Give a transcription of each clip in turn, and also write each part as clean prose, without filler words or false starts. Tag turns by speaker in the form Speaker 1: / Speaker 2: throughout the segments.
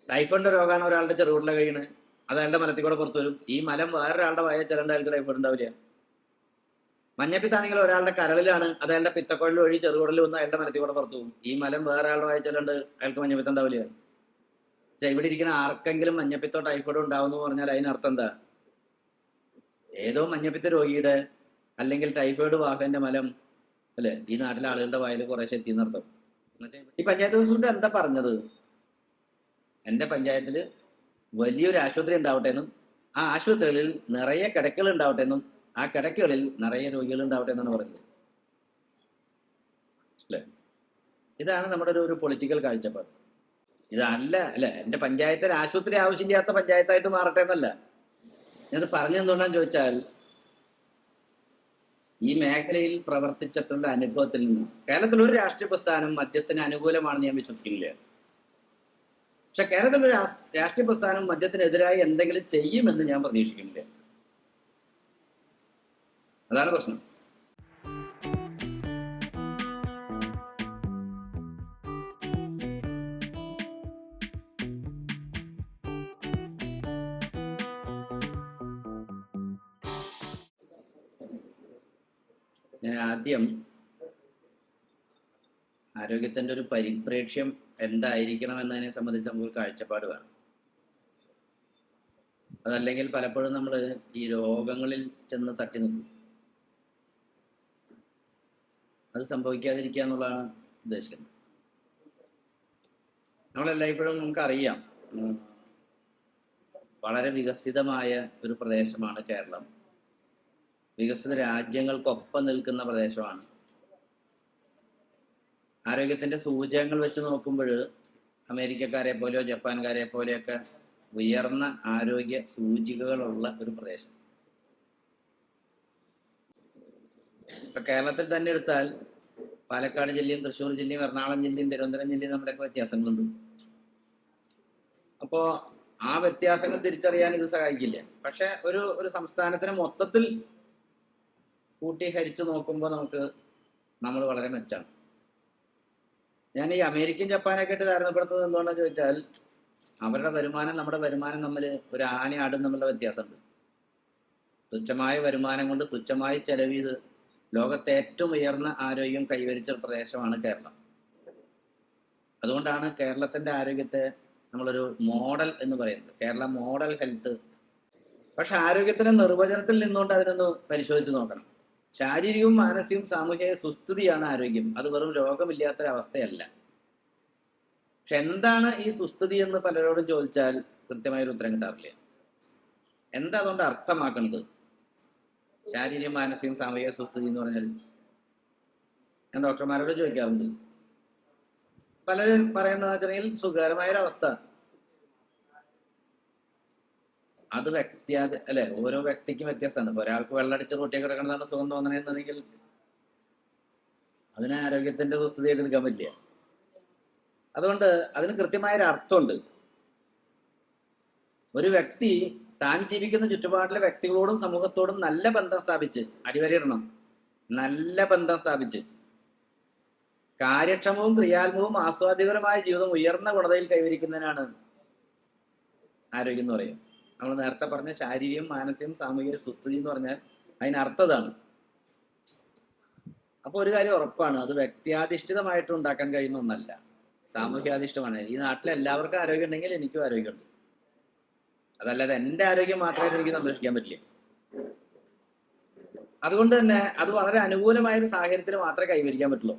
Speaker 1: ടൈഫോയിഡിന്റെ രോഗമാണ് ഒരാളുടെ ചെറുകുടലിലെ കഴിയുന്നത്, അത് അയാളുടെ മലത്തിൽ കൂടെ പുറത്തു വരും. ഈ മലം വേറൊരാളുടെ വായ ചിലണ്ട് അയാൾക്ക് ടൈഫോയിഡ് ഉണ്ടാവില്ല. മഞ്ഞപ്പിത്താണെങ്കിൽ ഒരാളുടെ കരളിലാണ്, അത് അയാളുടെ പിത്തക്കുഴൽ വഴി ചെറുകുടലിൽ വന്ന് അയാളുടെ മലത്തിൽ കൂടെ പുറത്തു പോകും. ഈ മലം വേറെ ആളുടെ വായ ചിലണ്ട് അയാൾക്ക് മഞ്ഞപ്പിത്തം ഉണ്ടാവില്ല. ഇവിടെ ഇരിക്കുന്ന ആർക്കെങ്കിലും മഞ്ഞപ്പിത്തോ ടൈഫോയിഡോ ഉണ്ടാവും എന്ന് പറഞ്ഞാൽ അതിനർത്ഥം എന്താ? ഏതോ മഞ്ഞപ്പിത്ത രോഗിയുടെ അല്ലെങ്കിൽ ടൈഫോയിഡ് വാഹകന്റെ മലം അല്ലെ ഈ നാട്ടിലെ ആളുകളുടെ വായിൽ കുറേശ്ശെ എത്തിയെന്നർത്ഥം. ഈ പഞ്ചായത്ത് പ്രസിഡന്റ് എന്താ പറഞ്ഞത്? എൻ്റെ പഞ്ചായത്തിൽ വലിയൊരു ആശുപത്രി ഉണ്ടാവട്ടെ എന്നും ആ ആശുപത്രികളിൽ നിറയെ കിടക്കകൾ ഉണ്ടാവട്ടെ എന്നും ആ കിടക്കകളിൽ നിറയെ രോഗികൾ ഉണ്ടാവട്ടെ എന്നാണ് പറഞ്ഞത് അല്ലേ? ഇതാണ് നമ്മുടെ ഒരു പൊളിറ്റിക്കൽ കാഴ്ചപ്പാട്. ഇതല്ല അല്ലെ എൻ്റെ പഞ്ചായത്തിൽ ആശുപത്രി ആവശ്യമില്ലാത്ത പഞ്ചായത്തായിട്ട് മാറട്ടെ എന്നല്ല. ഞാനത് പറഞ്ഞു എന്തുകൊണ്ടാന്ന് ചോദിച്ചാൽ, ഈ മേഖലയിൽ പ്രവർത്തിച്ചിട്ടുള്ള അനുഭവത്തിൽ നിന്ന് കേരളത്തിൽ ഒരു രാഷ്ട്രീയ പ്രസ്ഥാനം മദ്യത്തിന് അനുകൂലമാണെന്ന് ഞാൻ വിശ്വസിക്കുന്നില്ല. പക്ഷെ കേരളത്തിലൊരു രാഷ്ട്രീയ പ്രസ്ഥാനം മദ്യത്തിനെതിരായി എന്തെങ്കിലും ചെയ്യുമെന്ന് ഞാൻ പ്രതീക്ഷിക്കുന്നില്ല. അതാണ് പ്രശ്നം. ഞാൻ ആദ്യം ആരോഗ്യത്തിൻ്റെ ഒരു പരിപ്രേക്ഷ്യം എന്തായിരിക്കണം എന്നതിനെ സംബന്ധിച്ച് നമുക്ക് കാഴ്ചപ്പാട് വേണം. അതല്ലെങ്കിൽ പലപ്പോഴും നമ്മൾ ഈ രോഗങ്ങളിൽ ചെന്ന് തട്ടി നിൽക്കും. അത് സംഭവിക്കാതിരിക്കുക എന്നുള്ളതാണ് ഉദ്ദേശിക്കുന്നത്. നമ്മളെല്ലായ്പ്പോഴും നമുക്കറിയാം, വളരെ വികസിതമായ ഒരു പ്രദേശമാണ് കേരളം. വികസിത രാജ്യങ്ങൾക്കൊപ്പം നിൽക്കുന്ന പ്രദേശമാണ്. ആരോഗ്യത്തിൻ്റെ സൂചകങ്ങൾ വെച്ച് നോക്കുമ്പോൾ അമേരിക്കക്കാരെ പോലെയോ ജപ്പാൻകാരെ പോലെയൊക്കെ ഉയർന്ന ആരോഗ്യ സൂചികകളുള്ള ഒരു പ്രദേശം. ഇപ്പൊ കേരളത്തിൽ തന്നെ എടുത്താൽ പാലക്കാട് ജില്ലയും തൃശ്ശൂർ ജില്ലയും എറണാകുളം ജില്ലയും തിരുവനന്തപുരം ജില്ലയും നമ്മുടെയൊക്കെ വ്യത്യാസങ്ങളുണ്ട്. അപ്പോൾ ആ വ്യത്യാസങ്ങൾ തിരിച്ചറിയാൻ ഇത് സഹായിക്കില്ല. പക്ഷെ ഒരു സംസ്ഥാനത്തിന് മൊത്തത്തിൽ കൂട്ടി ഹരിച്ചു നോക്കുമ്പോൾ നമ്മൾ വളരെ മെച്ചാണ്. ഞാൻ ഈ അമേരിക്കൻ ജപ്പാനൊക്കെ ആയിട്ട് താരതമ്യപ്പെടുത്തുന്നത് എന്തുകൊണ്ടാണെന്ന് ചോദിച്ചാൽ, അവരുടെ വരുമാനം നമ്മുടെ വരുമാനം തമ്മിൽ ഒരു ആനയും ആടും തമ്മിലുള്ള വ്യത്യാസമുണ്ട്. തുച്ഛമായ വരുമാനം കൊണ്ട് തുച്ഛമായി ചെലവ് ചെയ്ത് ലോകത്തെ ഏറ്റവും ഉയർന്ന ആരോഗ്യം കൈവരിച്ച പ്രദേശമാണ് കേരളം. അതുകൊണ്ടാണ് കേരളത്തിൻ്റെ ആരോഗ്യത്തെ നമ്മളൊരു മോഡൽ എന്ന് പറയുന്നത്, കേരള മോഡൽ ഹെൽത്ത്. പക്ഷെ ആരോഗ്യത്തിൻ്റെ നിർവചനത്തിൽ നിന്നുകൊണ്ട് അതിനൊന്ന് പരിശോധിച്ച് നോക്കണം. ശാരീരികവും മാനസികവും സാമൂഹിക സുസ്ഥിതിയാണ് ആരോഗ്യം. അത് വെറും രോഗമില്ലാത്തൊരവസ്ഥയല്ല. പക്ഷെ എന്താണ് ഈ സുസ്ഥിതി എന്ന് പലരോടും ചോദിച്ചാൽ കൃത്യമായൊരു ഉത്തരം കിട്ടാറില്ല. എന്താ അതുകൊണ്ട് അർത്ഥമാക്കുന്നത്? ശാരീരിക മാനസികം സാമൂഹിക സുസ്ഥിതി എന്ന് പറഞ്ഞാൽ ഞാൻ ഡോക്ടർമാരോട് ചോദിക്കാറുണ്ട്. പലരും പറയുന്നത് വെച്ചിട്ടുണ്ടെങ്കിൽ സുഖകരമായൊരവസ്ഥ. അത് അല്ലെ, ഓരോ വ്യക്തിക്കും വ്യത്യാസമാണ്. ഇപ്പൊ ഒരാൾക്ക് വെള്ളടിച്ച് റൊട്ടിയൊക്കെ കിടക്കണമെന്നാണ് സുഖം തോന്നണമെന്നുണ്ടെങ്കിൽ അതിന് ആരോഗ്യത്തിന്റെ സുസ്ഥിതിയായിട്ട് എടുക്കാൻ പറ്റില്ല. അതുകൊണ്ട് അതിന് കൃത്യമായൊരു അർത്ഥമുണ്ട്. ഒരു വ്യക്തി താൻ ജീവിക്കുന്ന ചുറ്റുപാടിലെ വ്യക്തികളോടും സമൂഹത്തോടും നല്ല ബന്ധം സ്ഥാപിച്ച്, അടിവരയിടണം, നല്ല ബന്ധം സ്ഥാപിച്ച് കാര്യക്ഷമവും ക്രിയാത്മകവും ആസ്വാദ്യകരമായ ജീവിതം ഉയർന്ന ഗുണതയിൽ കൈവരിക്കുന്നതിനാണ് ആരോഗ്യം എന്ന് പറയും. നമ്മൾ നേരത്തെ പറഞ്ഞ ശാരീരികവും മാനസികവും സാമൂഹിക സുസ്ഥിതി എന്ന് പറഞ്ഞാൽ അതിനർത്ഥതാണ്. അപ്പോൾ ഒരു കാര്യം ഉറപ്പാണ്, അത് വ്യക്തിയാധിഷ്ഠിതമായിട്ട് ഉണ്ടാക്കാൻ കഴിയുന്ന ഒന്നല്ല, സാമൂഹ്യാധിഷ്ഠിതമാണ്. ഈ നാട്ടിൽ എല്ലാവർക്കും ആരോഗ്യം ഉണ്ടെങ്കിൽ എനിക്കും ആരോഗ്യമുണ്ട്. അതല്ലാതെ എൻ്റെ ആരോഗ്യം മാത്രമായിട്ട് എനിക്ക് സംരക്ഷിക്കാൻ പറ്റില്ല. അതുകൊണ്ട് തന്നെ അത് വളരെ അനുകൂലമായൊരു സാഹചര്യത്തിൽ മാത്രമേ കൈവരിക്കാൻ പറ്റുള്ളൂ.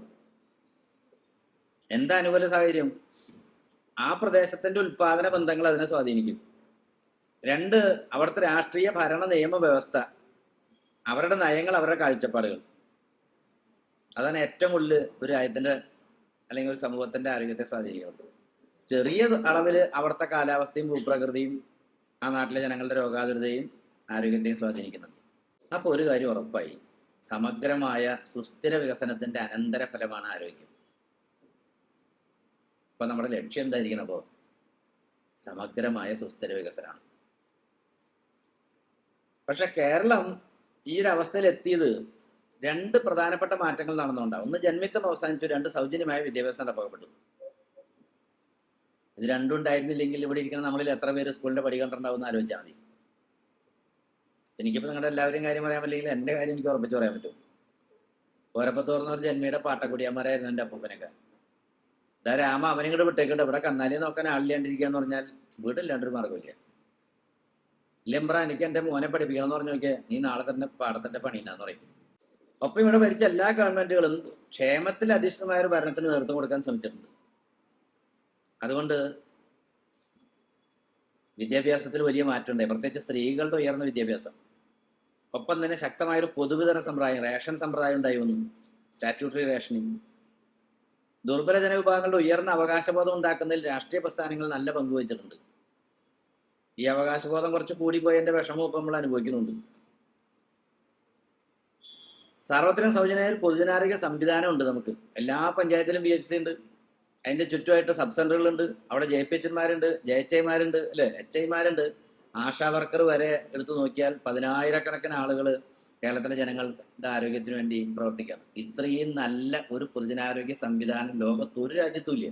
Speaker 1: എന്താ അനുകൂല സാഹചര്യം? ആ പ്രദേശത്തിന്റെ ഉൽപാദന ബന്ധങ്ങൾ അതിനെ സ്വാധീനിക്കും. 2, അവിടുത്തെ രാഷ്ട്രീയ ഭരണ നിയമ വ്യവസ്ഥ, അവരുടെ നയങ്ങൾ, അവരുടെ കാഴ്ചപ്പാടുകൾ. അതാണ് ഏറ്റവും കൂടുതൽ ഒരു രാജ്യത്തിന്റെ അല്ലെങ്കിൽ ഒരു സമൂഹത്തിന്റെ ആരോഗ്യത്തെ സ്വാധീനിക്കുന്നത്. ചെറിയ അളവിൽ അവിടുത്തെ കാലാവസ്ഥയും ഭൂപ്രകൃതിയും ആ നാട്ടിലെ ജനങ്ങളുടെ രോഗാതുരതയും ആരോഗ്യത്തെയും സ്വാധീനിക്കുന്നുണ്ട്. അപ്പോൾ ഒരു കാര്യം ഉറപ്പായി, സമഗ്രമായ സുസ്ഥിര വികസനത്തിന്റെ അനന്തരഫലമാണ് ആരോഗ്യം. അപ്പൊ നമ്മുടെ ലക്ഷ്യം എന്തായിരിക്കണം? അപ്പോൾ സമഗ്രമായ സുസ്ഥിര വികസനമാണ്. പക്ഷെ കേരളം ഈ ഒരു അവസ്ഥയിൽ എത്തിയത് 2 പ്രധാനപ്പെട്ട മാറ്റങ്ങൾ നടന്നുകൊണ്ടാണ്. ഒന്ന്, ജന്മിത്വം അവസാനിച്ചു. 2, സൗജന്യമായ വിദ്യാഭ്യാസം നടപ്പാക്കപ്പെട്ടു. ഇത് രണ്ടും ഉണ്ടായിരുന്നില്ലെങ്കിൽ ഇവിടെ ഇരിക്കുന്ന നമ്മളിൽ എത്ര പേര് സ്കൂളിൻ്റെ പടി കണ്ടിട്ടുണ്ടാവും എന്ന് ആലോചിച്ചാൽ മതി. എനിക്കിപ്പോൾ നിങ്ങളുടെ എല്ലാവരെയും കാര്യം പറയാൻ പറ്റില്ലെങ്കിൽ എൻ്റെ കാര്യം എനിക്ക് ഉറപ്പിച്ച് പറയാൻ പറ്റും. കോരപ്പത്തോർന്ന് പറഞ്ഞ ജന്മിയുടെ പാട്ടക്കുടിയന്മാരായിരുന്നു എൻ്റെ അപ്പൂപ്പനൊക്കെ. ഇതാ രാമ അവനെ ഇങ്ങോട്ട് വിട്ടേക്കട്ടെ, ഇവിടെ കന്നാലിയെ നോക്കാൻ ആളില്ലാണ്ടിരിക്കുക എന്ന് പറഞ്ഞാൽ വീട്ടില്ലാണ്ടൊരു മാർഗ്ഗമില്ല. ഇല്ലമ്പ്ര എനിക്ക് എൻ്റെ മോനെ പഠിപ്പിക്കണം എന്ന് പറഞ്ഞു നോക്കിയാൽ നീ നാളെ തന്നെ പാടത്തിൻ്റെ പണിയില്ലാന്ന് പറയും. ഒപ്പം ഇവിടെ ഭരിച്ച എല്ലാ ഗവൺമെൻറ്റുകളും ക്ഷേമത്തിൽ അധിഷ്ഠിതമായ ഒരു ഭരണത്തിന് നേതൃത്വം കൊടുക്കാൻ ശ്രമിച്ചിട്ടുണ്ട്. അതുകൊണ്ട് വിദ്യാഭ്യാസത്തിൽ വലിയ മാറ്റമുണ്ടായി, പ്രത്യേകിച്ച് സ്ത്രീകളുടെ ഉയർന്ന വിദ്യാഭ്യാസം. ഒപ്പം തന്നെ ശക്തമായൊരു പൊതുവിതരണ സമ്പ്രദായം, റേഷൻ സമ്പ്രദായം ഉണ്ടായി വന്നു, സ്റ്റാറ്റ്യൂട്ടറി റേഷനിങ്. ദുർബല ജനവിഭാഗങ്ങളുടെ ഉയർന്ന അവകാശബോധം ഉണ്ടാക്കുന്നതിൽ രാഷ്ട്രീയ പ്രസ്ഥാനങ്ങൾ നല്ല പങ്കുവഹിച്ചിട്ടുണ്ട്. ഈ അവകാശബോധം കുറച്ച് കൂടിപ്പോയതിൻ്റെ വിഷമം ഇപ്പം നമ്മൾ അനുഭവിക്കുന്നുണ്ട്. സാർവത്രിക സൗജന്യ പൊതുജനാരോഗ്യ സംവിധാനം ഉണ്ട് നമുക്ക്. എല്ലാ പഞ്ചായത്തിലും PHC ഉണ്ട്. അതിൻ്റെ ചുറ്റുമായിട്ട് സബ് സെൻ്ററുകളുണ്ട്. അവിടെ JPHമാരുണ്ട്, JHIമാരുണ്ട്, അല്ലേ, HIമാരുണ്ട്. ആശാ വർക്കർ വരെ എടുത്തു നോക്കിയാൽ 10,000-കണക്കിന് ആളുകൾ കേരളത്തിലെ ജനങ്ങളുടെ ആരോഗ്യത്തിന് വേണ്ടി പ്രവർത്തിക്കുകയാണ്. ഇത്രയും നല്ല ഒരു പൊതുജനാരോഗ്യ സംവിധാനം ലോകത്ത് ഒരു രാജ്യത്തും ഇല്ല.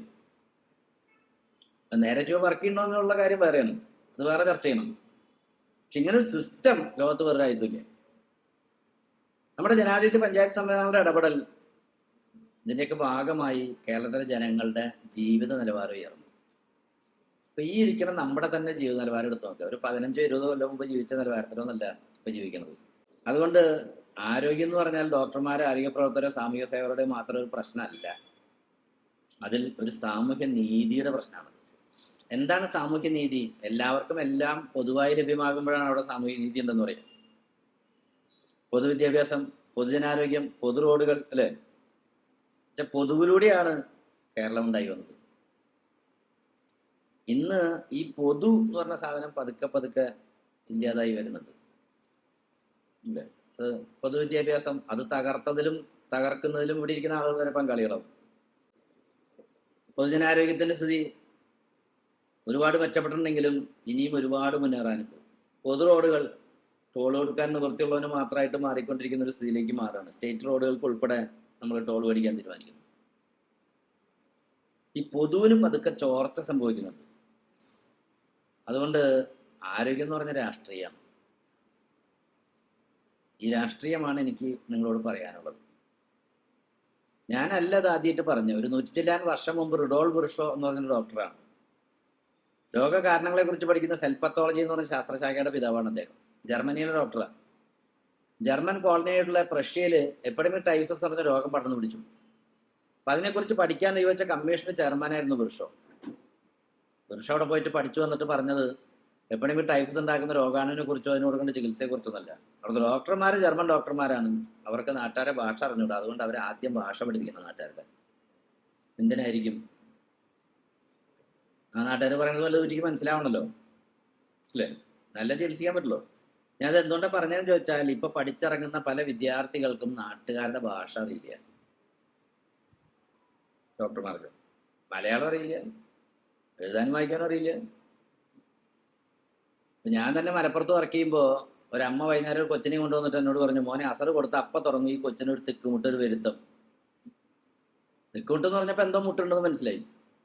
Speaker 1: നേരെ ചുവ വർക്ക് ചെയ്യണോ എന്നുള്ള കാര്യം വേറെയാണ്, അത് വേറെ ചർച്ച ചെയ്യണം. പക്ഷെ ഇങ്ങനെ ഒരു സിസ്റ്റം ലോകത്ത് വേറെ രാജ്യത്തില്ല. നമ്മുടെ ജനാധിപത്യ പഞ്ചായത്ത് സംവിധാനങ്ങളുടെ ഇടപെടൽ ഇതിൻ്റെയൊക്കെ ഭാഗമായി കേരളത്തിലെ ജനങ്ങളുടെ ജീവിത നിലവാരം ഉയർന്നു. ഇപ്പം ഈ ഇരിക്കുന്ന നമ്മുടെ തന്നെ ജീവിത നിലവാരം എടുത്ത് നോക്കുക. ഒരു 15-20 കൊല്ലം മുമ്പ് ജീവിച്ച നിലവാരത്തിലൊന്നല്ല ഇപ്പം ജീവിക്കുന്നത്. അതുകൊണ്ട് ആരോഗ്യം എന്ന് പറഞ്ഞാൽ ഡോക്ടർമാർ, ആരോഗ്യ പ്രവർത്തകരോ സാമൂഹ്യ സേവകരുടെ മാത്രം ഒരു പ്രശ്നമല്ല, അതിൽ ഒരു സാമൂഹ്യ നീതിയുടെ പ്രശ്നമാണ്. എന്താണ് സാമൂഹ്യ നീതി? എല്ലാവർക്കും എല്ലാം പൊതുവായി ലഭ്യമാകുമ്പോഴാണ് അവിടെ സാമൂഹ്യ നീതി ഉണ്ടെന്ന് പറയാം. പൊതുവിദ്യാഭ്യാസം, പൊതുജനാരോഗ്യം, പൊതു റോഡുകൾ, അല്ലേ, പൊതുവിലൂടെയാണ് കേരളം ഉണ്ടായി വന്നത്. ഇന്ന് ഈ പൊതു എന്ന് പറഞ്ഞ സാധനം പതുക്കെ പതുക്കെ ഇല്ലാതായി വരുന്നുണ്ട്, അല്ലേ. അത് പൊതുവിദ്യാഭ്യാസം അത് തകർത്തതിലും തകർക്കുന്നതിലും ഇവിടെ ഇരിക്കുന്ന ആളുകൾ വരെ പങ്കാളികളാവും. പൊതുജനാരോഗ്യത്തിൻ്റെ സ്ഥിതി ഒരുപാട് മെച്ചപ്പെട്ടിട്ടുണ്ടെങ്കിലും ഇനിയും ഒരുപാട് മുന്നേറാനുണ്ട്. പൊതു റോഡുകൾ ടോൾ കൊടുക്കാൻ നിവൃത്തിയുള്ളവന് മാത്രമായിട്ട് മാറിക്കൊണ്ടിരിക്കുന്ന ഒരു സ്ഥിതിയിലേക്ക് മാറുകയാണ്. സ്റ്റേറ്റ് റോഡുകൾക്ക് ഉൾപ്പെടെ നമ്മൾ ടോൾ മേടിക്കാൻ തീരുമാനിക്കുന്നു. ഈ പൊതുവിനും പതുക്കെ ചോർച്ച സംഭവിക്കുന്നുണ്ട്. അതുകൊണ്ട് ആരോഗ്യം എന്ന് പറഞ്ഞ രാഷ്ട്രീയമാണ്. ഈ രാഷ്ട്രീയമാണ് എനിക്ക് നിങ്ങളോട് പറയാനുള്ളത്. ഞാനല്ല അത് ആദ്യമായിട്ട് പറഞ്ഞു. ഒരു 100 ചില്ലാൻ വർഷം മുമ്പ് റുഡോൾ ബുർഷോ എന്ന് പറഞ്ഞൊരു ഡോക്ടറാണ്. രോഗകാരണങ്ങളെ കുറിച്ച് പഠിക്കുന്ന സെൽ പത്തോളജി എന്ന് പറഞ്ഞ ശാസ്ത്രശാഖയുടെ പിതാവാണ് അദ്ദേഹം. ജർമ്മനിയിലെ ഡോക്ടറാണ്. ജർമ്മൻ കോളനിയായിട്ടുള്ള പ്രഷ്യയിൽ എപ്പിഡമിക് ടൈഫസ് പറഞ്ഞ രോഗം പടർന്നു പിടിച്ചു. അപ്പം അതിനെക്കുറിച്ച് പഠിക്കാൻ നിയോഗിച്ച കമ്മീഷന്റെ ചെയർമാനായിരുന്നു ബുർഷോ. ബുർഷോ അവിടെ പോയിട്ട് പഠിച്ചു വന്നിട്ട് പറഞ്ഞത് എപ്പിഡമിക് ടൈഫസ് ഉണ്ടാക്കുന്ന രോഗാണുവിനെ കുറിച്ചോ അതിന് കൊടുക്കേണ്ട ചികിത്സയെക്കുറിച്ചൊന്നുമല്ല. അവിടുത്തെ ഡോക്ടർമാർ ജർമ്മൻ ഡോക്ടർമാരാണ്. അവർക്ക് നാട്ടുകാരെ ഭാഷ അറിഞ്ഞൂടാ. അതുകൊണ്ട് അവർ ആദ്യം ഭാഷ പഠിപ്പിക്കണം നാട്ടുകാരുടെ. എന്തിനായിരിക്കും? ആ നാട്ടുകാർ പറയുന്നത് വല്ല ഒരിക്കലും മനസ്സിലാവണമല്ലോ, അല്ലേ, നല്ല ചികിത്സിക്കാൻ പറ്റുള്ളൂ. ഞാൻ അത് എന്തുകൊണ്ടാണ് പറഞ്ഞതെന്ന് ചോദിച്ചാൽ ഇപ്പൊ പഠിച്ചിറങ്ങുന്ന പല വിദ്യാർത്ഥികൾക്കും നാട്ടുകാരുടെ ഭാഷ അറിയില്ല. ഡോക്ടർമാർക്ക് മലയാളം അറിയില്ല, എഴുതാനും വായിക്കാനും അറിയില്ല. ഞാൻ തന്നെ മലപ്പുറത്ത് വർക്ക് ചെയ്യുമ്പോൾ ഒരമ്മ വൈകുന്നേരം ഒരു കൊച്ചിനെ കൊണ്ടുവന്നിട്ട് എന്നോട് പറഞ്ഞു, മോനെ അസർ കൊടുത്ത് അപ്പം തുടങ്ങി ഈ കൊച്ചിനൊരു തിക്കുമുട്ട്, ഒരു വരുത്തം. തിക്കുമുട്ടെന്ന് പറഞ്ഞപ്പോൾ എന്തോ മുട്ടുണ്ടെന്ന് മനസ്സിലായി.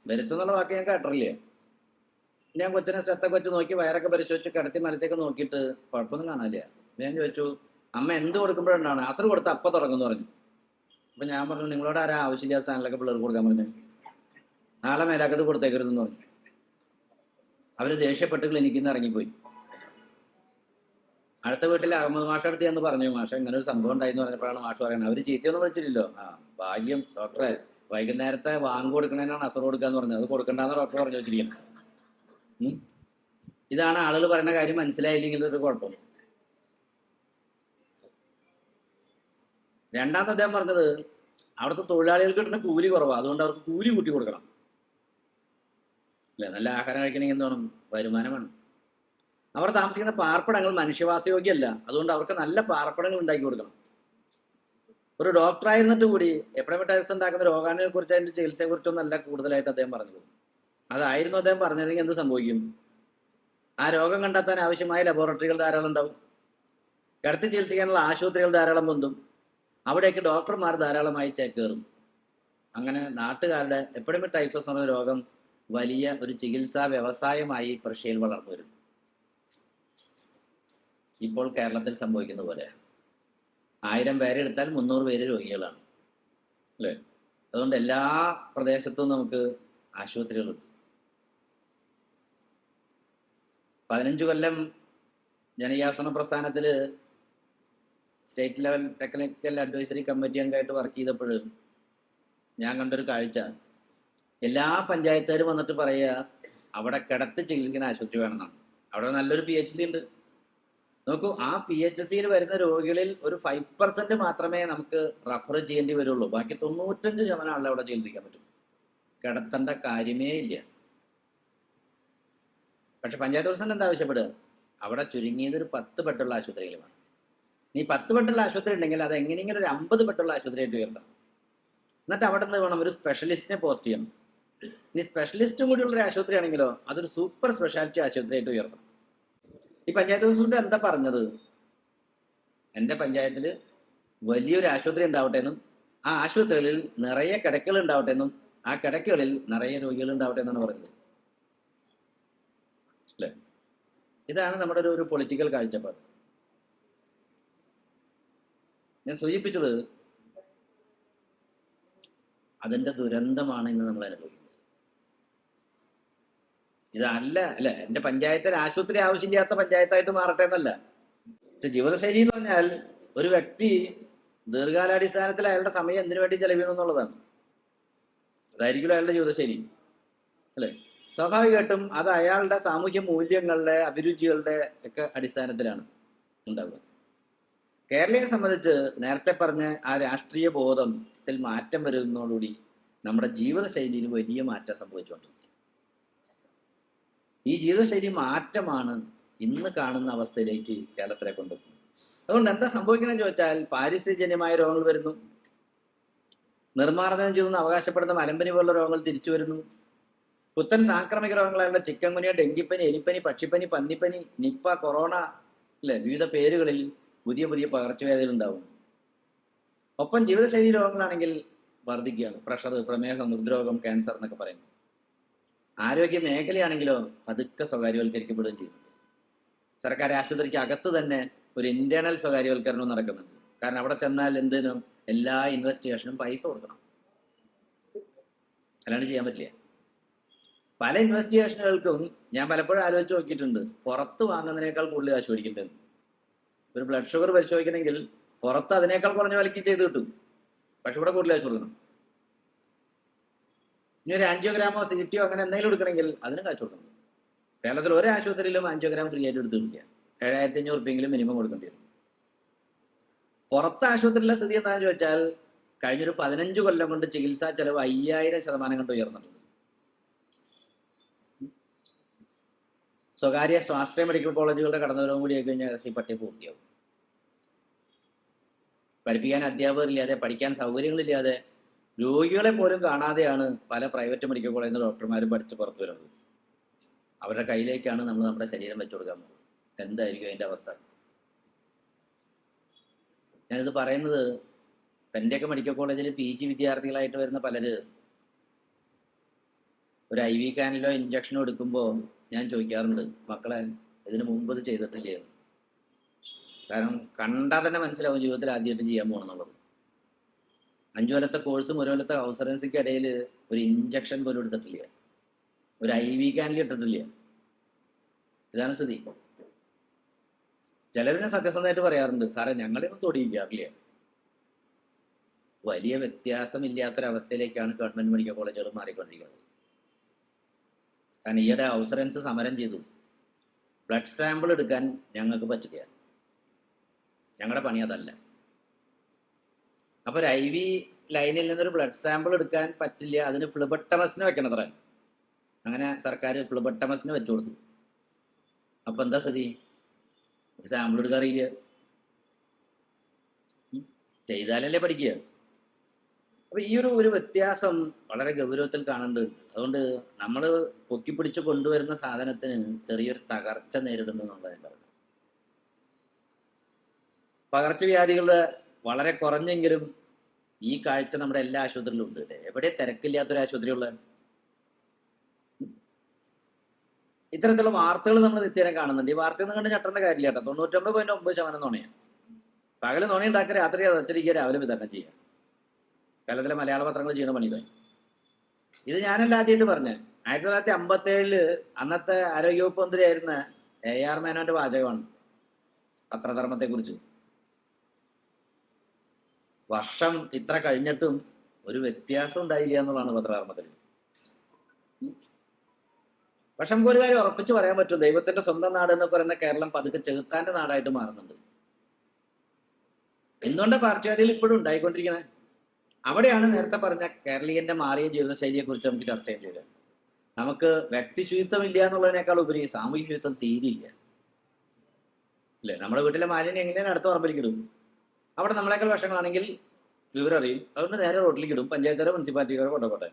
Speaker 1: വരുത്തം എന്നുള്ള വാക്ക് ഞാൻ കേട്ടിട്ടില്ല. ഞാൻ കൊച്ചിനെ ശ്രദ്ധ വെച്ച് നോക്കി, വയറൊക്കെ പരിശോധിച്ച് കിടത്തി മരത്തേക്ക് നോക്കിയിട്ട് കുഴപ്പമൊന്നും കാണാനില്ല. ഞാൻ ചോദിച്ചു, അമ്മ എന്ത് കൊടുക്കുമ്പോഴുണ്ടാണ്? അസർ കൊടുത്ത് അപ്പം തുടങ്ങുമെന്ന് പറഞ്ഞു. അപ്പം ഞാൻ പറഞ്ഞു, നിങ്ങളോട് ആരാ ആവശ്യമില്ലാത്ത സാധനങ്ങളൊക്കെ പിള്ളേർക്ക് കൊടുക്കാൻ പറഞ്ഞു, നാളെ മേലാക്കത് കൊടുത്തേക്കരുതെന്ന് പറഞ്ഞു. അവർ ദേഷ്യപ്പെട്ട് ക്ലിനിക്കിൽ നിന്ന് ഇറങ്ങിപ്പോയി. അടുത്ത വീട്ടിൽ അഹമ്മദ് മാഷ അടുത്ത് എന്ന് പറഞ്ഞു, മാഷ ഇങ്ങനെ ഒരു സംഭവം ഉണ്ടായിന്ന് പറഞ്ഞപ്പോഴാണ് മാഷ് പറയുന്നത്, അവർ ചീത്തയൊന്നും വിളിച്ചില്ലല്ലോ. ആ ഭാഗ്യം ഡോക്ടറെ, വൈകുന്നേരത്തെ വാങ്ങ് കൊടുക്കണേനാണ് അസർ കൊടുക്കാന്ന് പറഞ്ഞത്, അത് കൊടുക്കണ്ടെന്ന് ഡോക്ടർ പറഞ്ഞു വെച്ചിരിക്കണം. ഇതാണ് ആളുകൾ പറയുന്ന കാര്യം മനസ്സിലായില്ലെങ്കിൽ ഒരു കുഴപ്പം. രണ്ടാമത്തെ അദ്ദേഹം പറഞ്ഞത്, അവിടുത്തെ തൊഴിലാളികൾക്ക് കിട്ടുന്ന കൂലി കുറവാണ്, അതുകൊണ്ട് അവർക്ക് കൂലി കൂട്ടി കൊടുക്കണം, അല്ലേ. നല്ല ആഹാരം കഴിക്കണമെങ്കിൽ എന്ത് വേണം? വരുമാനം വേണം. അവർ താമസിക്കുന്ന പാർപ്പിടങ്ങൾ മനുഷ്യവാസയോഗ്യമല്ല, അതുകൊണ്ട് അവർക്ക് നല്ല പാർപ്പിടങ്ങൾ ഉണ്ടാക്കി കൊടുക്കണം. ഒരു ഡോക്ടറായിരുന്നിട്ട് കൂടി എപ്പിഡമിക് ടൈഫസ് ഉണ്ടാക്കുന്ന രോഗാണുവിനെ കുറിച്ച്, അതിൻ്റെ ചികിത്സയെ കുറിച്ചൊന്നല്ല കൂടുതലായിട്ട് അദ്ദേഹം പറഞ്ഞത്. അതായിരുന്നു അദ്ദേഹം പറഞ്ഞതെങ്കിൽ എന്ത് സംഭവിക്കും? ആ രോഗം കണ്ടെത്താൻ ആവശ്യമായ ലബോറട്ടറികൾ ധാരാളം ഉണ്ടാവും, കിടത്തി ചികിത്സിക്കാനുള്ള ആശുപത്രികൾ ധാരാളം പൊന്തും, അവിടേക്ക് ഡോക്ടർമാർ ധാരാളമായി ചേക്കേറും. അങ്ങനെ നാട്ടുകാരുടെ എപ്പിഡമിക് ടൈഫസ് എന്ന് പറഞ്ഞ രോഗം വലിയ ഒരു ചികിത്സാ വ്യവസായമായി പ്രഷ്യയിൽ വളർന്നു വരുന്നു. ഇപ്പോൾ കേരളത്തിൽ സംഭവിക്കുന്ന പോലെ 1000 പേരെടുത്താൽ 300 പേര് രോഗികളാണ്, അല്ലേ? അതുകൊണ്ട് എല്ലാ പ്രദേശത്തും നമുക്ക് ആശുപത്രികളുണ്ട്. 15 കൊല്ലം ജനകീയാസൂത്രണ പ്രസ്ഥാനത്തിൽ state level technical advisory committee അംഗമായിട്ട് വർക്ക് ചെയ്തപ്പോൾ ഞാൻ കണ്ടൊരു കാഴ്ച, എല്ലാ പഞ്ചായത്തുകാരും വന്നിട്ട് പറയുക അവിടെ കിടത്തി ചികിത്സിക്കുന്ന ആശുപത്രി വേണമെന്നാണ്. അവിടെ നല്ലൊരു PHC ഉണ്ട്. നോക്കൂ, ആ PHCയിൽ വരുന്ന രോഗികളിൽ ഒരു 5% മാത്രമേ നമുക്ക് റഫർ ചെയ്യേണ്ടി വരുള്ളൂ. ബാക്കി 95% ആളെ അവിടെ ചികിത്സിക്കാൻ പറ്റും. കിടത്തേണ്ട കാര്യമേ ഇല്ല. പക്ഷെ പഞ്ചായത്ത് പ്രസിഡന്റ് എന്താ ആവശ്യപ്പെടുക? അവിടെ ചുരുങ്ങിയത് ഒരു 10 ബെഡുള്ള ആശുപത്രികൾ വേണം. ഇനി 10 ബെഡുള്ള ആശുപത്രി ഉണ്ടെങ്കിൽ അത് എങ്ങനെയെങ്കിലും ഒരു 50 ബെഡുള്ള ആശുപത്രിയായിട്ട് ഉയർത്തണം. എന്നിട്ട് അവിടെ നിന്ന് വേണം ഒരു സ്പെഷ്യലിസ്റ്റിനെ പോസ്റ്റ് ചെയ്യണം. ഇനി സ്പെഷ്യലിസ്റ്റും കൂടിയുള്ളൊരു ആശുപത്രി ആണെങ്കിലോ അതൊരു സൂപ്പർ സ്പെഷ്യാലിറ്റി ആശുപത്രിയായിട്ട് ഉയർത്തണം. ഈ പഞ്ചായത്ത് പ്രസിഡന്റ് എന്താ പറഞ്ഞത്? എൻ്റെ പഞ്ചായത്തിൽ വലിയൊരു ആശുപത്രി ഉണ്ടാവട്ടെ എന്നും ആ ആശുപത്രികളിൽ നിറയെ കിടക്കകൾ ഉണ്ടാവട്ടെ എന്നും ആ കിടക്കകളിൽ നിറയെ രോഗികൾ ഉണ്ടാവട്ടെ എന്നാണ് പറഞ്ഞത്, അല്ലേ? ഇതാണ് നമ്മുടെ ഒരു പൊളിറ്റിക്കൽ കാഴ്ചപ്പാട്. ഞാൻ സൂചിപ്പിച്ചത് അതിൻ്റെ ദുരന്തമാണ് ഇന്ന് നമ്മൾ അനുഭവിക്കുന്നത്. ഇതല്ല അല്ലെ എൻ്റെ പഞ്ചായത്തിന് ആശുപത്രി ആവശ്യമില്ലാത്ത പഞ്ചായത്തായിട്ട് മാറട്ടെ എന്നല്ല. പക്ഷെ ജീവിതശൈലി എന്ന് പറഞ്ഞാൽ ഒരു വ്യക്തി ദീർഘകാലാടിസ്ഥാനത്തിൽ അയാളുടെ സമയം എന്തിനു വേണ്ടി ചെലവിടണം എന്നുള്ളതാണ്. അതായിരിക്കും അയാളുടെ ജീവിതശൈലി, അല്ലെ? സ്വാഭാവികമായിട്ടും അത് അയാളുടെ സാമൂഹ്യ മൂല്യങ്ങളുടെ അഭിരുചികളുടെ ഒക്കെ അടിസ്ഥാനത്തിലാണ് ഉണ്ടാവുക. കേരളീയെ സംബന്ധിച്ച് നേരത്തെ പറഞ്ഞ ആ രാഷ്ട്രീയ ബോധത്തിൽ മാറ്റം വരുന്നതോടുകൂടി നമ്മുടെ ജീവിതശൈലിയിൽ വലിയ മാറ്റം സംഭവിച്ചുകൊണ്ടിരിക്കും. ഈ ജീവിതശൈലി മാറ്റമാണ് ഇന്ന് കാണുന്ന അവസ്ഥയിലേക്ക് കേരളത്തിലെ കൊണ്ടെത്തുന്നത്. അതുകൊണ്ട് എന്താ സംഭവിക്കണമെന്ന് ചോദിച്ചാൽ പാരിസ്ഥിതിജന്യമായ രോഗങ്ങൾ വരുന്നു, നിർമ്മാർജ്ജനം ചെയ്തെന്ന് അവകാശപ്പെടുന്ന മലമ്പനി പോലുള്ള രോഗങ്ങൾ തിരിച്ചു വരുന്നു, പുത്തൻ സാംക്രമിക രോഗങ്ങളായുള്ള ചിക്കൻ ഗുനിയ, ഡെങ്കിപ്പനി, എലിപ്പനി, പക്ഷിപ്പനി, പന്നിപ്പനി, നിപ്പ, കൊറോണ, അല്ലെ, വിവിധ പേരുകളിൽ പുതിയ പുതിയ പകർച്ചവ്യാധികൾ ഉണ്ടാവും. ഒപ്പം ജീവിതശൈലി രോഗങ്ങളാണെങ്കിൽ വർദ്ധിക്കുകയാണ്. പ്രഷർ, പ്രമേഹം, ഹൃദ്രോഗം, ക്യാൻസർ എന്നൊക്കെ പറയുന്നു. ആരോഗ്യ മേഖലയാണെങ്കിലോ പതുക്കെ സ്വകാര്യവൽക്കരിക്കപ്പെടുകയും ചെയ്യുന്നു. സർക്കാർ ആശുപത്രിക്ക് അകത്ത് തന്നെ ഒരു ഇന്റേണൽ സ്വകാര്യവൽക്കരണവും നടക്കുന്നുണ്ട്. കാരണം അവിടെ ചെന്നാൽ എന്തിനും എല്ലാ ഇൻവെസ്റ്റിഗേഷനും പൈസ കൊടുക്കണം, അല്ലാണ്ട് ചെയ്യാൻ പറ്റില്ല. പല ഇൻവെസ്റ്റിഗേഷനുകൾക്കും ഞാൻ പലപ്പോഴും ആലോചിച്ച് നോക്കിയിട്ടുണ്ട്, പുറത്ത് വാങ്ങുന്നതിനേക്കാൾ കൂടുതൽ കാശ് മേടിക്കേണ്ടത്. ഒരു ബ്ലഡ് ഷുഗർ പരിശോധിക്കണമെങ്കിൽ പുറത്ത് അതിനേക്കാൾ കുറഞ്ഞ വിലയ്ക്ക് ചെയ്ത് കിട്ടും, പക്ഷെ ഇവിടെ കൂടുതൽ കാശ് കൊടുക്കണം. ഇനി ഒരു ആൻജിയോഗ്രാമോ CT അങ്ങനെ എന്തെങ്കിലും എടുക്കണമെങ്കിൽ അതിനും കാശ് കൊടുക്കണം. കേരളത്തിൽ ഒരു ആശുപത്രിയിലും ആൻജിയോഗ്രാം ഫ്രീ ആയിട്ട് എടുത്തിട്ടില്ല. 7500 രൂപയെങ്കിലും മിനിമം കൊടുക്കേണ്ടി വരും. പുറത്ത് ആശുപത്രിയിലെ സ്ഥിതി എന്താണെന്ന് ചോദിച്ചാൽ കഴിഞ്ഞൊരു 15 കൊല്ലം കൊണ്ട് ചികിത്സാ ചെലവ് 5000% കൊണ്ട് ഉയർന്നിട്ടുണ്ട്. സ്വകാര്യ സ്വാശ്രയ മെഡിക്കൽ കോളേജുകളുടെ കടന്നുവരവും കൂടി കഴിഞ്ഞാൽ ഈ പട്ടിക പൂർത്തിയാവും. പഠിപ്പിക്കാൻ അധ്യാപകരില്ലാതെ, പഠിക്കാൻ സൗകര്യങ്ങളില്ലാതെ, രോഗികളെ പോലും കാണാതെയാണ് പല പ്രൈവറ്റ് മെഡിക്കൽ കോളേജിൽ നിന്ന് ഡോക്ടർമാരും പഠിച്ച് പുറത്തു വരുന്നത്. അവരുടെ കയ്യിലേക്കാണ് നമ്മൾ നമ്മുടെ ശരീരം വെച്ചു കൊടുക്കാൻ പോകുന്നത്. എന്തായിരിക്കും അതിൻ്റെ അവസ്ഥ? ഞാനിത് പറയുന്നത് എൻ്റെയൊക്കെ മെഡിക്കൽ കോളേജിൽ PG വിദ്യാർത്ഥികളായിട്ട് വരുന്ന പലര് ഒരു IV കാനിലോ ഇഞ്ചക്ഷനോ എടുക്കുമ്പോൾ ഞാൻ ചോദിക്കാറുണ്ട്, മക്കളെ ഇതിനു മുമ്പ് ഇത് ചെയ്തിട്ടില്ലേ എന്ന്. കാരണം കണ്ടാൽ തന്നെ മനസ്സിലാവും ജീവിതത്തിൽ ആദ്യമായിട്ട് ചെയ്യാൻ പോകണമെന്നുള്ളത്. 5 കൊല്ലത്തെ കോഴ്സും 1 കൊല്ലത്തെ ഹൗസറൻസിക്ക് ഇടയിൽ ഒരു ഇഞ്ചക്ഷൻ പോലും എടുത്തിട്ടില്ല, ഒരു IV കാനിൽ ഇട്ടിട്ടില്ല. ഇതാണ് സ്ഥിതി. ചിലവിനെ സത്യസന്ധമായിട്ട് പറയാറുണ്ട്, സാറേ ഞങ്ങളെയൊന്നും തൊടിയിക്കാറില്ല. വലിയ വ്യത്യാസമില്ലാത്തൊരവസ്ഥയിലേക്കാണ് ഗവൺമെന്റ് മെഡിക്കൽ കോളേജുകൾ മാറിക്കൊണ്ടിരിക്കുന്നത്. കാരണം ഈയിടെ ഹൗസറൻസ് സമരം ചെയ്തു. ബ്ലഡ് സാമ്പിൾ എടുക്കാൻ ഞങ്ങൾക്ക് പറ്റില്ല, ഞങ്ങളുടെ പണി അതല്ല. അപ്പോൾ ഒരു IV ലൈനിൽ നിന്നൊരു ബ്ലഡ് സാമ്പിൾ എടുക്കാൻ പറ്റില്ല, അതിന് ഫ്ലിബട്ടമസിന് വെക്കണത്ര. അങ്ങനെ സർക്കാർ ഫ്ലിബട്ടമസിന് വെച്ചു കൊടുത്തു. അപ്പം എന്താ സ്ഥിതി? സാമ്പിൾ എടുക്കാറില്ല, ചെയ്താലല്ലേ പഠിക്കുക. അപ്പൊ ഈ ഒരു വ്യത്യാസം വളരെ ഗൗരവത്തിൽ കാണേണ്ടതുണ്ട്. അതുകൊണ്ട് നമ്മൾ പൊക്കിപ്പിടിച്ച് കൊണ്ടുവരുന്ന സാധനത്തിന് ചെറിയൊരു തകർച്ച നേരിടുന്നു എന്നുള്ളതാണ് പറഞ്ഞത്. പകർച്ചവ്യാധികളുടെ വളരെ കുറഞ്ഞെങ്കിലും ഈ കാഴ്ച നമ്മുടെ എല്ലാ ആശുപത്രിയിലും ഉണ്ട്. എവിടെ തിരക്കില്ലാത്തൊരു ആശുപത്രിയുള്ള ഇത്തരത്തിലുള്ള വാർത്തകൾ നമ്മൾ നിത്യേന കാണുന്നുണ്ട്. ഈ വാർത്തയൊന്നും കണ്ട് ഞെട്ടേണ്ട കാര്യമില്ല കേട്ടോ. 99.9% നുണയാണ്. പകല് നുണ ഉണ്ടാക്കുക, രാത്രി അതച്ചിരിക്കുക, രാവിലെ വിതരണം ചെയ്യുക. കേരളത്തിലെ മലയാള പത്രങ്ങൾ ചെയ്യുന്ന പണി ഇതായി. ഇത് ഞാനല്ല ആദ്യമായിട്ട് പറഞ്ഞത്. 1957 അന്നത്തെ ആരോഗ്യവകുപ്പ് മന്ത്രിയായിരുന്ന AR മേനോന്റെ വാചകമാണ് പത്രധർമ്മത്തെക്കുറിച്ച്. വർഷം ഇത്ര കഴിഞ്ഞിട്ടും ഒരു വ്യത്യാസം ഉണ്ടായില്ല എന്നുള്ളതാണ് പത്രധർമ്മത്തിൽ. പക്ഷെ നമുക്ക് ഒരു കാര്യം ഉറപ്പിച്ച് പറയാൻ പറ്റും, ദൈവത്തിന്റെ സ്വന്തം നാട് എന്ന് പറയുന്ന കേരളം പതുക്കെ ചെകുത്താന്റെ നാടായിട്ട് മാറുന്നുണ്ട്. എന്തുകൊണ്ടാണ് പാർശ്വവാദികൾ ഇപ്പോഴും ഉണ്ടായിക്കൊണ്ടിരിക്കുന്നത്? അവിടെയാണ് നേരത്തെ പറഞ്ഞ കേരളീയന്റെ മാറിയ ജീവിതശൈലിയെ കുറിച്ച് നമുക്ക് ചർച്ച ചെയ്യേണ്ടി വരിക. നമുക്ക് വ്യക്തി ശുചിത്വം ഇല്ല എന്നുള്ളതിനേക്കാൾ ഉപരി സാമൂഹ്യ ശുചിത്വം തീരില്ല. അല്ലേ? നമ്മുടെ വീട്ടിലെ മാലിന്യം എങ്ങനെയാണ് അടുത്ത പറമ്പിലേക്കിടും? അവിടെ നമ്മളെക്കാൾ വർഷങ്ങളാണെങ്കിൽ വിവരം അറിയും. അതുകൊണ്ട് നേരെ റോട്ടിലേക്ക് ഇടും. പഞ്ചായത്തുകാരോ മുനിസിപ്പാലിറ്റിക്കാരോ കൊണ്ടോട്ടെ.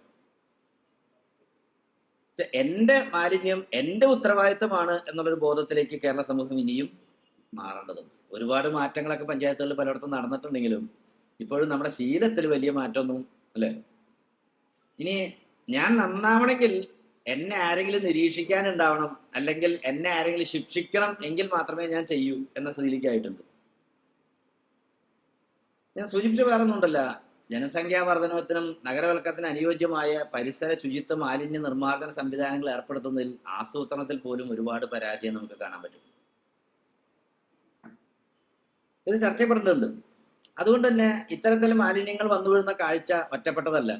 Speaker 1: എന്റെ മാലിന്യം എന്റെ ഉത്തരവാദിത്തമാണ് എന്നുള്ളൊരു ബോധത്തിലേക്ക് കേരള സമൂഹം ഇനിയും മാറേണ്ടതുണ്ട്. ഒരുപാട് മാറ്റങ്ങളൊക്കെ പഞ്ചായത്തുകളിൽ പലയിടത്തും നടന്നിട്ടുണ്ടെങ്കിലും ഇപ്പോഴും നമ്മുടെ ശീലത്തിൽ വലിയ മാറ്റമൊന്നും അല്ലേ. ഇനി ഞാൻ നന്നാവണമെങ്കിൽ എന്നെ ആരെങ്കിലും നിരീക്ഷിക്കാനുണ്ടാവണം, അല്ലെങ്കിൽ എന്നെ ആരെങ്കിലും ശിക്ഷിക്കണം എങ്കിൽ മാത്രമേ ഞാൻ ചെയ്യൂ എന്ന സ്ഥിതിയിലേക്കായിട്ടുണ്ട്. ഞാൻ സൂചിപ്പിച്ച വേറൊന്നുണ്ടല്ല, ജനസംഖ്യാ വർധനത്തിനും നഗരവൽക്കരണത്തിന് അനുയോജ്യമായ പരിസര ശുചിത്വ മാലിന്യ നിർമ്മാർജ്ജന സംവിധാനങ്ങൾ ഏർപ്പെടുത്തുന്നതിൽ ആസൂത്രണത്തിൽ പോലും ഒരുപാട് പരാജയം നമുക്ക് കാണാൻ പറ്റും. ഇത് ചർച്ച ചെയ്യപ്പെടേണ്ടതുണ്ട്. അതുകൊണ്ട് തന്നെ ഇത്തരത്തിൽ മാലിന്യങ്ങൾ വന്നു വീഴുന്ന കാഴ്ച ഒറ്റപ്പെട്ടതല്ല.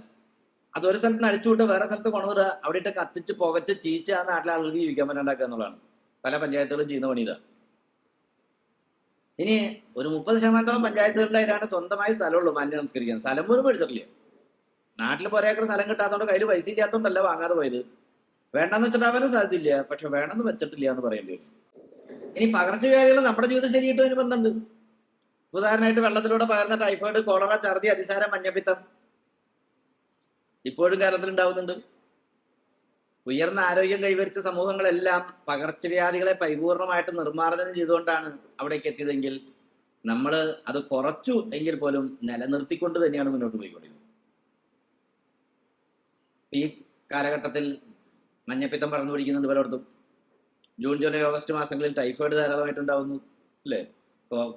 Speaker 1: അതൊരു സ്ഥലത്ത് നിന്ന് അടിച്ചുവിട്ട് വേറെ സ്ഥലത്ത് കൊണ്ടുവിടുക, അവിടെ ഇട്ട് കത്തിച്ച് പുകച്ച് ചീച്ച് ആ നാട്ടിലെ ആളുകൾക്ക് ജീവിക്കാൻ പറ്റാണ്ടാക്കുക എന്നുള്ളതാണ് പല പഞ്ചായത്തുകളും ചെയ്യുന്ന പണിയില്ല. ഇനി ഒരു 30% പഞ്ചായത്തുകളുടെ അതിലാണ് സ്വന്തമായി സ്ഥലമുള്ളൂ മാലിന്യം സംസ്കരിക്കാൻ. സ്ഥലം പോലും മേടിച്ചിട്ടില്ല. നാട്ടിൽ ഒരേക്കർ സ്ഥലം കിട്ടാത്തതുകൊണ്ട് കയ്യിൽ പൈസ ഇല്ലാത്തതുകൊണ്ടല്ല വാങ്ങാതെ പോയത്. വേണ്ടെന്ന് വെച്ചിട്ടാവാനും സാധ്യതയില്ല, പക്ഷെ വേണമെന്ന് വെച്ചിട്ടില്ല എന്ന് പറയേണ്ടി വരും. ഇനി പകർച്ചവ്യാധികൾ നമ്മുടെ ജീവിതശൈലിയായിട്ട് അതിന് ബന്ധമുണ്ട്. ഉദാഹരണമായിട്ട് വെള്ളത്തിലൂടെ പകർന്ന ടൈഫോയിഡ്, കോളറ, ഛർദി, അതിസാരം, മഞ്ഞപ്പിത്തം ഇപ്പോഴും കേരളത്തിൽ ഉണ്ടാവുന്നുണ്ട്. ഉയർന്ന ആരോഗ്യം കൈവരിച്ച സമൂഹങ്ങളെല്ലാം പകർച്ചവ്യാധികളെ പരിപൂർണമായിട്ട് നിർമ്മാർജ്ജനം ചെയ്തുകൊണ്ടാണ് അവിടേക്ക് എത്തിയതെങ്കിൽ നമ്മൾ അത് കുറച്ചു എങ്കിൽ പോലും നിലനിർത്തിക്കൊണ്ട് തന്നെയാണ് മുന്നോട്ട് പോയിക്കൊണ്ടിരിക്കുന്നത്. ഈ കാലഘട്ടത്തിൽ മഞ്ഞപ്പിത്തം പടർന്നു പിടിക്കുന്നുണ്ട് പലയിടത്തും. ജൂൺ, ജൂലൈ, ഓഗസ്റ്റ് മാസങ്ങളിൽ ടൈഫോയിഡ് ധാരാളമായിട്ടുണ്ടാവുന്നു അല്ലേ.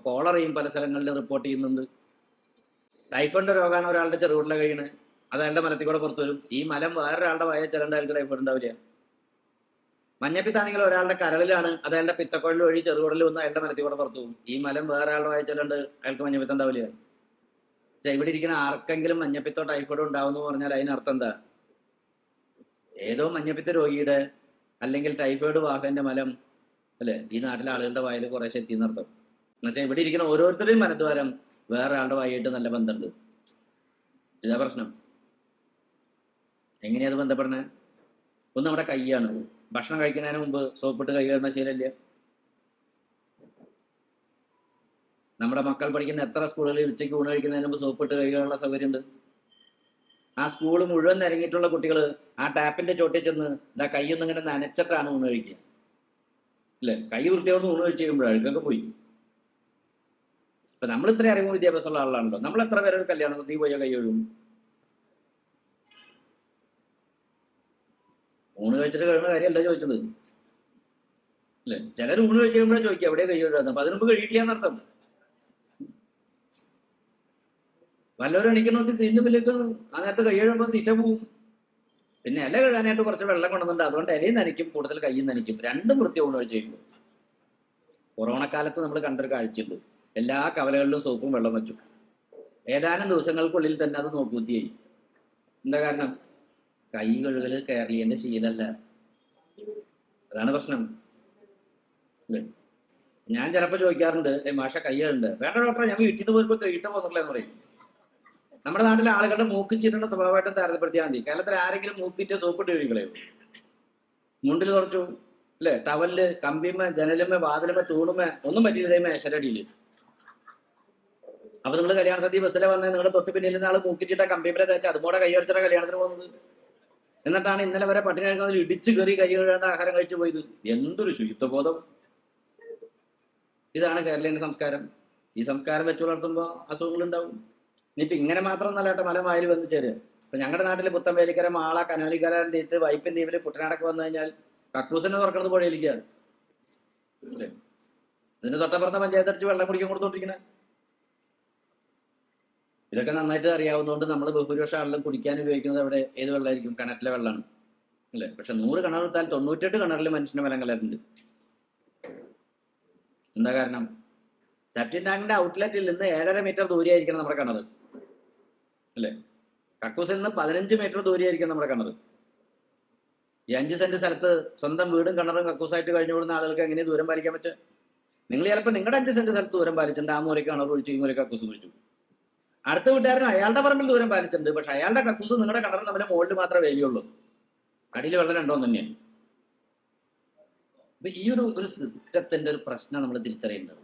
Speaker 1: കോളറയും പല സ്ഥലങ്ങളിലും റിപ്പോർട്ട് ചെയ്യുന്നുണ്ട്. ടൈഫോയിഡിന്റെ രോഗമാണ് ഒരാളുടെ ചെറുകുടലിലെ കഴിയുന്നത്, അത് അയാളുടെ മലത്തിൽ കൂടെ പുറത്തു വരും. ഈ മലം വേറൊരാളുടെ വായ ചിലണ്ട് അയാൾക്ക് ടൈഫോയിഡ് ഉണ്ടാവില്ല. മഞ്ഞപ്പിത്താണെങ്കിൽ ഒരാളുടെ കരളിലാണ്, അത് അയാളുടെ പിത്തക്കുഴൽ വഴി ചെറുകുടലിൽ വന്ന് അയാളുടെ മലത്തിൽ കൂടെ പുറത്തു പോകും. ഈ മലം വേറൊരാളുടെ വായ ചിലണ്ട് അയാൾക്ക് മഞ്ഞപ്പിത്തം ഉണ്ടാവില്ല. ഇവിടെ ഇരിക്കുന്ന ആർക്കെങ്കിലും മഞ്ഞപ്പിത്തോ ടൈഫോയിഡോ ഉണ്ടാവുമെന്ന് പറഞ്ഞാൽ അതിനർത്ഥം എന്താ? ഏതോ മഞ്ഞപ്പിത്ത രോഗിയുടെ അല്ലെങ്കിൽ ടൈഫോയിഡ് വാഹകന്റെ മലം അല്ലെ ഈ നാട്ടിലെ ആളുകളുടെ വായിൽ കുറേശ്ശെ എത്തിയെന്നർത്ഥം. എന്നുവെച്ചാൽ ഇവിടെ ഇരിക്കുന്ന ഓരോരുത്തരുടെയും മലദ്വാരം വേറെ ആളുടെ വായിട്ട് നല്ല ബന്ധമുണ്ട്. ഇതാ പ്രശ്നം. എങ്ങനെയത് ബന്ധപ്പെടണേ? ഒന്ന് നമ്മുടെ കൈയാണ്. ഭക്ഷണം കഴിക്കുന്നതിന് മുമ്പ് സോപ്പിട്ട് കൈ കഴുകുന്ന ശീലമില്ല. നമ്മുടെ മക്കൾ പഠിക്കുന്ന എത്ര സ്കൂളുകളിൽ ഉച്ചയ്ക്ക് ഊണ് കഴിക്കുന്നതിന് മുമ്പ് സോപ്പിട്ട് കൈ കഴുകാനുള്ള സൗകര്യമുണ്ട്. ആ സ്കൂൾ മുഴുവൻ നിരങ്ങിയിട്ടുള്ള കുട്ടികൾ ആ ടാപ്പിന്റെ ചോട്ടിൽ ചെന്ന് ഇതാ കൈയൊന്നും ഇങ്ങനെ നനച്ചിട്ടാണ് ഊണ് കഴിക്കുക അല്ലേ. കൈ വൃത്തിയോട് ഊണ് കഴിച്ച് കഴിയുമ്പോഴാണ് അഴുക്കൊക്കെ പോയി. ഇപ്പൊ നമ്മൾ ഇത്രയും അറിവും വിദ്യാഭ്യാസമുള്ള ആളാണല്ലോ. നമ്മൾ എത്ര പേരെ ഒരു കല്യാണം നീ പോയ കൈ കഴുകും? ഊണ് കഴിച്ചിട്ട് കഴിയുന്ന കാര്യമല്ല ചോദിച്ചത് അല്ലേ. ചിലർ ഊണ് കഴിച്ച് കഴിയുമ്പോഴാണ് ചോദിക്കുക എവിടെ കൈ കഴുകാന്ന്. അപ്പൊ അതിനുമ്പ് കഴിയിട്ടില്ല എന്നർത്ഥം. വല്ലവരും എണീക്ക് നോക്കി സീറ്റിന്റെ പിന്നിലേക്ക് ആ നേരത്തെ കൈ കഴുകുമ്പോൾ സീറ്റ പോവും. പിന്നെ ഇല കഴുകാനായിട്ട് കുറച്ച് വെള്ളം കൊണ്ടുവന്നുണ്ട്, അതുകൊണ്ട് ഇലയും നനയ്ക്കും, കൂടുതൽ കയ്യും നനയ്ക്കും. രണ്ടും വൃത്തി ഊണ് കഴിച്ച് കഴിയുമ്പോൾ. കൊറോണ കാലത്ത് നമ്മൾ കണ്ടൊരു കാഴ്ചയുണ്ട്. എല്ലാ കവലകളിലും സോപ്പും വെള്ളം വെച്ചു. ഏതാനും ദിവസങ്ങൾക്കുള്ളിൽ തന്നെ അത് നോക്കുകുത്തിയായി. എന്താ കാരണം? കൈ കഴുകല് കേരളീയന്റെ ശീലല്ല. അതാണ് പ്രശ്നം. ഞാൻ ചിലപ്പോൾ ചോദിക്കാറുണ്ട്, മാഷ കൈ കഴുകുന്നുണ്ട്. വേണ്ട ഡോക്ടറെ, ഞാൻ വീട്ടിൽ നിന്ന് പോയപ്പോൾ കഴിയിട്ട് പോകുന്നില്ല എന്ന് പറയും. നമ്മുടെ നാട്ടിലെ ആളുകളുടെ മൂക്കിച്ചിട്ടുള്ള സ്വഭാവമായിട്ടും താരതമ്യപ്പെടുത്തിയാൽ മതി. കേരളത്തിൽ ആരെങ്കിലും മൂക്കിറ്റ് സോപ്പിട്ട് കഴികളയോ? മുണ്ടിൽ തുറച്ചു അല്ലെ, ടവലില്, കമ്പിമ്മ, ജനലുമ്മ, വാതിലുമ്മ, തൂണുമ്മ ഒന്നും പറ്റിയില്ല. മേശരടിയില്. അപ്പൊ നിങ്ങൾ കല്യാണ സദ്യ ബസ്സിലെ വന്ന് നിങ്ങളുടെ തൊട്ട് പിന്നിൽ നിന്ന് ആള് മൂക്കിറ്റിട്ട കമ്പിമ്മരെ തേച്ച് അതുമൂടെ കൈ അടിച്ചിട്ട കല്യാണത്തിന് പോകുന്നത്. എന്നിട്ടാണ് ഇന്നലെ വരെ പട്ടിണി കഴിക്കുന്നതിൽ ഇടിച്ചു കയറി കൈ കഴുകാണ്ട് ആഹാരം കഴിച്ചു പോയത്. എന്തൊരു ശുചിത്വബോധം! ഇതാണ് കേരളീയ സംസ്കാരം. ഈ സംസ്കാരം വെച്ചു വളർത്തുമ്പോൾ അസുഖങ്ങൾ ഉണ്ടാവും. ഇനിയിപ്പോ ഇങ്ങനെ മാത്രം നല്ലതായിട്ട് മല വായിൽ വന്ന് ചേരുക. ഇപ്പൊ ഞങ്ങളുടെ നാട്ടില് പുത്തൻവേലിക്കര, മാള, കനോലിക്കര, തീത്ത്, വൈപ്പിൻ ദ്വീപില്, കുട്ടനാടൊക്കെ വന്നു കഴിഞ്ഞാൽ കക്കൂസിനെ തുറക്കുന്നത് പുഴയിലേക്കാണ് അല്ലേ? ഇതിന് തൊട്ടപ്പുറത്തെ പഞ്ചായത്ത് അടിച്ച് വെള്ളം കുടിക്കാൻ കൊടുത്തോണ്ടിരിക്കണേ. ഇതൊക്കെ നന്നായിട്ട് അറിയാവുന്നതുകൊണ്ട് നമ്മൾ ബഹുഭൂരിപക്ഷം ആളുകളും കുടിക്കാൻ ഉപയോഗിക്കുന്നത് അവിടെ ഏത് വെള്ളമായിരിക്കും? കിണറ്റിലെ വെള്ളമാണ് അല്ലേ? പക്ഷെ 100 കിണറെടുത്താൽ 98 കിണറിൽ മനുഷ്യന്റെ വെള്ളം കലരുന്നുണ്ട്. എന്താ കാരണം? സെപ്റ്റിക് ടാങ്കിന്റെ ഔട്ട്ലെറ്റിൽ നിന്ന് 7.5 മീറ്റർ ദൂരെയായിരിക്കണം നമ്മുടെ കിണർ അല്ലേ? കക്കൂസിൽ നിന്ന് 15 മീറ്റർ ദൂരെയായിരിക്കും നമ്മുടെ കിണർ. ഈ 5 സെന്റ് സ്ഥലത്ത് സ്വന്തം വീടും കിണറും കക്കൂസായിട്ട് കഴിഞ്ഞു കൂടുന്ന ആളുകൾക്ക് എങ്ങനെ ദൂരം പാലിക്കാൻ പറ്റുക? നിങ്ങൾ ചിലപ്പോൾ നിങ്ങളുടെ 5 സെന്റ് സ്ഥലത്ത് ദൂരം പാലിച്ചിട്ടുണ്ട്, ആ മൂലയ്ക്ക് കിണർ ഒഴിച്ചു, ഈ മൂലയ്ക്ക് കക്കൂസ് കുഴിച്ചു. അടുത്ത വീട്ടുകാരനും അയാളുടെ പറമ്പിൽ ദൂരം പാലിച്ചിട്ടുണ്ട്, പക്ഷെ അയാളുടെ കക്കൂസ് നിങ്ങളുടെ കിണറും നമ്മുടെ മുകളിൽ മാത്രമേ വേലിയുള്ളൂ, അടിയിൽ വെള്ളം രണ്ടോന്ന് തന്നെയാണ്. അപ്പൊ ഈ ഒരു സിസ്റ്റത്തിന്റെ ഒരു പ്രശ്നം നമ്മൾ തിരിച്ചറിയേണ്ടത്.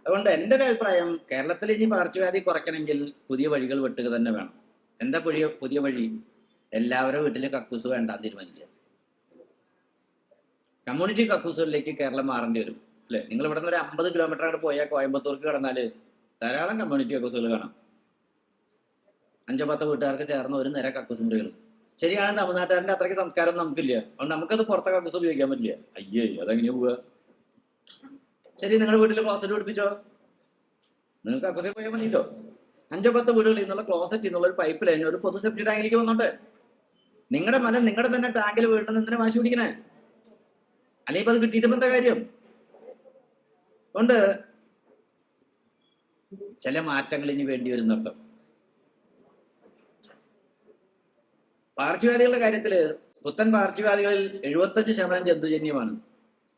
Speaker 1: അതുകൊണ്ട് എൻ്റെ ഒരു അഭിപ്രായം, കേരളത്തിൽ ഇനി പകർച്ചവ്യാധി കുറയ്ക്കണമെങ്കിൽ പുതിയ വഴികൾ വെട്ടുക തന്നെ വേണം. എന്താ പുതിയ വഴി? എല്ലാവരും വീട്ടിൽ കക്കൂസ് വേണ്ടാന്ന് തീരുമാനിക്കുക. കമ്മ്യൂണിറ്റി കക്കൂസുകളിലേക്ക് കേരളം മാറേണ്ടി വരും അല്ലേ? നിങ്ങൾ ഇവിടെ നിന്ന് ഒരു 50 കിലോമീറ്റർ അങ്ങോട്ട് പോയാൽ കോയമ്പത്തൂർക്ക് കടന്നാൽ ധാരാളം കമ്മ്യൂണിറ്റി കക്കൂസുകൾ കാണാം. 5-10 വീട്ടുകാർക്ക് ചേർന്ന ഒരു നിര കക്കൂസ് മുറികൾ. ശരിയാണ്, തമിഴ്നാട്ടുകാരൻ്റെ അത്രയ്ക്ക് സംസ്കാരം നമുക്കില്ല, അതുകൊണ്ട് നമുക്കത് പുറത്തെ കക്കൂസ് ഉപയോഗിക്കാൻ പറ്റില്ല. അയ്യേ, അതെങ്ങനെയാ പോവുക? ശരി, നിങ്ങളുടെ വീട്ടിൽ ക്ലോസറ്റ് പിടിപ്പിച്ചോ, നിങ്ങൾക്ക് കക്കൂസിൽ പോയാൽ മതിയല്ലോ. 5-10 വീടുകളിൽ നിന്നുള്ള ക്ലോസറ്റ് എന്നുള്ള ഒരു പൈപ്പ് ലൈൻ ഒരു പൊതു സെപ്റ്റി ടാങ്കിലേക്ക് വന്നോട്ടെ. നിങ്ങളുടെ മനം നിങ്ങളുടെ തന്നെ ടാങ്കിൽ വീട്ടിൽ നിന്ന് വാശി പിടിക്കണേ? അല്ലെങ്കിൽ ഇപ്പൊ അത് കിട്ടിയിട്ട് എന്താ കാര്യം? അതുകൊണ്ട് ചില മാറ്റങ്ങൾ ഇനി വേണ്ടി വരുന്നർത്ഥം. പകർച്ചവ്യാധികളുടെ കാര്യത്തിൽ പുത്തൻ പകർച്ചവ്യാധികളിൽ 75% ജന്തുജന്യമാണ്.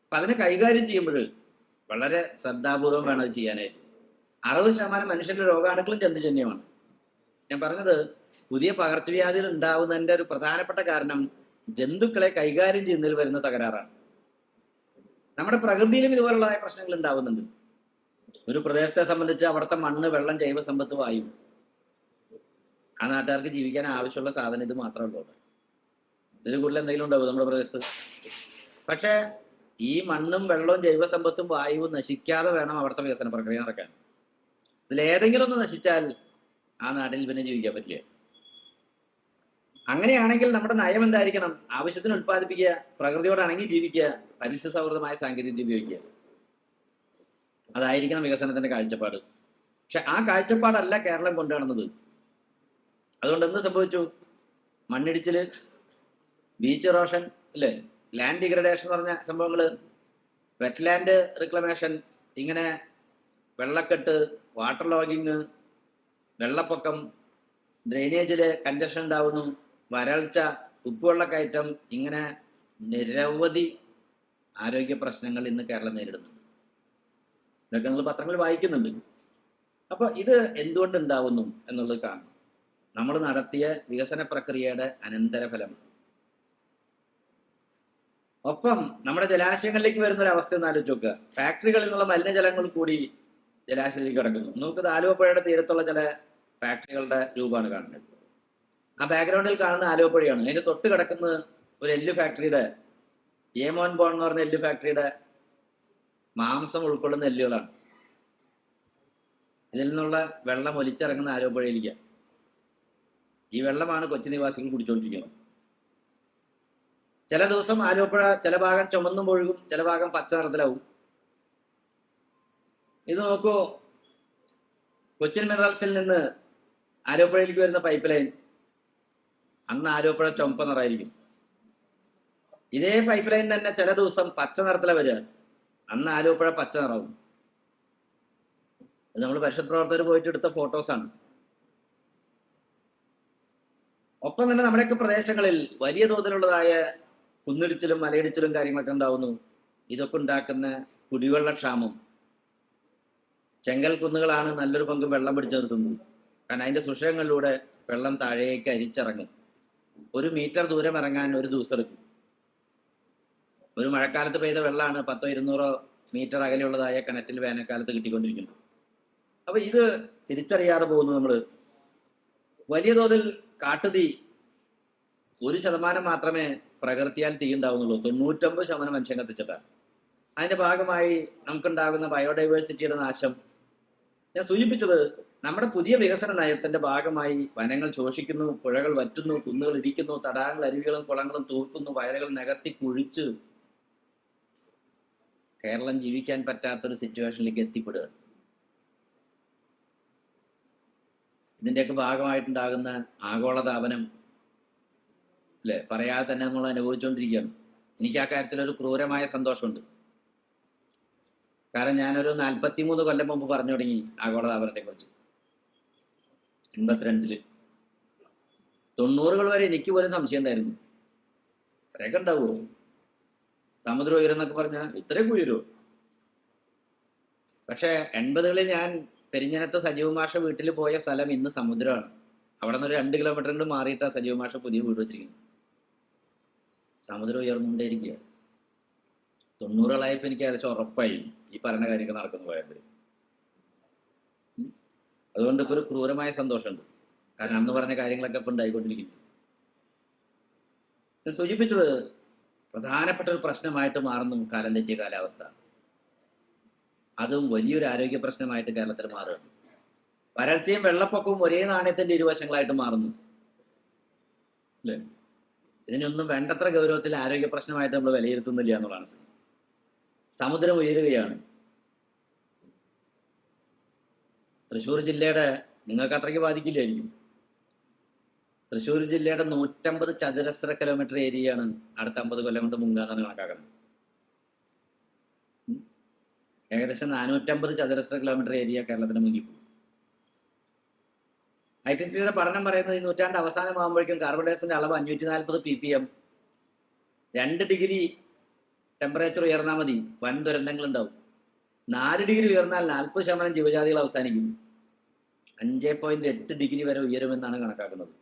Speaker 1: അപ്പൊ അതിനെ കൈകാര്യം ചെയ്യുമ്പോൾ വളരെ ശ്രദ്ധാപൂർവം വേണം അത് ചെയ്യാനായിട്ട്. 60% മനുഷ്യന്റെ രോഗാണുക്കളും ജന്തുജന്യമാണ്. ഞാൻ പറഞ്ഞത്, പുതിയ പകർച്ചവ്യാധികൾ ഉണ്ടാവുന്നതിന്റെ ഒരു പ്രധാനപ്പെട്ട കാരണം ജന്തുക്കളെ കൈകാര്യം ചെയ്യുന്നതിൽ വരുന്ന തകരാറാണ്. നമ്മുടെ പ്രകൃതിയിലും ഇതുപോലുള്ളതായ പ്രശ്നങ്ങൾ ഉണ്ടാവുന്നുണ്ട്. ഒരു പ്രദേശത്തെ സംബന്ധിച്ച് അവിടുത്തെ മണ്ണ്, വെള്ളം, ജൈവസമ്പത്ത്, വായു, ആ നാട്ടുകാർക്ക് ജീവിക്കാൻ ആവശ്യമുള്ള സാധനം ഇത് മാത്രമേ ഉള്ളൂ. ഇതിന് കൂടുതൽ എന്തെങ്കിലും ഉണ്ടാവും നമ്മുടെ പ്രദേശത്ത്? പക്ഷേ ഈ മണ്ണും വെള്ളവും ജൈവസമ്പത്തും വായുവും നശിക്കാതെ വേണം അവിടുത്തെ വികസന പ്രക്രിയ നടക്കാൻ. ഇതിലേതെങ്കിലും ഒന്ന് നശിച്ചാൽ ആ നാട്ടിൽ പിന്നെ ജീവിക്കാൻ പറ്റില്ല. അങ്ങനെയാണെങ്കിൽ നമ്മുടെ നയം എന്തായിരിക്കണം? ആവശ്യത്തിന് ഉത്പാദിപ്പിക്കുക, പ്രകൃതിയോട് ഇണങ്ങി ജീവിക്കുക, പരിസ്ഥിതി സൗഹൃദമായ സാങ്കേതികവിദ്യ ഉപയോഗിക്കുക. അതായിരിക്കണം വികസനത്തിന്റെ കാഴ്ചപ്പാട്. പക്ഷെ ആ കാഴ്ചപ്പാടല്ല കേരളം കൊണ്ടുവന്നത്. അതുകൊണ്ട് എന്ത് സംഭവിച്ചു? മണ്ണിടിച്ചില്, ബീച്ച് ഇറോഷൻ അല്ലേ, ലാൻഡ് ഡിഗ്രഡേഷൻ പറഞ്ഞ സംഭവങ്ങള്, വെറ്റ്ലാൻഡ് റിക്ലമേഷൻ, ഇങ്ങനെ വെള്ളക്കെട്ട്, വാട്ടർ ലോഗിങ്, വെള്ളപ്പൊക്കം, ഡ്രെയിനേജില് കഞ്ചഷൻ ഉണ്ടാവുന്നു, വരൾച്ച, ഉപ്പുവെള്ളക്കയറ്റം, ഇങ്ങനെ നിരവധി ആരോഗ്യ പ്രശ്നങ്ങൾ ഇന്ന് കേരളം നേരിടുന്നു. ഇതൊക്കെ നിങ്ങൾ പത്രങ്ങളിൽ വായിക്കുന്നുണ്ട്. അപ്പൊ ഇത് എന്തുകൊണ്ട് ഉണ്ടാവുന്നു എന്നുള്ളത് കാണും. നമ്മൾ നടത്തിയ വികസന പ്രക്രിയയുടെ അനന്തരഫലമാണ്. ഒപ്പം നമ്മുടെ ജലാശയങ്ങളിലേക്ക് വരുന്നൊരു അവസ്ഥ ഒന്ന് ആലോചിച്ച് നോക്കുക. ഫാക്ടറികളിൽ നിന്നുള്ള മലിനജലങ്ങൾ കൂടി ജലാശയത്തിലേക്ക് കിടക്കുന്നു. നമുക്ക് ആലുവപ്പുഴയുടെ തീരത്തുള്ള ചില ഫാക്ടറികളുടെ രൂപമാണ് കാണുന്നത്. ആ ബാക്ക്ഗ്രൗണ്ടിൽ കാണുന്ന ആലുവപ്പുഴയാണ്. അതിന് തൊട്ട് കിടക്കുന്ന ഒരു എല്ല് ഫാക്ടറിയുടെ, ഏമോൻ ബോൺ എന്ന് പറഞ്ഞ എല്ല് ഫാക്ടറിയുടെ മാംസം ഉൾക്കൊള്ളുന്ന എല്ലുകളാണ്. ഇതിൽ നിന്നുള്ള വെള്ളം ഒലിച്ചിറങ്ങുന്ന ആലുവപ്പുഴയിലേക്ക്. ഈ വെള്ളമാണ് കൊച്ചി നിവാസികൾ കുടിച്ചുകൊണ്ടിരിക്കുന്നത്. ചില ദിവസം ആലുവപ്പുഴ ചില ഭാഗം ചുമന്നും ഒഴുകും, ചില ഭാഗം പച്ച നിറത്തിലാവും. ഇത് നോക്കൂ, കൊച്ചിൻ മിനറൽസിൽ നിന്ന് ആലുവപ്പുഴയിലേക്ക് വരുന്ന പൈപ്പ് ലൈൻ, അന്ന് ആലുവപ്പുഴ ചുമപ്പ നിറായിരിക്കും. ഇതേ പൈപ്പ് ലൈൻ തന്നെ ചില ദിവസം പച്ച നിറത്തിലാണ് വരിക, അന്ന് ആലുവപ്പുഴ പച്ച നിറവും. ഇത് നമ്മൾ പരിഷത്ത് പ്രവർത്തകർ പോയിട്ട് എടുത്ത ഫോട്ടോസാണ്. ഒപ്പം തന്നെ നമ്മുടെയൊക്കെ പ്രദേശങ്ങളിൽ വലിയ തോതിലുള്ളതായ കുന്നിടിച്ചിലും മലയിടിച്ചിലും കാര്യങ്ങളൊക്കെ ഉണ്ടാവുന്നു. ഇതൊക്കെ ഉണ്ടാക്കുന്ന കുടിവെള്ളക്ഷാമം. ചെങ്കൽ കുന്നുകളാണ് നല്ലൊരു പങ്കും വെള്ളം പിടിച്ചു നിർത്തുന്നത്. കാരണം അതിന്റെ സുഷിരങ്ങളിലൂടെ വെള്ളം താഴേക്ക് അരിച്ചിറങ്ങും. 1 മീറ്റർ ദൂരം ഇറങ്ങാൻ ഒരു ദിവസം എടുക്കും. ഒരു മഴക്കാലത്ത് പെയ്ത വെള്ളമാണ് 10-200 മീറ്റർ അകലെയുള്ളതായ കിണറ്റിൽ വേനൽക്കാലത്ത് കിട്ടിക്കൊണ്ടിരിക്കുന്നത്. അപ്പൊ ഇത് തിരിച്ചറിയാതെ പോകുന്നു നമ്മൾ. വലിയ തോതിൽ കാട്ടുതീ 1% മാത്രമേ പ്രകൃതിയാൽ തീ ഉണ്ടാവുന്നുള്ളൂ. 99% മനുഷ്യൻ കത്തിച്ചിട്ടാണ്. അതിന്റെ ഭാഗമായി നമുക്കുണ്ടാകുന്ന ബയോഡൈവേഴ്സിറ്റിയുടെ നാശം. ഞാൻ സൂചിപ്പിച്ചത്, നമ്മുടെ പുതിയ വികസന നയത്തിന്റെ ഭാഗമായി വനങ്ങൾ ശോഷിക്കുന്നു, പുഴകൾ വറ്റുന്നു, കുന്നുകൾ ഇടിക്കുന്നു, തടാകങ്ങൾ, അരുവികളും കുളങ്ങളും തൂർക്കുന്നു, വയലുകൾ നികത്തി കുഴിച്ച് കേരളം ജീവിക്കാൻ പറ്റാത്തൊരു സിറ്റുവേഷനിലേക്ക് എത്തിപ്പെടുക. ഇതിൻ്റെയൊക്കെ ഭാഗമായിട്ടുണ്ടാകുന്ന ആഗോളതാപനം അല്ലേ, പറയാതെ തന്നെ നമ്മൾ അനുഭവിച്ചുകൊണ്ടിരിക്കുകയാണ്. എനിക്ക് ആ കാര്യത്തിലൊരു ക്രൂരമായ സന്തോഷമുണ്ട്. കാരണം ഞാനൊരു 43 കൊല്ലം മുമ്പ് പറഞ്ഞു തുടങ്ങി ആഗോളതാപനത്തെ കുറിച്ച്. 82-ല് 90-കൾ വരെ എനിക്ക് പോലും സംശയം ഉണ്ടായിരുന്നു, ഇത്രയൊക്കെ ഉണ്ടാവുമോ, സമുദ്രം ഉയരുന്നൊക്കെ പറഞ്ഞാൽ ഇത്രയൊക്കെ ഉയരുമോ. പക്ഷെ 80-കളിൽ ഞാൻ പെരിഞ്ഞനത്ത് സജീവ മാഷ വീട്ടിൽ പോയ സ്ഥലം ഇന്ന് സമുദ്രമാണ്. അവിടെ നിന്ന് ഒരു 2 കിലോമീറ്റർ മാറിയിട്ടാണ് സജീവ മാഷ പുതിയ വീട് വെച്ചിരിക്കുന്നത്. സമുദ്രം ഉയർന്നുകൊണ്ടേയിരിക്കുക. 90-കളായപ്പോൾ എനിക്ക് ഏകദേശം ഉറപ്പായി ഈ പറയുന്ന കാര്യങ്ങൾ നടക്കുന്നു പോയപ്പോൾ. അതുകൊണ്ട് ഇപ്പോൾ ഒരു ക്രൂരമായ സന്തോഷമുണ്ട്. കാരണം അന്ന് പറഞ്ഞ കാര്യങ്ങളൊക്കെ ഇപ്പം ഉണ്ടായിക്കൊണ്ടിരിക്കുന്നു. സൂചിപ്പിച്ചത് പ്രധാനപ്പെട്ട ഒരു പ്രശ്നമായിട്ട് മാറുന്നു കാലം തെറ്റിയ കാലാവസ്ഥ. അതും വലിയൊരു ആരോഗ്യ പ്രശ്നമായിട്ട് കേരളത്തിൽ മാറുകയാണ്. വരൾച്ചയും വെള്ളപ്പൊക്കവും ഒരേ നാണയത്തിന്റെ ഇരുവശങ്ങളായിട്ട് മാറുന്നു അല്ലേ. ഇതിനൊന്നും വേണ്ടത്ര ഗൗരവത്തിൽ ആരോഗ്യ പ്രശ്നമായിട്ട് നമ്മൾ വിലയിരുത്തുന്നില്ല എന്നുള്ളതാണ് സ്ഥിതി. സമുദ്രം ഉയരുകയാണ്. തൃശ്ശൂർ ജില്ലയുടെ, നിങ്ങൾക്ക് അത്രയ്ക്ക് ബാധിക്കില്ലായിരിക്കും, തൃശ്ശൂർ ജില്ലയുടെ 150 ചതുരശ്ര കിലോമീറ്റർ ഏരിയയാണ് അടുത്ത 50 കൊല്ലം കൊണ്ട് മുങ്ങാന്നാണ് കണക്കാക്കുന്നത്. ഏകദേശം 450 ചതുരശ്ര കിലോമീറ്റർ ഏരിയ കേരളത്തിന് മുങ്ങിപ്പോകും. IPCCയുടെ പഠനം പറയുന്നത് ഈ നൂറ്റാണ്ട് അവസാനമാകുമ്പോഴേക്കും കാർബൺ ഡയോക്സൈഡിന്റെ അളവ് 540 ppm, 2 ഡിഗ്രി ടെമ്പറേച്ചർ ഉയർന്നാൽ മതി, വൻ ദുരന്തങ്ങൾ ഉണ്ടാവും. 4 ഡിഗ്രി ഉയർന്നാൽ 40% ജീവജാതികൾ അവസാനിക്കും. 5.8 ഡിഗ്രി വരെ ഉയരുമെന്നാണ് കണക്കാക്കുന്നത്.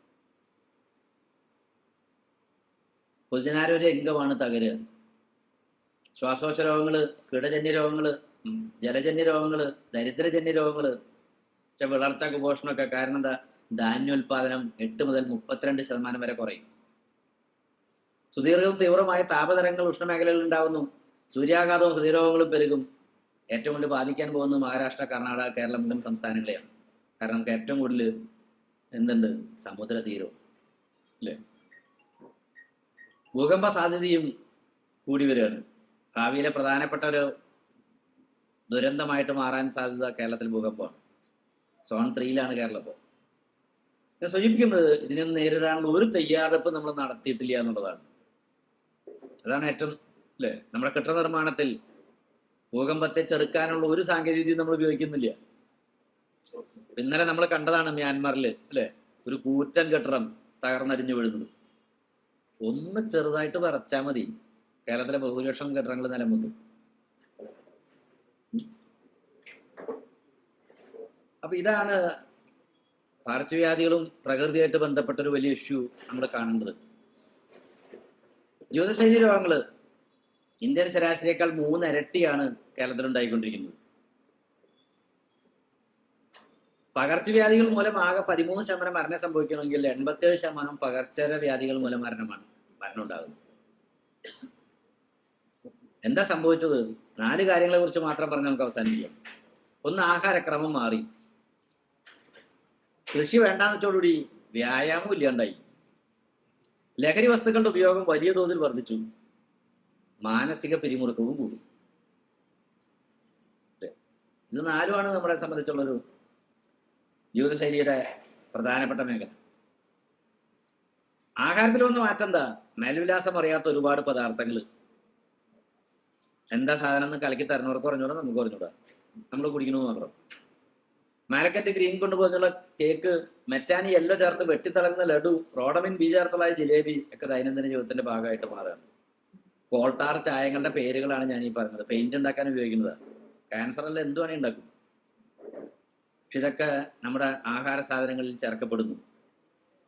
Speaker 1: പൊതുജനാരോഗ്യ രംഗമാണ് തകരുക. ശ്വാസകോശ രോഗങ്ങൾ, കീടജന്യ രോഗങ്ങൾ, ജലജന്യ രോഗങ്ങൾ, ദരിദ്രജന്യ രോഗങ്ങൾ, വിളർച്ച, കുപോഷണമൊക്കെ. കാരണം എന്താ? ധാന്യോൽപാദനം 8 മുതൽ 32% വരെ കുറയും. സുദീർഘവും തീവ്രമായ താപതരങ്ങൾ ഉഷ്ണമേഖലകളിൽ ഉണ്ടാകുന്നു. സൂര്യാഘാതവും ഹൃദയരോഗങ്ങളും പെരുകും. ഏറ്റവും കൂടുതൽ ബാധിക്കാൻ പോകുന്നത് മഹാരാഷ്ട്ര, കർണാടക, കേരളം മുതൽ സംസ്ഥാനങ്ങളെയാണ്. കാരണം നമുക്ക് ഏറ്റവും കൂടുതൽ എന്തുണ്ട്? സമുദ്ര തീരവും അല്ലേ. ഭൂകമ്പ സാധ്യതയും കൂടി വരികയാണ്. ഭാവിയിലെ പ്രധാനപ്പെട്ട ഒരു ദുരന്തമായിട്ട് മാറാൻ സാധ്യത കേരളത്തിൽ ഭൂകമ്പമാണ്. സോൺ 3-ലാണ് കേരളം ഇപ്പോൾ. ഞാൻ സൂചിപ്പിക്കുന്നത് ഇതിനെ നേരിടാനുള്ള ഒരു തയ്യാറെടുപ്പ് നമ്മൾ നടത്തിയിട്ടില്ല എന്നുള്ളതാണ്. അതാണ് ഏറ്റവും അല്ലേ. നമ്മുടെ കെട്ടിട നിർമ്മാണത്തിൽ ഭൂകമ്പത്തെ ചെറുക്കാനുള്ള ഒരു സാങ്കേതികവിദ്യ നമ്മൾ ഉപയോഗിക്കുന്നില്ല. ഇന്നലെ നമ്മൾ കണ്ടതാണ് മ്യാൻമറിൽ അല്ലേ, ഒരു കൂറ്റൻ കെട്ടിടം തകർന്നടിഞ്ഞു വീഴുന്നത്. ഒന്ന് ചെറുതായിട്ട് വിറച്ചാൽ മതി, കേരളത്തിലെ ബഹുഭൂരിപക്ഷം കെട്ടിടങ്ങൾ നിലമുന്നു. അപ്പൊ ഇതാണ് പകർച്ചവ്യാധികളും പ്രകൃതിയായിട്ട് ബന്ധപ്പെട്ടൊരു വലിയ ഇഷ്യൂ നമ്മൾ കാണേണ്ടത്. ജീവിതശൈലി രോഗങ്ങൾ ഇന്ത്യൻ ശരാശരിയേക്കാൾ 3 ഇരട്ടിയാണ് കേരളത്തിൽ ഉണ്ടായിക്കൊണ്ടിരിക്കുന്നത്. പകർച്ചവ്യാധികൾ മൂലം ആകെ 13% മരണം സംഭവിക്കണമെങ്കിൽ 87% പകർച്ചവ്യാധികൾ മൂലം മരണം ഉണ്ടാകുന്നത്. എന്താ സംഭവിച്ചത്? 4 കാര്യങ്ങളെ കുറിച്ച് മാത്രം പറഞ്ഞ് നമുക്ക് അവസാനിപ്പിക്കാം. ഒന്ന്, ആഹാരക്രമം മാറി. കൃഷി വേണ്ടാന്ന് വെച്ചോടുകൂടി വ്യായാമം ഇല്ലാണ്ടായി. ലഹരി വസ്തുക്കളുടെ ഉപയോഗം വലിയ തോതിൽ വർദ്ധിച്ചു. മാനസിക പിരിമുറുക്കവും കൂടി. ഇത് 4മാണ് നമ്മളെ സംബന്ധിച്ചുള്ളൊരു ജീവിതശൈലിയുടെ പ്രധാനപ്പെട്ട മേഖല. ആഹാരത്തിൽ വന്ന മാറ്റം എന്താ? മേൽവിലാസം അറിയാത്ത ഒരുപാട് പദാർത്ഥങ്ങൾ. എന്താ സാധനം എന്ന് കലക്കി തരുന്നവർക്ക് പറഞ്ഞൂടാ, നമുക്ക് പറഞ്ഞൂടാ, നമ്മൾ കുടിക്കണമെന്ന് മാത്രം. മാരക്കറ്റ് ഗ്രീൻ കൊണ്ടുപോകുന്നുള്ള കേക്ക്, മെറ്റാനി യെല്ലോ ചേർത്ത് വെട്ടിത്തിളങ്ങുന്ന ലഡു, റോഡമിൻ ബി ചേർത്തുള്ള ജിലേബി ഒക്കെ ദൈനംദിന ജീവിതത്തിന്റെ ഭാഗമായിട്ട് മാറുകയാണ്. കോൾട്ടാർ ചായങ്ങളുടെ പേരുകളാണ് ഞാൻ ഈ പറഞ്ഞത്. പെയിന്റ് ഉണ്ടാക്കാൻ ഉപയോഗിക്കുന്നത്. ക്യാൻസർ എല്ലാം എന്ത് വേണേ ഉണ്ടാക്കും. പക്ഷെ ഇതൊക്കെ നമ്മുടെ ആഹാര സാധനങ്ങളിൽ ചേർക്കപ്പെടുന്നു.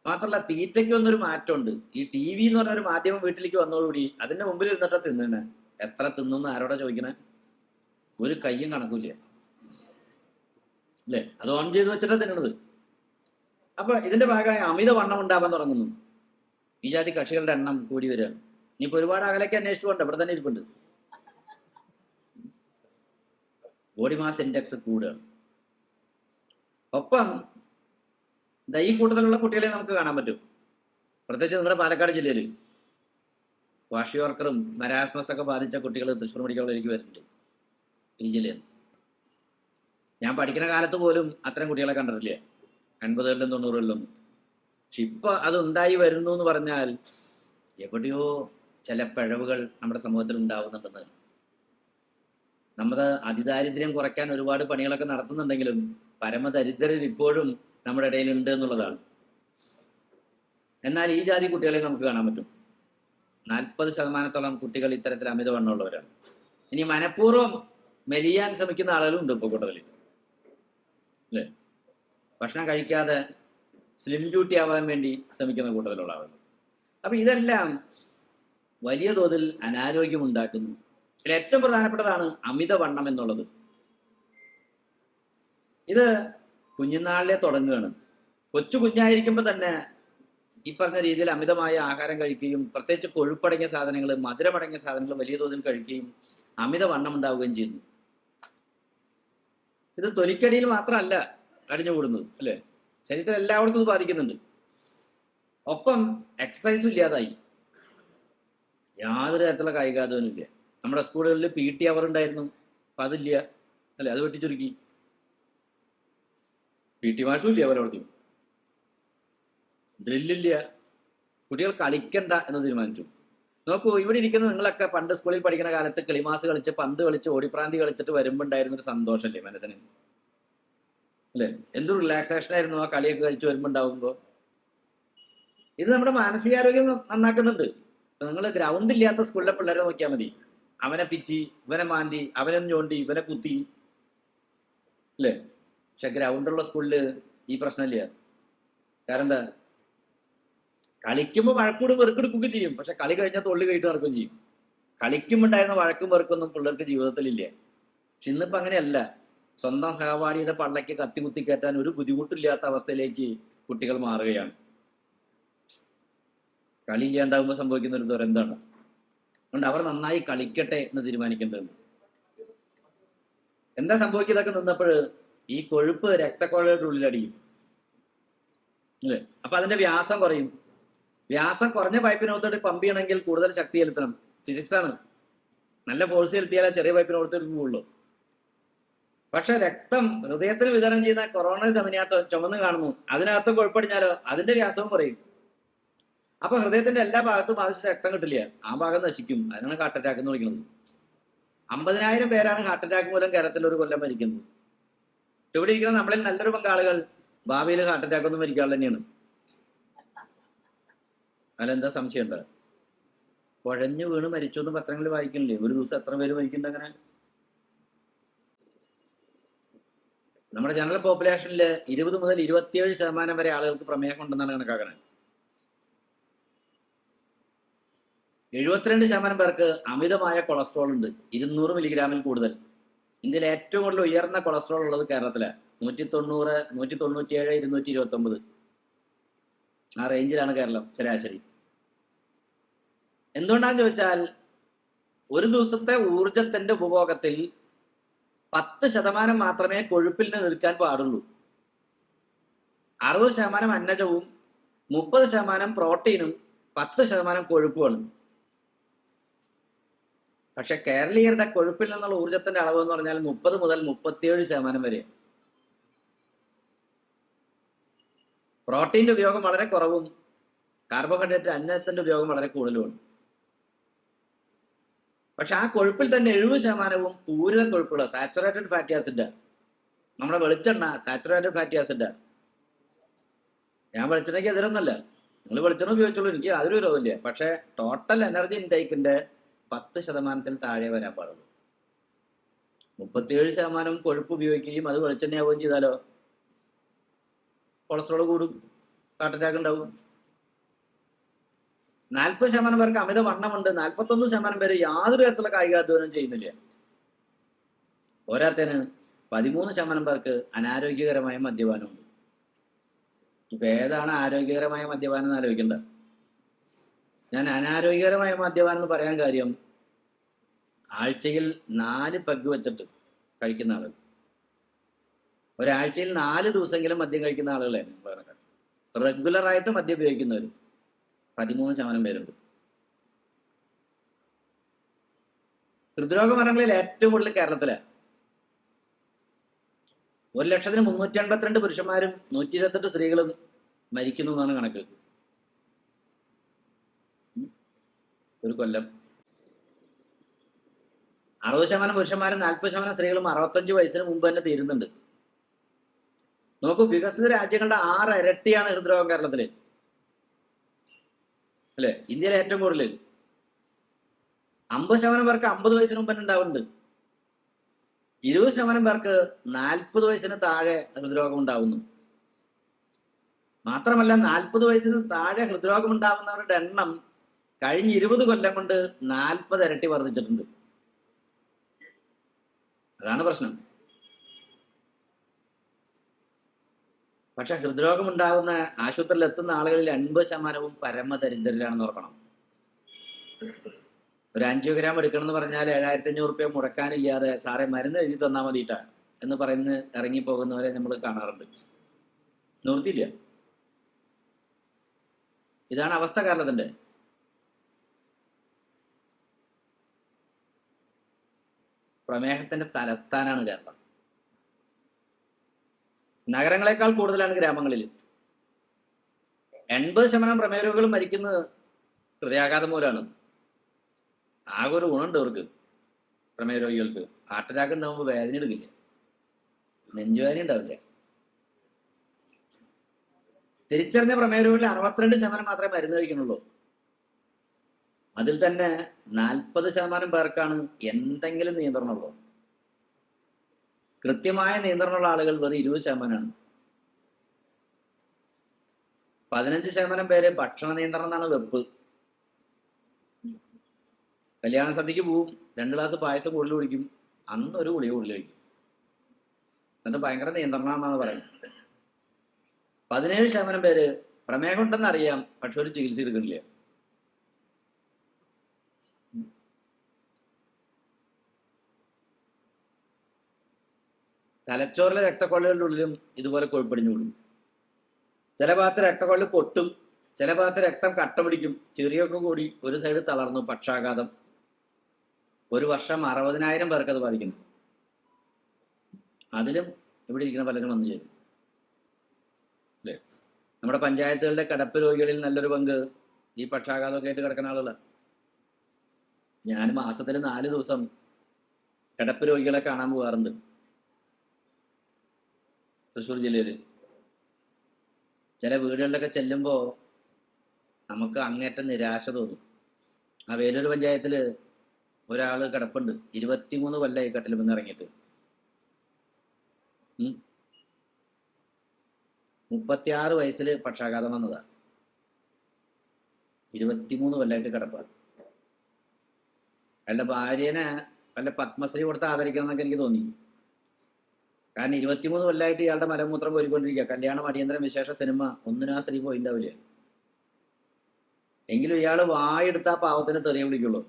Speaker 1: മാത്രമല്ല തീറ്റയ്ക്ക് ഒന്നൊരു മാറ്റമുണ്ട്. ഈ TV എന്ന് പറഞ്ഞൊരു മാധ്യമം വീട്ടിലേക്ക് വന്നതോടുകൂടി അതിന്റെ മുമ്പിൽ ഇരുന്നിട്ട് തിന്നണേ. എത്ര തിന്നുന്ന് ആരോടെ ചോദിക്കണേ? ഒരു കയ്യും കണക്കില്ല അല്ലേ. അത് ഓൺ ചെയ്ത് വെച്ചിട്ടാണ് തിന്നണത്. അപ്പൊ ഇതിന്റെ ഭാഗമായി അമിത വണ്ണം ഉണ്ടാവാൻ തുടങ്ങുന്നു. ഈ ജാതി കക്ഷികളുടെ എണ്ണം കൂടി വരികയാണ്. ഇനിയിപ്പോ ഒരുപാട് അകലേക്ക് അന്വേഷിച്ചു പോകണ്ട, ഇവിടെ തന്നെ ഇരിപ്പുണ്ട്. ബോഡി മാസ് ഇൻഡെക്സ് കൂടുകയാണ്. ഒപ്പം ഈ കൂട്ടത്തിലുള്ള കുട്ടികളെ നമുക്ക് കാണാൻ പറ്റും. പ്രത്യേകിച്ച് നമ്മുടെ പാലക്കാട് ജില്ലയിൽ വാഷിയോർക്കറും മരാസ്മസ് ഒക്കെ ബാധിച്ച കുട്ടികൾ തൃശ്ശൂർ മെഡിക്കൽ കോളേജിലേക്ക് വരുന്നുണ്ട്. PG ഞാൻ പഠിക്കുന്ന കാലത്ത് പോലും അത്തരം കുട്ടികളെ കണ്ടിട്ടില്ല, 80കളിലും 90കളിലും. പക്ഷെ ഇപ്പൊ അത് ഉണ്ടായി വരുന്നു എന്ന് പറഞ്ഞാൽ എവിടെയോ ചില പിഴവുകൾ നമ്മുടെ സമൂഹത്തിൽ ഉണ്ടാവുന്നുണ്ടെന്ന്. നമ്മുടെ അതിദാരിദ്ര്യം കുറയ്ക്കാൻ ഒരുപാട് പണികളൊക്കെ നടത്തുന്നുണ്ടെങ്കിലും പരമദരിദ്രർ ഇപ്പോഴും നമ്മുടെ ഇടയിൽ ഉണ്ട് എന്നുള്ളതാണ്. എന്നാൽ ഈ ജാതി കുട്ടികളെ നമുക്ക് കാണാൻ പറ്റും. 40% കുട്ടികൾ ഇത്തരത്തിൽ അമിതവണ്ണമുള്ളവരാണ്. ഇനി മനഃപൂർവ്വം മെലിയാൻ ശ്രമിക്കുന്ന ആളുകളും ഉണ്ട് ഇപ്പോൾ കൂട്ടത്തിൽ, അല്ലേ? ഭക്ഷണം കഴിക്കാതെ സ്ലിം ഡ്യൂട്ടി ആവാൻ വേണ്ടി ശ്രമിക്കുന്ന കൂട്ടത്തിലുള്ള ആളുകൾ. അപ്പൊ ഇതെല്ലാം വലിയ തോതിൽ അനാരോഗ്യം ഉണ്ടാക്കുന്നു. ഇതിൽ ഏറ്റവും പ്രധാനപ്പെട്ടതാണ് അമിതവണ്ണം എന്നുള്ളത്. ഇത് കുഞ്ഞുനാളിലെ തുടങ്ങുകയാണ്. കൊച്ചു കുഞ്ഞായിരിക്കുമ്പോൾ തന്നെ ഈ പറഞ്ഞ രീതിയിൽ അമിതമായ ആഹാരം കഴിക്കുകയും പ്രത്യേകിച്ച് കൊഴുപ്പടങ്ങിയ സാധനങ്ങൾ, മധുരമടങ്ങിയ സാധനങ്ങൾ വലിയ തോതിൽ കഴിക്കുകയും അമിതവണ്ണം ഉണ്ടാവുകയും ചെയ്യുന്നു. ഇത് തൊലിക്കടിയിൽ മാത്രമല്ല അടിഞ്ഞുകൂടുന്നത്, അല്ലേ? ശരീരത്തിൽ എല്ലായിടത്തും ഇത് ബാധിക്കുന്നുണ്ട്. ഒപ്പം എക്സസൈസും ഇല്ലാതായി, യാതൊരു തരത്തിലുള്ള കായികാധ്വാനവും ഇല്ല. നമ്മുടെ സ്കൂളുകളിൽ PT അവർ ഉണ്ടായിരുന്നു, അപ്പം അതില്ല, അല്ലേ? അത് വെട്ടിച്ചുരുക്കി. PT മാഷും ഇല്ല അവരവിടത്തും. ഡ്രില്ലില്ല, കുട്ടികൾ കളിക്കണ്ട എന്ന് തീരുമാനിച്ചു. നോക്കൂ, ഇവിടെ ഇരിക്കുന്ന നിങ്ങളൊക്കെ പണ്ട് സ്കൂളിൽ പഠിക്കുന്ന കാലത്ത് കിളിമാസ് കളിച്ച്, പന്ത് കളിച്ച്, ഓടിപ്രാന്തി കളിച്ചിട്ട് വരുമ്പോൾ ഉണ്ടായിരുന്നൊരു സന്തോഷമല്ലേ മനസ്സിന്, അല്ലേ? എന്തൊരു റിലാക്സേഷൻ ആയിരുന്നു ആ കളിയൊക്കെ കഴിച്ച് വരുമ്പോൾ ഉണ്ടാകുമ്പോൾ. ഇത് നമ്മുടെ മാനസികാരോഗ്യം നന്നാക്കുന്നുണ്ട്. നിങ്ങൾ ഗ്രൗണ്ട് ഇല്ലാത്ത സ്കൂളിലെ പിള്ളേരെ നോക്കിയാൽ മതി. അവനെ പിച്ചി, ഇവനെ മാന്തി, അവനെ ഞോണ്ടി, ഇവനെ കുത്തി, അല്ലേ? പക്ഷെ ഗ്രൗണ്ടുള്ള സ്കൂളിൽ ഈ പ്രശ്നമില്ല. കാരണം എന്താ? കളിക്കുമ്പോൾ വഴക്കൂടും വെറുക്കെടുക്കുകയൊക്കെ ചെയ്യും, പക്ഷെ കളി കഴിഞ്ഞാൽ തൊള്ളി കഴിട്ട് നടക്കുകയും ചെയ്യും. കളിക്കുമ്പോൾ ഉണ്ടായിരുന്ന വഴക്കും വെറുക്കൊന്നും പിള്ളേർക്ക് ജീവിതത്തിലില്ല. പക്ഷെ ഇന്നിപ്പോൾ അങ്ങനെയല്ല. സ്വന്തം സഹപാഠിയുടെ പള്ളയ്ക്ക് കത്തി കുത്തി കയറ്റാൻ ഒരു ബുദ്ധിമുട്ടില്ലാത്ത അവസ്ഥയിലേക്ക് കുട്ടികൾ മാറുകയാണ്. കളി ഇല്ലാണ്ടാകുമ്പോൾ സംഭവിക്കുന്ന ഒരു ദുരന്തമാണ്. അതുകൊണ്ട് അവർ നന്നായി കളിക്കട്ടെ എന്ന് തീരുമാനിക്കേണ്ടതുണ്ട്. എന്താ സംഭവിക്കുന്നതൊക്കെ നിന്നപ്പോൾ ഈ കൊഴുപ്പ് രക്തക്കൊഴയുടെ ഉള്ളിലടിക്കും, അല്ലേ? അപ്പൊ അതിന്റെ വ്യാസം കുറയും. വ്യാസം കുറഞ്ഞ പൈപ്പിനകത്തോട്ട് പമ്പ് ചെയ്യണമെങ്കിൽ കൂടുതൽ ശക്തി ചെലുത്തണം. ഫിസിക്സ് ആണ്. നല്ല ഫോഴ്സ് ചെലുത്തിയാലേ ചെറിയ പൈപ്പിനകത്തോട്ട് പോകുള്ളൂ. പക്ഷെ രക്തം ഹൃദയത്തിന് വിതരണം ചെയ്യുന്ന കൊറോണ ധമനിയകത്ത് ചുമന്ന് കാണുന്നു, അതിനകത്ത് കൊഴുപ്പടിഞ്ഞാലോ അതിന്റെ വ്യാസവും കുറയും. അപ്പൊ ഹൃദയത്തിന്റെ എല്ലാ ഭാഗത്തും ആവശ്യം രക്തം കിട്ടില്ല, ആ ഭാഗം നശിക്കും. അതിനാണ് ഹാർട്ട് അറ്റാക്ക് എന്ന് വിളിക്കുന്നത്. 50,000 പേരാണ് ഹാർട്ട് അറ്റാക്ക് മൂലം കേരളത്തിൽ ഒരു കൊല്ലം മരിക്കുന്നത്. ഇവിടെ ഇരിക്കുന്ന നമ്മളിൽ നല്ലൊരു പങ്കാളുകൾ ഭാവിയിൽ ഹാർട്ട് അറ്റാക്ക് ഒന്നും മരിക്കാതെ തന്നെയാണ്. അതിലെന്താ സംശയമുണ്ട്? കുഴഞ്ഞു വീണ് മരിച്ചു എന്ന് പത്രങ്ങളിൽ വായിക്കണില്ലേ? ഒരു ദിവസം എത്ര പേര് മരിക്കുന്നുണ്ട് അങ്ങനെ? നമ്മുടെ ജനറൽ പോപ്പുലേഷനിൽ 20 മുതൽ 27% വരെ ആളുകൾക്ക് പ്രമേഹം ഉണ്ടെന്നാണ് കണക്കാക്കുന്നത്. 72% പേർക്ക് അമിതമായ കൊളസ്ട്രോൾ ഉണ്ട്, 200 മില്ലിഗ്രാമിൽ കൂടുതൽ. ഇന്ത്യയിൽ ഏറ്റവും കൂടുതൽ ഉയർന്ന കൊളസ്ട്രോൾ ഉള്ളത് കേരളത്തിലാണ്. 190, 197, 229 ആ റേഞ്ചിലാണ് കേരളം ശരാശരി. എന്തുകൊണ്ടാന്ന് ചോദിച്ചാൽ ഒരു ദിവസത്തെ ഊർജത്തിന്റെ ഉപഭോഗത്തിൽ 10% മാത്രമേ കൊഴുപ്പിൽ നിന്ന് നിൽക്കാൻ പാടുള്ളൂ. 60% അന്നജവും 30% പ്രോട്ടീനും 10% കൊഴുപ്പുമാണ്. പക്ഷെ കേരളീയരുടെ കൊഴുപ്പിൽ നിന്നുള്ള ഊർജത്തിന്റെ അളവ് എന്ന് പറഞ്ഞാൽ 30 മുതൽ 37% വരെ. പ്രോട്ടീന്റെ ഉപയോഗം വളരെ കുറവും കാർബോഹൈഡ്രേറ്റ് അന്നജത്തിന്റെ ഉപയോഗം വളരെ കൂടുതലുമാണ്. പക്ഷെ ആ കൊഴുപ്പിൽ തന്നെ 70% പൂരിത കൊഴുപ്പുള്ള സാച്ചുറേറ്റഡ് ഫാറ്റി ആസിഡ്. നമ്മുടെ വെളിച്ചെണ്ണ സാച്ചുറേറ്റഡ് ഫാറ്റി ആസിഡ്. ഞാൻ വെളിച്ചെണ്ണയ്ക്ക് എതിരൊന്നല്ല, നിങ്ങൾ വെളിച്ചെണ്ണ ഉപയോഗിച്ചോളൂ, എനിക്ക് അതൊരു വിരോധമില്ല. പക്ഷെ ടോട്ടൽ എനർജി ഇൻടേക്കിന്റെ 10% താഴെ വരാൻ പാടുള്ളൂ. 37% കൊഴുപ്പ് ഉപയോഗിക്കുകയും അത് വെളിച്ചെണ്ണയാവുകയും ചെയ്താലോ കൊളസ്ട്രോൾ കൂടും, ഹാർട്ട് അറ്റാക്ക് ഉണ്ടാവും. 40% പേർക്ക് അമിത വണ്ണമുണ്ട്, 41% പേര് യാതൊരു തരത്തിലുള്ള കായികാധ്വാനം ചെയ്യുന്നില്ല. പോരാത്തതിന് 13% പേർക്ക് അനാരോഗ്യകരമായ മദ്യപാനമുണ്ട്. ഇപ്പൊ ഏതാണ് ആരോഗ്യകരമായ മദ്യപാനം എന്ന് ആലോചിക്കണ്ട. ഞാൻ അനാരോഗ്യകരമായ മദ്യപാനം എന്ന് പറയാൻ കാര്യം, ആഴ്ചയിൽ 4 പെഗ് വെച്ചിട്ട് കഴിക്കുന്ന ആളുകൾ, ഒരാഴ്ചയിൽ 4 ദിവസമെങ്കിലും മദ്യം കഴിക്കുന്ന ആളുകളാണ്. റെഗുലറായിട്ട് മദ്യം ഉപയോഗിക്കുന്നവർ 13% പേരുണ്ട്. ഹൃദ്രോഗ മരണങ്ങളിൽ ഏറ്റവും കൂടുതൽ കേരളത്തിലാണ്. 1,352 പുരുഷന്മാരും 128 സ്ത്രീകളും മരിക്കുന്നു എന്നാണ് കണക്ക്. ഒരു കൊല്ലം 60% പുരുഷന്മാരും 40% സ്ത്രീകളും 65 വയസ്സിന് മുമ്പ് തന്നെ തീരുന്നുണ്ട്. നോക്കൂ, വികസിത രാജ്യങ്ങളുടെ 6 ഇരട്ടിയാണ് ഹൃദ്രോഗം കേരളത്തില്, അല്ലെ? ഇന്ത്യയിലെ ഏറ്റവും കൂടുതൽ 50% പേർക്ക് 50 വയസ്സിന് മുമ്പ് തന്നെ ഉണ്ടാവുന്നുണ്ട്. 20% പേർക്ക് 40 വയസ്സിന് താഴെ ഹൃദ്രോഗം ഉണ്ടാവുന്നു. മാത്രമല്ല 40 വയസ്സിന് താഴെ ഹൃദ്രോഗം ഉണ്ടാവുന്നവരുടെ എണ്ണം കഴിഞ്ഞ 20 കൊല്ലം കൊണ്ട് 40 ഇരട്ടി വർദ്ധിച്ചിട്ടുണ്ട്. അതാണ് പ്രശ്നം. പക്ഷെ ഹൃദ്രോഗം ഉണ്ടാകുന്ന ആശുപത്രിയിൽ എത്തുന്ന ആളുകളിൽ 80% പരമദരിദ്രരാണെന്ന് ഓർക്കണം. ഒരു ആൻജിയോഗ്രാം എടുക്കണം എന്ന് പറഞ്ഞാൽ 7,500 രൂപ മുടക്കാനില്ലാതെ സാറെ മരുന്ന് എഴുതി തന്നാൽ മതിയിട്ടാ എന്ന് പറയുന്ന ഇറങ്ങിപ്പോകുന്നവരെ നമ്മൾ കാണാറുണ്ട്. നിർത്തിയില്ല. ഇതാണ് അവസ്ഥ കേരളത്തിന്റെ. പ്രമേഹത്തിന്റെ തലസ്ഥാനാണ് കേരളം. നഗരങ്ങളെക്കാൾ കൂടുതലാണ് ഗ്രാമങ്ങളിൽ. 80% പ്രമേഹ രോഗികൾ മരിക്കുന്നത് ഹൃദയാഘാതം മൂലമാണ്. ആകെ ഒരു ഗുണമുണ്ട് അവർക്ക്, പ്രമേഹ രോഗികൾക്ക്. ഹാർട്ട് അറ്റാക്ക് ഉണ്ടാകുമ്പോൾ വേദന എടുക്കില്ല, നെഞ്ചുവേദന ഉണ്ടാവില്ല. തിരിച്ചറിഞ്ഞ പ്രമേഹ രോഗികളിൽ 62% മാത്രമേ മരുന്ന് കഴിക്കുന്നുള്ളൂ. അതിൽ തന്നെ 40% പേർക്കാണ് എന്തെങ്കിലും നിയന്ത്രണമുള്ളൂ. കൃത്യമായ നിയന്ത്രണമുള്ള ആളുകൾ വെറും 20%. 15% പേര് ഭക്ഷണ നിയന്ത്രണം എന്നാണ് വെപ്പ്. കല്യാണ സദ്യക്ക് പോവും, 2 ഗ്ലാസ് പായസം കൂടുതൽ കുടിക്കും, അന്ന് ഒരു ഗുളിക കൂടുതൽ കഴിക്കും, എന്നിട്ട് ഭയങ്കര നിയന്ത്രണം എന്നാണ് പറയുന്നത്. 17% പേര് പ്രമേഹം ഉണ്ടെന്ന് അറിയാം, പക്ഷെ ഒരു ചികിത്സ എടുക്കുന്നില്ല. തലച്ചോറിലെ രക്തക്കൊള്ളുകളുടെ ഉള്ളിലും ഇതുപോലെ കൊഴുപ്പടിഞ്ഞു കൂടും. ചില ഭാഗത്ത് രക്തക്കൊള്ളു പൊട്ടും, ചില ഭാഗത്ത് രക്തം കട്ട പിടിക്കും, ചെറിയൊക്കെ കൂടി ഒരു സൈഡ് തളർന്നു, പക്ഷാഘാതം. ഒരു വർഷം 60,000 പേർക്ക് അത് ബാധിക്കുന്നു. അതിലും ഇവിടെ ഇരിക്കുന്ന പലരും വന്നു ചേരും, അല്ലേ? നമ്മുടെ പഞ്ചായത്തുകളുടെ കിടപ്പ് രോഗികളിൽ നല്ലൊരു പങ്ക് ഈ പക്ഷാഘാതമൊക്കെ ആയിട്ട് കിടക്കുന്ന ആളുകളാണ്. ഞാൻ മാസത്തിൽ 4 ദിവസം കിടപ്പ് രോഗികളെ കാണാൻ പോകാറുണ്ട് തൃശ്ശൂർ ജില്ലയിൽ. ചില വീടുകളിലൊക്കെ ചെല്ലുമ്പോൾ നമുക്ക് അങ്ങേറ്റം നിരാശ തോന്നും. ആ വേലൂർ പഞ്ചായത്തിൽ ഒരാൾ കിടപ്പുണ്ട്, 23 കൊല്ലമായി കട്ടിൽ നിന്ന് ഇറങ്ങിയിട്ട്. 36 വയസ്സിൽ പക്ഷാഘാതം വന്നതാ, 23 കൊല്ലമായിട്ട് കിടപ്പാണ്. അയാളുടെ ഭാര്യനെ വല്ല പത്മശ്രീ കൊടുത്ത് ആദരിക്കണം എന്നൊക്കെ എനിക്ക് തോന്നി. കാരണം 23 കൊല്ലമായിട്ട് ഇയാളുടെ മലമൂത്രം പോയിക്കൊണ്ടിരിക്കുക. കല്യാണം, അടിയന്തരം, വിശേഷ, സിനിമ ഒന്നിനും ആ സ്ത്രീ പോയിണ്ടാവില്ല. എങ്കിലും ഇയാൾ വായെടുത്ത് ആ പാവത്തിന് തെറിയ വിളിക്കുള്ളൂ.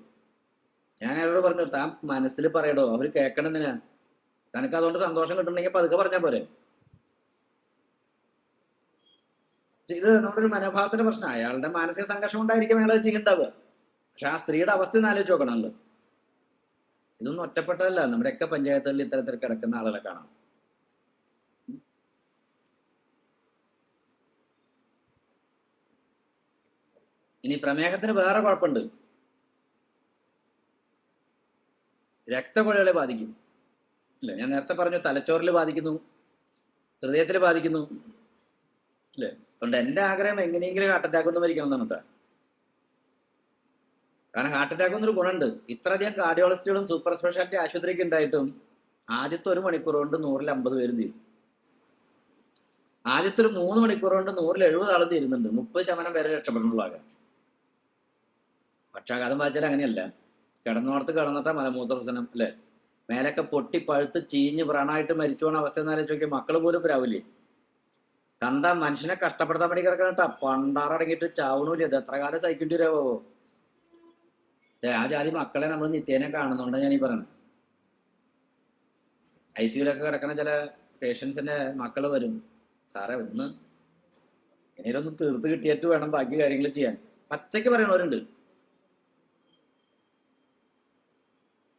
Speaker 1: ഞാൻ അയാളോട് പറഞ്ഞു, താൻ മനസ്സിൽ പറയടോ, അവർ കേൾക്കണമെന്നിനാ. തനക്ക് അതുകൊണ്ട് സന്തോഷം കിട്ടണമെങ്കിൽ പതുക്കെ പറഞ്ഞാൽ പോരെ. ഇത് നമ്മുടെ ഒരു മനോഭാവത്തിന്റെ പ്രശ്നം. അയാളുടെ മാനസിക സംഘർഷം ഉണ്ടായിരിക്കും അയാൾ ചെയ്യുന്നുണ്ടാവുക. പക്ഷെ ആ സ്ത്രീയുടെ അവസ്ഥ ഒന്ന് ആലോചിച്ച് നോക്കണമല്ലോ. ഇതൊന്നും ഒറ്റപ്പെട്ടതല്ല, നമ്മുടെയൊക്കെ പഞ്ചായത്തുകളിൽ ഇത്തരത്തിൽ കിടക്കുന്ന ആളുകളെ കാണാം. ഇനി പ്രമേഹത്തിന് വേറെ കുഴപ്പമുണ്ട്. രക്തക്കുഴലുകളെ ബാധിക്കും, അല്ലേ? ഞാൻ നേരത്തെ പറഞ്ഞു, തലച്ചോറിൽ ബാധിക്കുന്നു, ഹൃദയത്തിൽ ബാധിക്കുന്നു, അല്ലേ? അതുകൊണ്ട് എൻ്റെ ആഗ്രഹം എങ്ങനെയെങ്കിലും ഹാർട്ട് അറ്റാക്ക് ഒന്നും മരിക്കണം എന്നാണ് കേട്ടോ. കാരണം ഹാർട്ട് അറ്റാക്ക് ഒന്നൊരു ഗുണമുണ്ട്. ഇത്രയധികം കാർഡിയോളജിസ്റ്റുകളും സൂപ്പർ സ്പെഷ്യാലിറ്റി ആശുപത്രിക്ക് ഉണ്ടായിട്ടും ആദ്യത്തെ 1 മണിക്കൂർ കൊണ്ട് 150 പേരും തീരും. ആദ്യത്തെ ഒരു 3 മണിക്കൂർ കൊണ്ട് 170 ആളും തീരുന്നുണ്ട്. 30% പേരെ രക്ഷപ്പെടുന്നുള്ളാകാം. പക്ഷാഘാതം ബാധിച്ചാൽ അങ്ങനെയല്ല. കിടന്നോടത്ത് കിടന്നിട്ടാ മലമൂത്രസനം, അല്ലേ? മേലൊക്കെ പൊട്ടി പഴുത്ത് ചീഞ്ഞ് വ്രണമായിട്ട് മരിച്ചു പോണ അവസ്ഥ എന്ന് ആലോചിച്ച് നോക്കിയാൽ മക്കൾ പോലും രാവിലെ തന്ത മനുഷ്യനെ കഷ്ടപ്പെടുത്താൻ വേണ്ടി കിടക്കണട്ടാ. പണ്ടാറടങ്ങിയിട്ട് ചാവണൂല്ല. ഇത് എത്ര കാലം സഹിക്കേണ്ടി വരാവോ? ആ ജാതി മക്കളെ നമ്മൾ നിത്യേനെ കാണുന്നുണ്ട്. ഞാൻ ഈ പറയണത്, ICUലൊക്കെ കിടക്കുന്ന ചില പേഷ്യൻസിന്റെ മക്കൾ വരും, സാറേ ഒന്ന് ഇങ്ങനെയൊന്ന് തീർത്ത് കിട്ടിയിട്ട് വേണം ബാക്കി കാര്യങ്ങൾ ചെയ്യാൻ. പച്ചയ്ക്ക് പറയണവരുണ്ട്.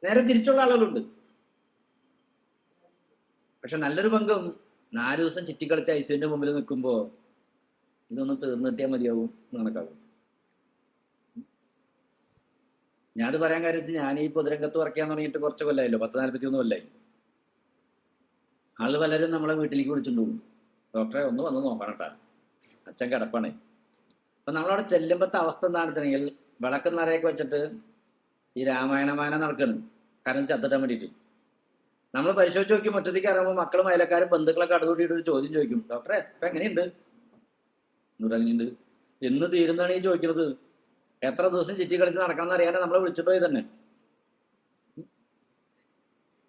Speaker 1: നേരെ തിരിച്ചുള്ള ആളുകളുണ്ട്. പക്ഷെ നല്ലൊരു പങ്കും 4 ദിവസം ചുറ്റിക്കളിച്ച് ഐസിയുവിന്റെ മുമ്പിൽ നിൽക്കുമ്പോൾ ഇതൊന്നും തീർന്നു കിട്ടിയാൽ മതിയാവും എന്ന് കണക്കാവും. ഞാനത് പറയാൻ കാര്യം ഞാൻ ഈ പൊതുരംഗത്ത് വർക്ക് ചെയ്യാൻ തുടങ്ങിയിട്ട് കുറച്ച് കൊല്ലമായല്ലോ, 10-41 കൊല്ലമായി. ആള് പലരും നമ്മളെ വീട്ടിലേക്ക് വിളിച്ചിട്ട് പോകും, ഡോക്ടറെ ഒന്ന് വന്ന് നോക്കണം കേട്ടാ, അച്ഛൻ കിടപ്പാണേ. അപ്പൊ നമ്മളവിടെ ചെല്ലുമ്പോഴത്തെ അവസ്ഥ എന്താണെന്ന് വെച്ചിട്ടുണ്ടെങ്കിൽ വിളക്ക് നിറയൊക്കെ വെച്ചിട്ട് ഈ രാമായണമാന നടക്കണം, കാരണം ചത്തിട്ടാൻ വേണ്ടിയിട്ട്. നമ്മൾ പരിശോധിച്ച് നോക്കി മുറ്റത്തേക്ക് ഇറങ്ങുമ്പോൾ മക്കളും അയലക്കാരും ബന്ധുക്കളൊക്കെ അടുത്തുകൂട്ടിയിട്ട് ഒരു ചോദ്യം ചോദിക്കും, ഡോക്ടറെ ഇപ്പൊ എങ്ങനെയുണ്ട്? എന്നിട്ട് അങ്ങനെയുണ്ട്. എന്ന് തീരുന്നതാണ് ഈ ചോദിക്കുന്നത്. എത്ര ദിവസം ചിറ്റി കളിച്ച് നടക്കണം എന്ന് അറിയാതെ നമ്മളെ വിളിച്ചിട്ട് പോയി തന്നെ.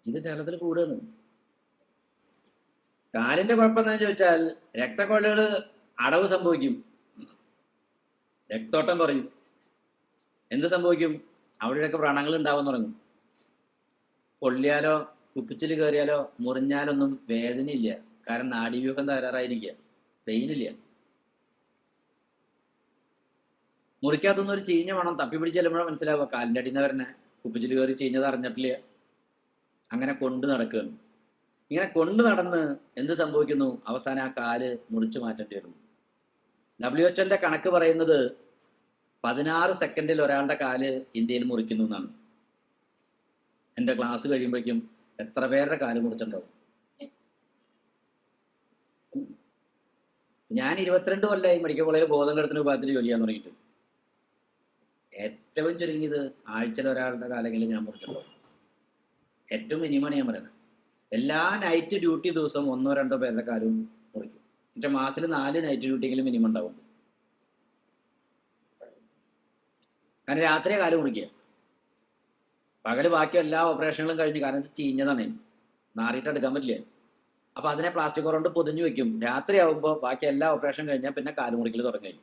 Speaker 1: ഇത് കേരളത്തിൽ കൂടുതലാണ്. കാലിന്റെ കുഴപ്പം എന്താണെന്ന് ചോദിച്ചാൽ രക്തക്കൊഴലുകൾ അടവ് സംഭവിക്കും, രക്തോട്ടം കുറയും. എന്ത് സംഭവിക്കും? അവിടെയൊക്കെ വ്രണങ്ങൾ ഉണ്ടാവാൻ തുടങ്ങും. പൊള്ളിയാലോ കുപ്പിച്ചിൽ കയറിയാലോ മുറിഞ്ഞാലൊന്നും വേദനയില്ല, കാരണം നാഡീവ്യൂഹം തകരാറായിരിക്കുക, പെയിനില്ല. മുറിക്കാത്തൊന്നും ഒരു ചീഞ്ഞ വേണം തപ്പി പിടിച്ച് ചെല്ലുമ്പോഴാണ് മനസ്സിലാവുക കാലിൻ്റെ അടിയിൽ നിന്ന് വരണേ, കുപ്പിച്ചിൽ കയറി ചീഞ്ഞത് അറിഞ്ഞിട്ടില്ല. അങ്ങനെ കൊണ്ട് നടക്കുകയാണ്. ഇങ്ങനെ കൊണ്ട് നടന്ന് എന്ത് സംഭവിക്കുന്നു? അവസാനം ആ കാല് മുറിച്ചു മാറ്റേണ്ടി വരുന്നു. WHO കണക്ക് പറയുന്നത് 16 സെക്കൻഡിൽ ഒരാളുടെ കാല് ഇന്ത്യയിൽ മുറിക്കുന്നു എന്നാണ്. എൻ്റെ ക്ലാസ് കഴിയുമ്പോഴേക്കും എത്ര പേരുടെ കാല് മുറിച്ചിട്ടുണ്ടാവും? ഞാൻ 22 കൊല്ലമായി മെഡിക്കൽ കോളേജിൽ ബോധം കെടുത്തുന്ന വിഭാഗത്തിൽ ജോലി ചെയ്യാൻ തുടങ്ങിയിട്ട്. ഏറ്റവും ചുരുങ്ങിയത് ആഴ്ചയിൽ ഒരാളുടെ കാലെങ്കിലും ഞാൻ മുറിച്ചിട്ടുണ്ടാവും. ഏറ്റവും മിനിമമാണ് ഞാൻ പറയുന്നത്. എല്ലാ നൈറ്റ് ഡ്യൂട്ടി ദിവസവും 1-2 പേരുടെ കാലും മുറിക്കും. പക്ഷെ മാസത്തിൽ 4 നൈറ്റ് ഡ്യൂട്ടിയെങ്കിലും മിനിമം ഉണ്ടാവും. കാരണം രാത്രിയെ കാല് മുറിക്കുക, പകല് ബാക്കി എല്ലാ ഓപ്പറേഷനുകളും കഴിഞ്ഞ്, കാരണം ഇത് ചീഞ്ഞതാണ്, നാറിയിട്ട് എടുക്കാൻ പറ്റില്ല. അപ്പൊ അതിനെ പ്ലാസ്റ്റിക് കൊണ്ട് പൊതിഞ്ഞു വെക്കും. രാത്രി ആവുമ്പോൾ ബാക്കി എല്ലാ ഓപ്പറേഷൻ കഴിഞ്ഞാൽ പിന്നെ കാല് മുറിക്കൽ തുടങ്ങി.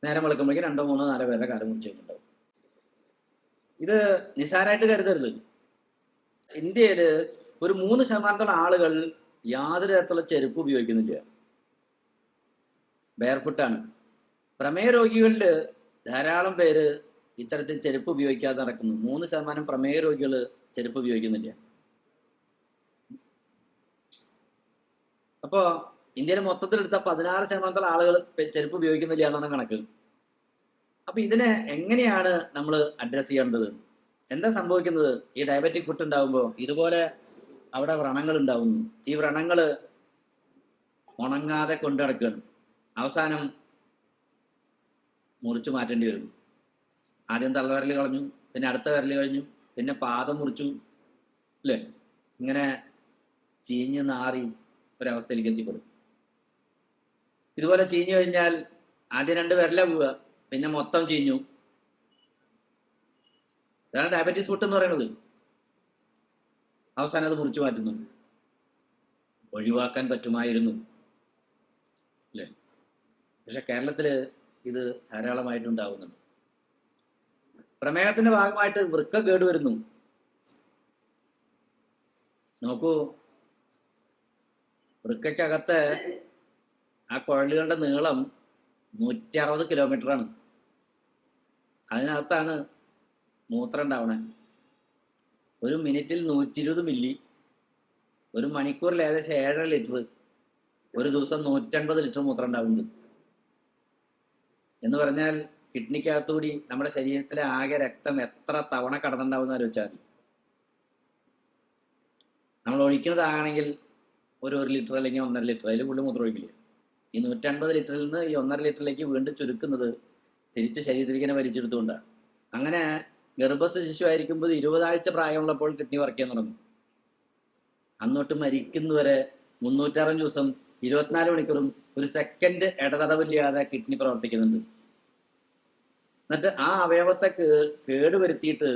Speaker 1: നേരം വെളുക്കുമ്പോഴേക്കും 2-3-4 പേരുടെ കാല് മുറിച്ച് കഴിഞ്ഞിട്ടുണ്ടാവും. ഇത് നിസ്സാരമായിട്ട് കരുതരുത്. ഇന്ത്യയിൽ ഒരു 3% ആളുകൾ യാതൊരു തരത്തിലുള്ള ചെരുപ്പ് ഉപയോഗിക്കുന്നില്ല, ബെയർഫുട്ടാണ്. പ്രമേയ രോഗികളിൽ ധാരാളം പേര് ഇത്തരത്തിൽ ചെരുപ്പ് ഉപയോഗിക്കാതെ നടക്കുന്നു. 3% പ്രമേയ രോഗികൾ ചെരുപ്പ് ഉപയോഗിക്കുന്നില്ല. അപ്പോൾ ഇന്ത്യയിൽ മൊത്തത്തിലെടുത്ത 16% ആളുകൾ ചെരുപ്പ് ഉപയോഗിക്കുന്നില്ല എന്നാണ് കണക്ക്. അപ്പൊ ഇതിനെ എങ്ങനെയാണ് നമ്മൾ അഡ്രസ് ചെയ്യേണ്ടത്? എന്താ സംഭവിക്കുന്നത്? ഈ ഡയബറ്റിക് ഫുഡ് ഉണ്ടാകുമ്പോൾ ഇതുപോലെ അവിടെ വ്രണങ്ങൾ ഉണ്ടാവുന്നു. ഈ വ്രണങ്ങൾ ഉണങ്ങാതെ കൊണ്ടു നടക്കുകയാണ്. അവസാനം മുറിച്ചു മാറ്റേണ്ടി വരും. ആദ്യം തള്ളവിരൽ കളഞ്ഞു, പിന്നെ അടുത്ത വിരൽ കഴിഞ്ഞു, പിന്നെ പാദം മുറിച്ചു, അല്ലേ? ഇങ്ങനെ ചീഞ്ഞ് നാറി ഒരവസ്ഥയിലേക്ക് എത്തിപ്പെടും. ഇതുപോലെ ചീഞ്ഞു കഴിഞ്ഞാൽ ആദ്യം 2 വിരല പോവുക, പിന്നെ മൊത്തം ചീഞ്ഞു. ഇതാണ് ഡയബറ്റീസ് ഫുഡ് എന്ന് പറയുന്നത്. അവസാനം അത് മുറിച്ചു മാറ്റുന്നു. ഒഴിവാക്കാൻ പറ്റുമായിരുന്നു, അല്ലേ? പക്ഷെ കേരളത്തിൽ ഇത് ധാരാളമായിട്ടുണ്ടാവുന്നുണ്ട്. പ്രമേഹത്തിന്റെ ഭാഗമായിട്ട് വൃക്ക കേടുവരുന്നു. നോക്കൂ, വൃക്കയ്ക്കകത്ത് ആ കുഴലുകളുടെ നീളം 160 കിലോമീറ്ററാണ്. അതിനകത്താണ് മൂത്രം ഉണ്ടാവണേ. ഒരു മിനിറ്റിൽ 120 മില്ലി, ഒരു മണിക്കൂറിൽ ഏകദേശം 7.5 ലിറ്റർ, ഒരു ദിവസം 150 ലിറ്റർ മൂത്രം ഉണ്ടാവുന്നുണ്ട്. എന്ന് പറഞ്ഞാൽ കിഡ്നിക്കകത്തുകൂടി നമ്മുടെ ശരീരത്തിലെ ആകെ രക്തം എത്ര തവണ കടന്നുണ്ടാവുന്ന ആലോചിച്ചാൽ മതി. നമ്മൾ ഒഴിക്കുന്നതാണെങ്കിൽ ഒരു 1 ലിറ്റർ അല്ലെങ്കിൽ 1.5 ലിറ്റർ, അതിൽ കൂടുതൽ മൂത്രം ഒഴിക്കില്ല. ഈ 150 ലിറ്ററിൽ നിന്ന് ഈ 1.5 ലിറ്ററിലേക്ക് വീണ്ടും ചുരുക്കുന്നത് തിരിച്ച് ശരീരത്തിലേക്ക് തന്നെ വലിച്ചെടുത്തുകൊണ്ടാണ്. അങ്ങനെ ഗർഭസ്ഥ ശിശു ആയിരിക്കുമ്പോൾ 20 ആഴ്ച പ്രായമുള്ളപ്പോൾ കിഡ്നി വർക്ക് ചെയ്യാൻ തുടങ്ങും. അന്നോട്ട് മരിക്കുന്നവരെ 360 ദിവസം 24 മണിക്കൂറും ഒരു സെക്കൻഡ് ഇടതടവില്ലാതെ കിഡ്നി പ്രവർത്തിക്കുന്നുണ്ട്. എന്നിട്ട് ആ അവയവത്തെ കേടുവരുത്തിയിട്ട്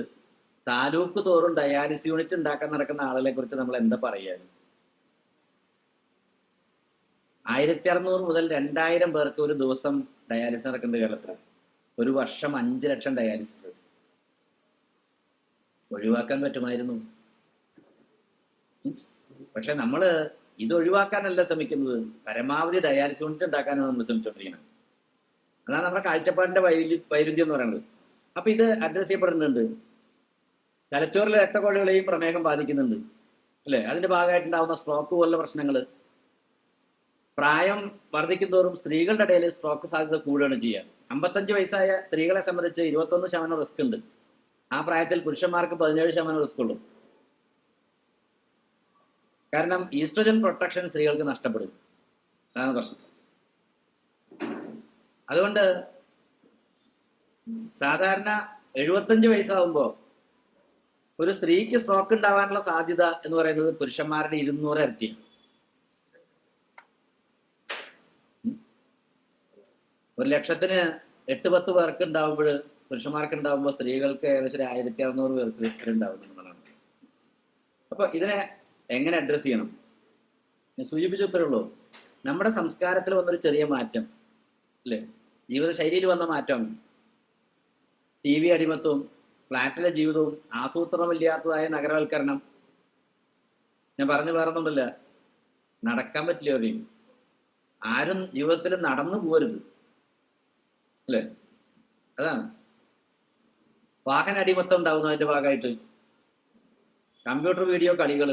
Speaker 1: താലൂക്ക് തോറും ഡയാലിസിസ് യൂണിറ്റ് ഉണ്ടാക്കാൻ നടക്കുന്ന ആളുകളെ കുറിച്ച് നമ്മൾ എന്താ പറയുക? 1600 മുതൽ 2000 പേർക്ക് ഒരു ദിവസം ഡയാലിസിസ് നടക്കുന്നുണ്ട് കേരളത്തിൽ. ഒരു വർഷം 5 ലക്ഷം ഡയാലിസിസ്. ഒഴിവാക്കാൻ പറ്റുമായിരുന്നു. പക്ഷെ നമ്മൾ ഇത് ഒഴിവാക്കാനല്ല ശ്രമിക്കുന്നത്, പരമാവധി ഡയാലിസിസ് യൂണിറ്റ് ഉണ്ടാക്കാനാണ് നമ്മൾ ശ്രമിച്ചുകൊണ്ടിരിക്കുന്നത്. അതാണ് നമ്മുടെ കാഴ്ചപ്പാടിന്റെ വൈരുദ്ധ്യം എന്ന് പറയുന്നത്. അപ്പൊ ഇത് അഡ്രസ് ചെയ്യപ്പെടുന്നുണ്ട്. തലച്ചോറിലെ രക്തക്കൊഴലുകളെയും പ്രമേഹം ബാധിക്കുന്നുണ്ട്. അല്ലേ? അതിന്റെ ഭാഗമായിട്ടുണ്ടാവുന്ന സ്ട്രോക്ക് പോലുള്ള പ്രശ്നങ്ങൾ, പ്രായം വർദ്ധിക്കുന്തോറും സ്ത്രീകളുടെ ഇടയിൽ സ്ട്രോക്ക് സാധ്യത കൂടുകയാണ് ചെയ്യുക. 55 വയസ്സായ സ്ത്രീകളെ സംബന്ധിച്ച് 21% റിസ്ക് ഉണ്ട്. ആ പ്രായത്തിൽ പുരുഷന്മാർക്ക് 17% റിസ്ക് ഉള്ളൂ. കാരണം ഈസ്ട്രജൻ പ്രൊട്ടക്ഷൻ സ്ത്രീകൾക്ക് നഷ്ടപ്പെടും. അതാണ് പ്രശ്നം. അതുകൊണ്ട് സാധാരണ 75 വയസ്സാകുമ്പോൾ ഒരു സ്ത്രീക്ക് സ്ട്രോക്ക് ഉണ്ടാവാനുള്ള സാധ്യത എന്ന് പറയുന്നത് പുരുഷന്മാരുടെ 200 ഇരട്ടിയാണ്. ഒരു ലക്ഷത്തിന് 8-10 പേർക്ക് ഉണ്ടാവുമ്പോൾ പുരുഷന്മാർക്ക് ഉണ്ടാവുമ്പോൾ സ്ത്രീകൾക്ക് ഏകദേശം 1600 പേർക്ക് ഉണ്ടാവുന്നതാണ്. അപ്പൊ ഇതിനെ എങ്ങനെ അഡ്രസ് ചെയ്യണം? ഞാൻ സൂചിപ്പിച്ചത്രേ ഉള്ളൂ. നമ്മുടെ സംസ്കാരത്തിൽ വന്നൊരു ചെറിയ മാറ്റം, അല്ലേ? ജീവിതശൈലിയിൽ വന്ന മാറ്റം, TV അടിമത്വവും ഫ്ലാറ്റിലെ ജീവിതവും ആസൂത്രണമില്ലാത്തതായ നഗരവൽക്കരണം. ഞാൻ പറഞ്ഞു വേറൊന്നുമില്ല, നടക്കാൻ പറ്റില്ല. അറിയും ആരും ജീവിതത്തിൽ നടന്നു പോരുത്, അല്ലേ? അതാണ് വാഹന അടിമത്തം ഉണ്ടാവുന്നതിന്റെ ഭാഗമായിട്ട് കമ്പ്യൂട്ടർ വീഡിയോ കളികൾ,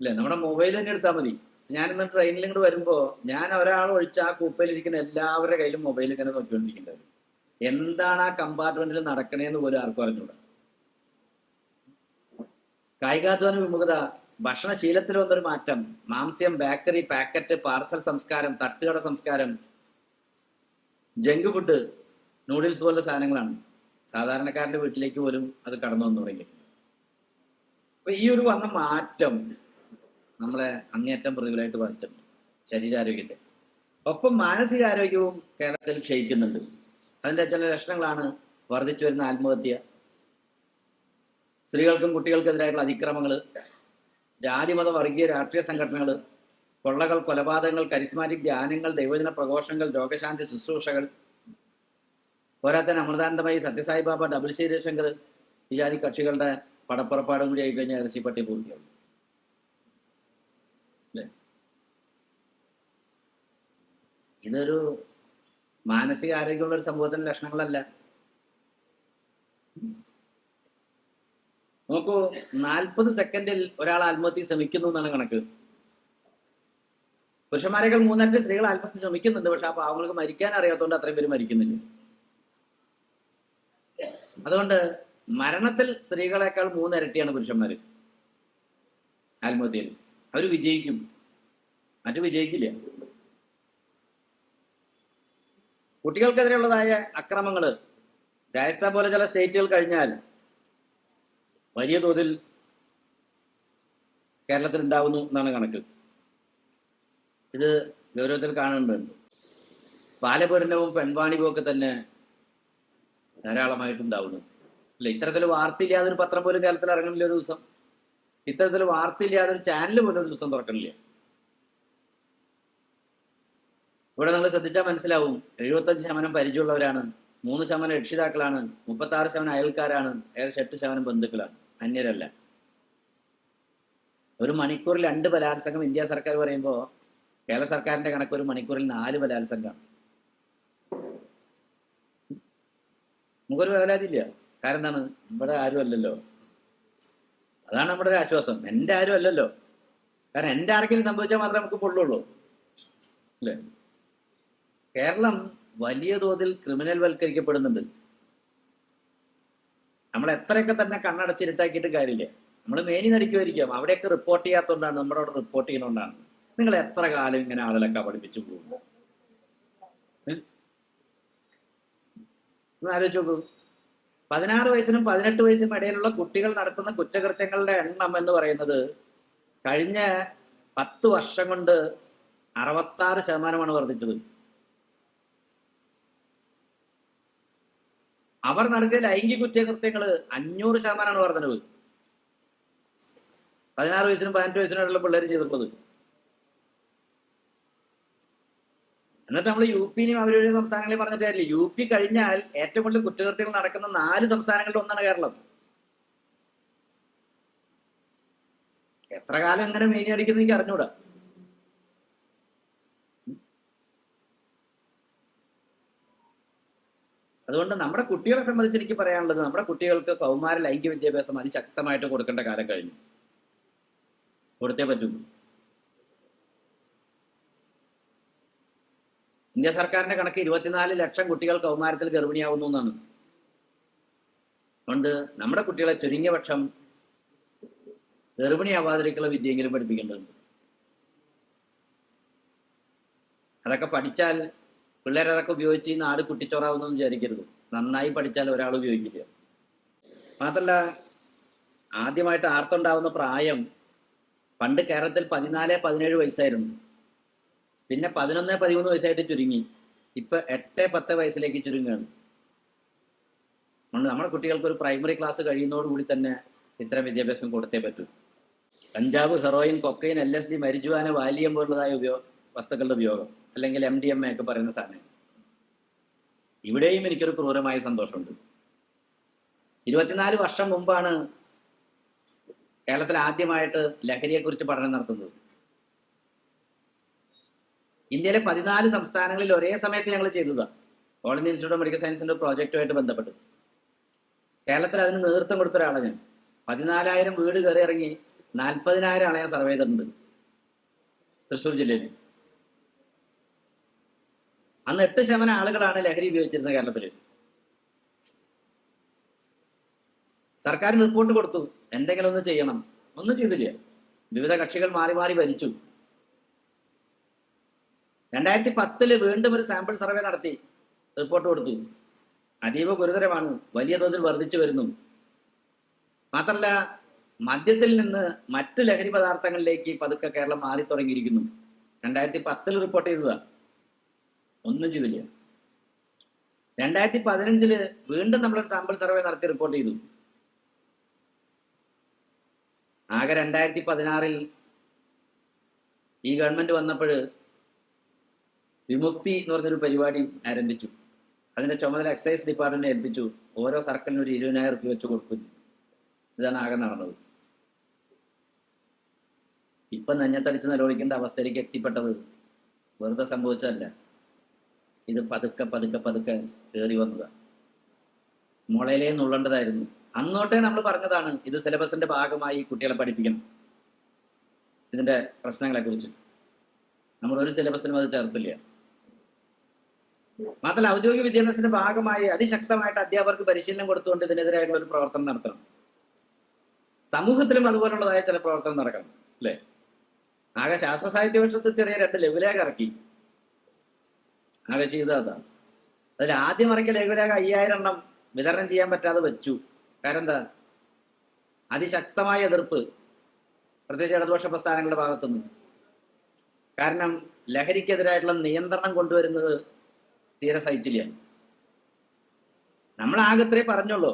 Speaker 1: അല്ലേ? നമ്മുടെ മൊബൈൽ തന്നെ എടുത്താൽ മതി. ഞാനിന്ന് ട്രെയിനിൽ ഇങ്ങോട്ട് വരുമ്പോൾ ഞാൻ ഒരാൾ ഒഴിച്ച് ആ കൂപ്പയിലിരിക്കുന്ന എല്ലാവരുടെ കയ്യിലും മൊബൈൽ ഇങ്ങനെ നോക്കിക്കൊണ്ടിരിക്കുന്നത്. എന്താണ് ആ കമ്പാർട്ട്മെന്റിൽ നടക്കണേന്ന് പോലും ആർക്കും അറിഞ്ഞൂടാ. കായികാധ്വാന വിമുഖത, ഭക്ഷണശീലത്തിൽ വന്നൊരു മാറ്റം, മാംസ്യം, ബേക്കറി, പാക്കറ്റ്, പാർസൽ സംസ്കാരം, തട്ടുകട സംസ്കാരം, ജങ്ക് ഫുഡ്, നൂഡിൽസ് പോലുള്ള സാധനങ്ങളാണ് സാധാരണക്കാരന്റെ വീട്ടിലേക്ക് പോലും അത് കടന്നു വന്നു തുടങ്ങി. അപ്പൊ ഈ ഒരു വന്ന മാറ്റം നമ്മളെ അങ്ങേയറ്റം പ്രതികൂലമായിട്ട് ബാധിച്ചിട്ടുണ്ട് ശരീരാരോഗ്യത്തെ. ഒപ്പം മാനസികാരോഗ്യവും കേരളത്തിൽ ക്ഷയിക്കുന്നുണ്ട്. അതിന്റെ ചില ലക്ഷണങ്ങളാണ് വർദ്ധിച്ചു വരുന്ന ആത്മഹത്യ, സ്ത്രീകൾക്കും കുട്ടികൾക്കെതിരായിട്ടുള്ള അതിക്രമങ്ങൾ, ജാതിമത വർഗീയ രാഷ്ട്രീയ സംഘടനകൾ, കൊള്ളകൾ, കൊലപാതകങ്ങൾ, കരിസ്മാറ്റിക് ധ്യാനങ്ങൾ, ദൈവജന പ്രഘോഷങ്ങൾ, രോഗശാന്തി ശുശ്രൂഷകൾ, പോരാത്തന്നെ അമൃതാനന്ദമായി, സത്യസായി ബാബ, ഡബിൾ ശങ്കർ, ഈ ജാതി കക്ഷികളുടെ പടപ്പുറപ്പാടും കൂടി ആയി കഴിഞ്ഞാൽ ഇറച്ചി പട്ടി പൂർത്തിയാവും. അല്ലേ? ഇതൊരു മാനസിക ആരോഗ്യമുള്ള ഒരു സമൂഹത്തിന്റെ ലക്ഷണങ്ങളല്ല. നോക്കൂ, 40 സെക്കൻഡിൽ ഒരാൾ ആത്മഹത്യ ശ്രമിക്കുന്നു എന്നാണ് കണക്ക്. പുരുഷന്മാരെക്കാൾ 3 സ്ത്രീകൾ ആത്മഹത്യ ശ്രമിക്കുന്നുണ്ട്. പക്ഷെ ആ പാവങ്ങൾക്ക് മരിക്കാൻ അറിയാത്തതുകൊണ്ട് അത്രയും പേര് മരിക്കുന്നില്ല. അതുകൊണ്ട് മരണത്തിൽ സ്ത്രീകളെക്കാൾ 3 ഇരട്ടിയാണ് പുരുഷന്മാർ ആത്മഹത്യയിൽ. അവർ വിജയിക്കും, മറ്റു വിജയിക്കില്ല. കുട്ടികൾക്കെതിരെയുള്ളതായ അക്രമങ്ങൾ രാജസ്ഥാൻ പോലെ ചില സ്റ്റേറ്റുകൾ കഴിഞ്ഞാൽ വലിയ തോതിൽ കേരളത്തിൽ ഉണ്ടാവുന്നു എന്നാണ് കണക്ക്. ഇത് ഗൗരവത്തിൽ കാണേണ്ടതുണ്ട്. ബാലപീഡനവും പെൺവാണിഭവും ഒക്കെ തന്നെ ധാരാളമായിട്ടുണ്ടാവുന്നു, അല്ലെ? ഇത്തരത്തിൽ വാർത്തയില്ലാതെ ഒരു പത്രം പോലും കേരളത്തിൽ ഇറങ്ങണില്ല ഒരു ദിവസം. ഇത്തരത്തിൽ വാർത്തയില്ലാതെ ഒരു ചാനൽ പോലും ഒരു ദിവസം തുറക്കണില്ല. ഇവിടെ നിങ്ങൾ ശ്രദ്ധിച്ചാൽ മനസ്സിലാവും, 75% പരിചയമുള്ളവരാണ്, 3% രക്ഷിതാക്കളാണ്, 36% അയൽക്കാരാണ്, ഏകദേശം 8% ബന്ധുക്കളാണ്, അന്യരല്ല. ഒരു മണിക്കൂറിൽ 2 ബലാത്സംഗം ഇന്ത്യ സർക്കാർ പറയുമ്പോൾ കേരള സർക്കാരിന്റെ കണക്ക് ഒരു മണിക്കൂറിൽ 4 ബലാത്സംഗമാണ്. നമുക്കൊരു വേവലാതില്ല. കാരണം എന്താണ്? ഇവിടെ ആരും അല്ലല്ലോ. അതാണ് നമ്മുടെ ഒരു ആശ്വാസം. എൻ്റെ ആരും അല്ലല്ലോ. കാരണം എൻ്റെ ആർക്കെങ്കിലും സംഭവിച്ചാൽ മാത്രമേ നമുക്ക് പൊള്ളുള്ളൂ, അല്ലേ? കേരളം വലിയ തോതിൽ ക്രിമിനൽ വൽക്കരിക്കപ്പെടുന്നുണ്ട്. നമ്മൾ എത്രയൊക്കെ തന്നെ കണ്ണടച്ചിരുട്ടാക്കിയിട്ട് കാര്യമില്ല. നമ്മൾ മേനി നടിക്കുമായിരിക്കാം, അവിടെയൊക്കെ റിപ്പോർട്ട് ചെയ്യാത്തതുകൊണ്ടാണ്, നമ്മുടെ അവിടെ റിപ്പോർട്ട് ചെയ്യുന്നതുകൊണ്ടാണ്. നിങ്ങൾ എത്ര കാലം ഇങ്ങനെ ആളുകളൊക്കെ പഠിപ്പിച്ചു പോകും? ഒന്ന് ആലോചിച്ച് നോക്കൂ. 16 വയസ്സിനും 18 വയസ്സിനും ഇടയിലുള്ള കുട്ടികൾ നടത്തുന്ന കുറ്റകൃത്യങ്ങളുടെ എണ്ണം എന്ന് പറയുന്നത് കഴിഞ്ഞ 10 വർഷം കൊണ്ട് 66% വർദ്ധിച്ചത്. അവർ നടത്തിയ ലൈംഗിക കുറ്റകൃത്യങ്ങൾ 500% വർധനവ്. 16 വയസ്സിനും 18 വയസ്സിനും ഇടയിലുള്ള പിള്ളേർ ചെയ്തിട്ടുള്ളത്. എന്നിട്ട് നമ്മൾ UP-നെയും അവരുടെ സംസ്ഥാനങ്ങളെയും പറഞ്ഞിട്ട് കാര്യമില്ല. UP കഴിഞ്ഞാൽ ഏറ്റവും കൂടുതൽ കുറ്റകൃത്യങ്ങൾ നടക്കുന്ന 4 സംസ്ഥാനങ്ങളിൽ ഒന്നാണ് കേരളം. എത്ര കാലം എങ്ങനെ മേനി അടിക്കുന്ന എനിക്ക് അറിഞ്ഞൂടാ. അതുകൊണ്ട് നമ്മുടെ കുട്ടികളെ സംബന്ധിച്ച് എനിക്ക് പറയാനുള്ളത്, നമ്മുടെ കുട്ടികൾക്ക് കൗമാര ലൈംഗിക വിദ്യാഭ്യാസം അതിശക്തമായിട്ട് കൊടുക്കേണ്ട കാലം കഴിഞ്ഞു. കൊടുത്തേ പറ്റൂ. ഇന്ത്യ സർക്കാരിന്റെ കണക്ക് 24 ലക്ഷം കുട്ടികൾ കൗമാരത്തിൽ ഗർഭിണിയാവുന്നു എന്നാണ്. അതുകൊണ്ട് നമ്മുടെ കുട്ടികളെ ചുരുങ്ങിയ പക്ഷം ഗർഭിണിയാവാതിരിക്കുള്ള വിദ്യയെങ്കിലും പഠിപ്പിക്കേണ്ടതുണ്ട്. അതൊക്കെ പഠിച്ചാൽ പിള്ളേരതൊക്കെ ഉപയോഗിച്ച് ഈ നാട് കുട്ടിച്ചോറാവുന്നെന്ന് വിചാരിക്കരുത്. നന്നായി പഠിച്ചാൽ ഒരാൾ ഉപയോഗിക്കില്ല. മാത്രമല്ല, ആദ്യമായിട്ട് ആർത്തുണ്ടാവുന്ന പ്രായം പണ്ട് കേരളത്തിൽ 14-17 വയസ്സായിരുന്നു. പിന്നെ 11-13 വയസ്സായിട്ട് ചുരുങ്ങി. ഇപ്പൊ 8-10 വയസ്സിലേക്ക് ചുരുങ്ങുകയാണ്. അതുകൊണ്ട് നമ്മുടെ കുട്ടികൾക്ക് ഒരു പ്രൈമറി ക്ലാസ് കഴിയുന്നതോടുകൂടി തന്നെ ഇത്തരം വിദ്യാഭ്യാസം കൊടുത്തേ പറ്റൂ. കഞ്ചാവ്, heroin, cocaine, LSD, marijuana, valium പോലുള്ളതായ വസ്തുക്കളുടെ ഉപയോഗം, അല്ലെങ്കിൽ MDMA ഒക്കെ പറയുന്ന സാധനം, ഇവിടെയും എനിക്കൊരു ക്രൂരമായ സന്തോഷമുണ്ട്. 24 വർഷം മുമ്പാണ് കേരളത്തിൽ ആദ്യമായിട്ട് ലഹരിയെക്കുറിച്ച് പഠനം നടത്തുന്നത്. ഇന്ത്യയിലെ 14 സംസ്ഥാനങ്ങളിൽ ഒരേ സമയത്ത് ഞങ്ങൾ ചെയ്തതാണ്. All India Institute of medical സയൻസിന്റെ പ്രോജക്റ്റുമായിട്ട് ബന്ധപ്പെട്ട് കേരളത്തിൽ അതിന് നേതൃത്വം കൊടുത്ത ഒരാളാണ് ഞാൻ. 14,000 വീട് കയറി ഇറങ്ങി 40,000 ആളെ ഞാൻ സർവേ ചെയ്തിട്ടുണ്ട് തൃശ്ശൂർ ജില്ലയിൽ. അന്ന് 8% ആളുകളാണ് ലഹരി ഉപയോഗിച്ചിരുന്നത് കേരളത്തിൽ. സർക്കാരിന് റിപ്പോർട്ട് കൊടുത്തു, എന്തെങ്കിലും ഒന്ന് ചെയ്യണം. ഒന്നും ചെയ്തില്ല. വിവിധ കക്ഷികൾ മാറി മാറി ഭരിച്ചു. 2010 വീണ്ടും ഒരു സാമ്പിൾ സർവേ നടത്തി റിപ്പോർട്ട് കൊടുത്തു. അതീവ ഗുരുതരമാണ്, വലിയ തോതിൽ വർദ്ധിച്ചു വരുന്നു. മാത്രമല്ല, മദ്യത്തിൽ നിന്ന് മറ്റു ലഹരി പദാർത്ഥങ്ങളിലേക്ക് പതുക്കെ കേരളം മാറി തുടങ്ങിയിരിക്കുന്നു. 2010 റിപ്പോർട്ട് ചെയ്തതാണ്, ഒന്നും ചെയ്തില്ല. 2015 വീണ്ടും നമ്മളൊരു സാമ്പിൾ സർവേ നടത്തി റിപ്പോർട്ട് ചെയ്തു. ആകെ 2016 ഈ ഗവൺമെന്റ് വന്നപ്പോൾ വിമുക്തി എന്ന് പറഞ്ഞൊരു പരിപാടി ആരംഭിച്ചു. അതിന്റെ ചുമതല എക്സൈസ് ഡിപ്പാർട്ട്മെന്റിനെ ഏൽപ്പിച്ചു. ഓരോ സർക്കിളിനും ഒരു 20,000 രൂപ വെച്ച് കൊടുക്കുന്നു. ഇതാണ് ആകെ നടന്നത്. ഇപ്പൊ നെഞ്ഞത്തടിച്ച് നിലവിളിക്കേണ്ട അവസ്ഥയിലേക്ക് എത്തിപ്പെട്ടത് വെറുതെ സംഭവിച്ചതല്ല. ഇത് പതുക്കെ പതുക്കെ പതുക്കെ കയറി വന്നതാണ്. മുളയിലേ നുള്ളേണ്ടതായിരുന്നു. അന്നോട്ടേ നമ്മൾ പറഞ്ഞതാണ് ഇത് സിലബസിന്റെ ഭാഗമായി കുട്ടികളെ പഠിപ്പിക്കണം. ഇതിന്റെ പ്രശ്നങ്ങളെ കുറിച്ച് നമ്മൾ ഒരു സിലബസിനും അത് ചേർത്തില്ല. മാത്രമല്ല, ഔദ്യോഗിക വിദ്യാഭ്യാസത്തിന്റെ ഭാഗമായി അതിശക്തമായിട്ട് അധ്യാപകർക്ക് പരിശീലനം കൊടുത്തുകൊണ്ട് ഇതിനെതിരായിട്ടുള്ള ഒരു പ്രവർത്തനം നടത്തണം. സമൂഹത്തിലും അതുപോലുള്ളതായ ചില പ്രവർത്തനം നടക്കണം, അല്ലേ? ആകെ ശാസ്ത്ര സാഹിത്യ വർഷത്തിൽ ചെറിയ 2 ലഘുലേഖ ഇറക്കി. ആകെ ചെയ്തത് അതാണ്. അതിൽ ആദ്യം ഇറക്കിയ ലഘുലേഖ 5000 എണ്ണം വിതരണം ചെയ്യാൻ പറ്റാതെ വെച്ചു. കാരണം എന്താ? അതിശക്തമായ എതിർപ്പ്, പ്രത്യേകിച്ച് ഇടതുപക്ഷ പ്രസ്ഥാനങ്ങളുടെ ഭാഗത്തുനിന്ന്. കാരണം ലഹരിക്കെതിരായിട്ടുള്ള നിയന്ത്രണം കൊണ്ടുവരുന്നത് തീരെ സഹിച്ചില്ല. നമ്മൾ ആകത്രേ പറഞ്ഞുള്ളൂ.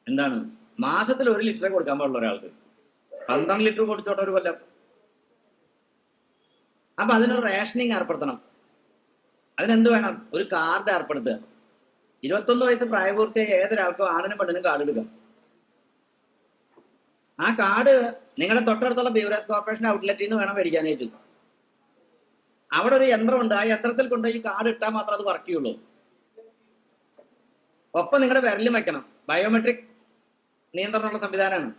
Speaker 1: എന്താണ്? മാസത്തിൽ 1 ലിറ്ററേ കൊടുക്കാൻ പാടുള്ള ഒരാൾക്ക് 12 ലിറ്റർ കൊടുത്തോട്ടെ ഒരു കൊല്ലം. അപ്പൊ അതിനൊരു റേഷനിങ് ഏർപ്പെടുത്തണം. അതിനെന്ത് വേണം? ഒരു കാർഡ് ഏർപ്പെടുത്തുക. 21 വയസ്സ് പ്രായപൂർത്തിയായ ഏതൊരാൾക്കും, ആണിനും പെണ്ണിനും കാർഡ് എടുക്കാം. ആ കാർഡ് നിങ്ങളുടെ തൊട്ടടുത്തുള്ള ബീവറേജ് കോർപ്പറേഷൻ ഔട്ട്ലെറ്റിൽ നിന്ന് വേണം മേടിക്കാനായിട്ട്. അവിടെ ഒരു യന്ത്രമുണ്ട്. ആ യന്ത്രത്തിൽ കൊണ്ട് ഈ കാർഡ് ഇട്ടാൽ മാത്രം അത് വർക്ക് ചെയ്യുള്ളൂ. ഒപ്പം നിങ്ങളുടെ വിരലും വെക്കണം. ബയോമെട്രിക് നിയന്ത്രണമുള്ള സംവിധാനമാണ്.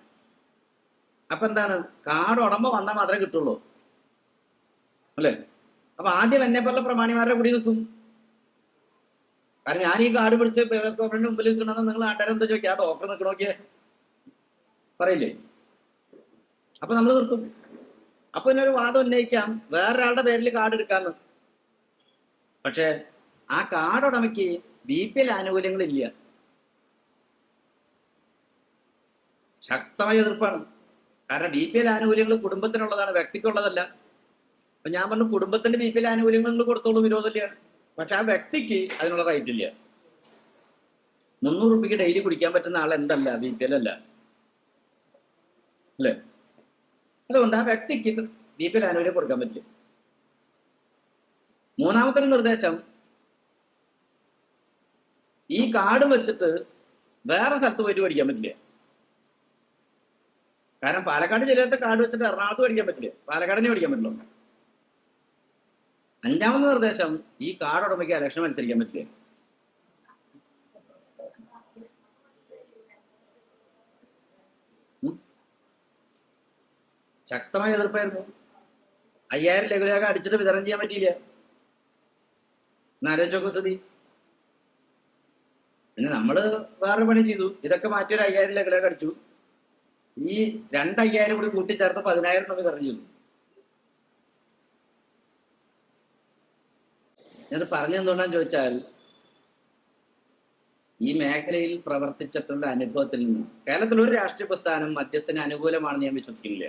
Speaker 1: അപ്പൊ എന്താണ്? കാർഡ് ഉടമ്പ വന്നാൽ മാത്രമേ കിട്ടുള്ളൂ, അല്ലേ? അപ്പൊ ആദ്യം എന്നെ പോലുള്ള പ്രമാണിമാരുടെ കൂടി നിൽക്കും. കാരണം ഞാൻ ഈ കാർഡ് പിടിച്ച് ബീവറേജ് കോർപ്പറേഷന്റെ മുമ്പിൽ നിൽക്കണമെന്ന് നിങ്ങൾ നാട്ടുകാരെന്താ ചോദിക്കുക? ആ ഡോക്ടർ നിൽക്കണോക്കിയേ പറയില്ലേ? അപ്പൊ നമ്മൾ നിർത്തും. അപ്പൊ ഇതിനൊരു വാദം ഉന്നയിക്കാം, വേറൊരാളുടെ പേരിൽ കാർഡ് എടുക്കാന്ന്. പക്ഷെ ആ കാർഡ് ഉടമയ്ക്ക് BPL ആനുകൂല്യങ്ങളില്ല. ശക്തമായ എതിർപ്പാണ്. കാരണം BPL ആനുകൂല്യങ്ങൾ കുടുംബത്തിനുള്ളതാണ്, വ്യക്തിക്കുള്ളതല്ല. അപ്പൊ ഞാൻ പറഞ്ഞു, കുടുംബത്തിന്റെ BPL ആനുകൂല്യങ്ങൾ കൊടുത്തോളൂ, വിരോധമില്ല. പക്ഷെ ആ വ്യക്തിക്ക് അതിനുള്ള റൈറ്റ് ഇല്ല. 300 രൂപയ്ക്ക് ഡെയിലി കുടിക്കാൻ പറ്റുന്ന ആൾ എന്തല്ല? BPL അല്ല, അല്ലേ? അതുകൊണ്ട് ആ വ്യക്തിക്ക് BPL ആനുകൂല്യം കൊടുക്കാൻ പറ്റില്ല. മൂന്നാമത്തെ ഒരു നിർദ്ദേശം, ഈ കാർഡ് വെച്ചിട്ട് വേറെ സ്ഥലത്ത് പോയിട്ട് പഠിക്കാൻ പറ്റില്ല. കാരണം പാലക്കാട് ജില്ലയിലത്തെ കാർഡ് വെച്ചിട്ട് എറണാകുളത്ത് പഠിക്കാൻ പറ്റില്ല, പാലക്കാടിനെ പഠിക്കാൻ പറ്റില്ല. 5ാമത്തെ നിർദ്ദേശം, ഈ കാർഡ് ഉടമയ്ക്ക് ഇലക്ഷൻ മത്സരിക്കാൻ പറ്റില്ല. ഉം. ശക്തമായ എതിർപ്പായിരുന്നു. 5000 ലഘുലേഖ അടിച്ചിട്ട് വിതരണം ചെയ്യാൻ പറ്റിയില്ല. എന്നാലോചിച്ചോക്കെ സ്ഥിതി. പിന്നെ നമ്മള് വേറെ പണി ചെയ്തു. ഇതൊക്കെ മാറ്റിയൊരു 5000 ലഘുലേഖ അടിച്ചു. ഈ 2,5000 കൂടി കൂട്ടിച്ചേർത്ത് 10,000 രൂപ വിതരണം ചെയ്തു. ഇത് പറഞ്ഞെന്തുകൊണ്ടാന്ന് ചോദിച്ചാൽ, ഈ മേഖലയിൽ പ്രവർത്തിച്ചിട്ടുള്ള അനുഭവത്തിൽ നിന്ന് കേരളത്തിൽ ഒരു രാഷ്ട്രീയ പ്രസ്ഥാനം മദ്യത്തിന് അനുകൂലമാണെന്ന് ഞാൻ വിശ്വസിക്കുന്നില്ല.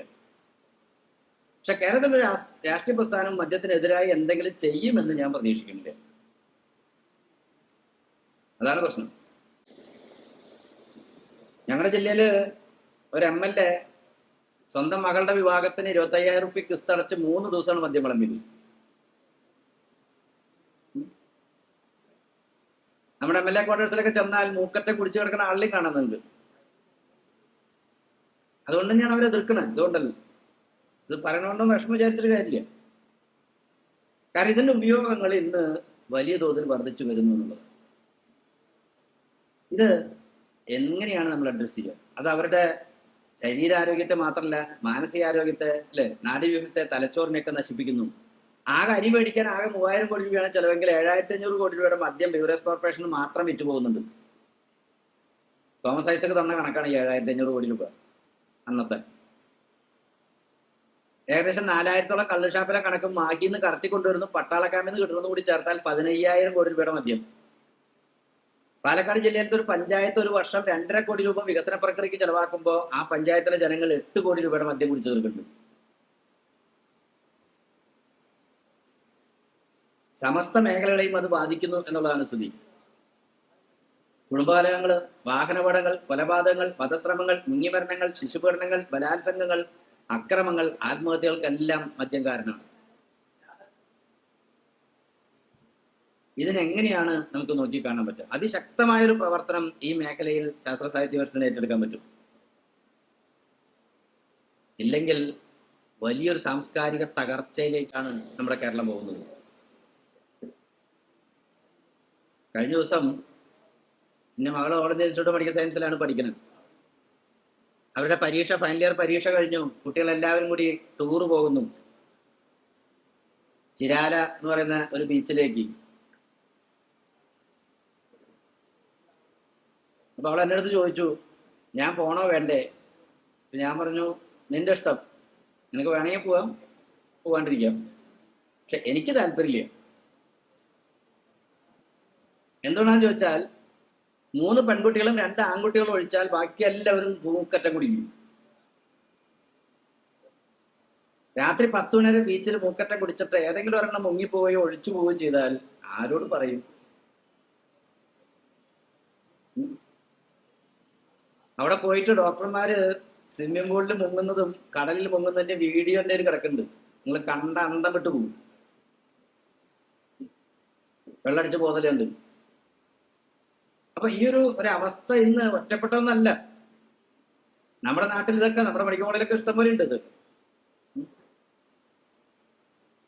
Speaker 1: പക്ഷെ കേരളത്തിലൊരു രാഷ്ട്രീയ പ്രസ്ഥാനം മദ്യത്തിനെതിരായി എന്തെങ്കിലും ചെയ്യുമെന്ന് ഞാൻ പ്രതീക്ഷിക്കുന്നില്ല. അതാണ് പ്രശ്നം. ഞങ്ങളുടെ ജില്ലയില് ഒരു MLA സ്വന്തം മകളുടെ വിവാഹത്തിന് 25,000 റുപ്യ കിസ്ത് അടച്ച് 3 ദിവസമാണ് മദ്യം വിളമ്പിയത്. നമ്മുടെ MLA ക്വാർട്ടേഴ്സിലൊക്കെ ചെന്നാൽ മൂക്കറ്റം കുടിച്ചു കിടക്കുന്ന ആളിലും കാണുന്നുണ്ട്. അതുകൊണ്ട് തന്നെയാണ് അവരെ എതിർക്കണത്. അതുകൊണ്ടല്ല, ഇത് പറയണോണ്ടും വിഷമം വിചാരിച്ചിട്ട് കാര്യമില്ല. കാരണം ഇതിന്റെ ഉപയോഗങ്ങൾ ഇന്ന് വലിയ തോതിൽ വർദ്ധിച്ചു വരുന്നു എന്നുള്ളത്. ഇത് എങ്ങനെയാണ് നമ്മൾ അഡ്രസ് ചെയ്യുക? അത് അവരുടെ ശരീരാരോഗ്യത്തെ മാത്രമല്ല, മാനസികാരോഗ്യത്തെ, അല്ലെ, നാഡീവ്യൂഹത്തെ, തലച്ചോറിനെയൊക്കെ നശിപ്പിക്കുന്നു. ആകെ അരി മേടിക്കാൻ ആകെ 3000 കോടി രൂപയാണ് ചെലവെങ്കിൽ 7,500 കോടി രൂപയുടെ മദ്യം ബിവറേജ് കോർപ്പറേഷന് മാത്രം വിറ്റ് പോകുന്നുണ്ട്. തോമസ് ഐസക് തന്ന കണക്കാണ് 7,500 കോടി രൂപ അന്നത്തെ. ഏകദേശം 4000-ഓളം കള്ളുഷാപ്പിലെ കണക്കും മാഹിന്ന് കടത്തിക്കൊണ്ടുവരുന്നു. പട്ടാളക്കാമിൽ നിന്ന് കിട്ടുന്നത് കൂടി ചേർത്താൽ 15,000 കോടി രൂപയുടെ മദ്യം. പാലക്കാട് ജില്ലയിലത്തെ ഒരു പഞ്ചായത്ത് ഒരു വർഷം 2.5 കോടി രൂപ വികസന പ്രക്രിയക്ക് ചെലവാക്കുമ്പോൾ ആ പഞ്ചായത്തിലെ ജനങ്ങൾ 8 കോടി രൂപയുടെ മദ്യം കുടിച്ചു തീർക്കുന്നുണ്ട്. സമസ്ത മേഖലകളെയും അത് ബാധിക്കുന്നു എന്നുള്ളതാണ് സ്ഥിതി. കുടുംബകലഹങ്ങൾ, വാഹനാപകടങ്ങൾ, കൊലപാതകങ്ങൾ, വധശ്രമങ്ങൾ, മുങ്ങിമരണങ്ങൾ, ശിശുപീഡനങ്ങൾ, ബലാത്സംഗങ്ങൾ, അക്രമങ്ങൾ, ആത്മഹത്യകൾക്കെല്ലാം മദ്യം കാരണമാണ്. ഇതിനെങ്ങനെയാണ് നമുക്ക് നോക്കിക്കാണാൻ പറ്റുക? അതിശക്തമായൊരു പ്രവർത്തനം ഈ മേഖലയിൽ ശാസ്ത്ര സാഹിത്യ പരിഷത്തിന് ഏറ്റെടുക്കാൻ പറ്റും. ഇല്ലെങ്കിൽ വലിയൊരു സാംസ്കാരിക തകർച്ചയിലേക്കാണ് നമ്മുടെ കേരളം പോകുന്നത്. കഴിഞ്ഞ ദിവസം എൻ്റെ മകള് All India Institute of Medical സയൻസിലാണ് പഠിക്കുന്നത്. അവരുടെ പരീക്ഷ, ഫൈനൽ ഇയർ പരീക്ഷ കഴിഞ്ഞു. കുട്ടികളെല്ലാവരും കൂടി ടൂറ് പോകുന്നു ചിരാല എന്ന് പറയുന്ന ഒരു ബീച്ചിലേക്ക്. അപ്പൊ അവൾ എൻ്റെ അടുത്ത് ചോദിച്ചു, ഞാൻ പോണോ വേണ്ടേ? ഞാൻ പറഞ്ഞു, നിന്റെ ഇഷ്ടം, നിനക്ക് വേണമെങ്കിൽ പോവാം, പോവാണ്ടിരിക്കാം, പക്ഷെ എനിക്ക് താല്പര്യമില്ല. എന്തുകൊണ്ടാന്ന് ചോദിച്ചാൽ, 3 പെൺകുട്ടികളും 2 ആൺകുട്ടികളും ഒഴിച്ചാൽ ബാക്കി എല്ലാവരും മൂക്കറ്റം കുടിക്കും. രാത്രി 10 മണി വരെ ബീച്ചിൽ മൂക്കറ്റം കുടിച്ചിട്ട് ഏതെങ്കിലും ഒരെണ്ണം മുങ്ങിപ്പോവുകയോ ഒഴിച്ചു പോവുകയോ ചെയ്താൽ ആരോട് പറയും? അവിടെ പോയിട്ട് ഡോക്ടർമാര് സ്വിമ്മിംഗ് പൂളിൽ മുങ്ങുന്നതും കടലിൽ മുങ്ങുന്നതിന്റെ വീഡിയോ എൻ്റെ കയ്യിൽ കിടക്കുന്നുണ്ട്. നിങ്ങൾ കണ്ട അന്തം വിട്ടു പോകും. വെള്ളടിച്ച് പോതലുണ്ട്. അപ്പൊ ഈ ഒരു അവസ്ഥ ഇന്ന് ഒറ്റപ്പെട്ടൊന്നല്ല. നമ്മുടെ നാട്ടിൽ ഇതൊക്കെ, നമ്മുടെ മെഡിക്കൽ കോളേജിലൊക്കെ ഇഷ്ടംപോലെ ഉണ്ട് ഇത്.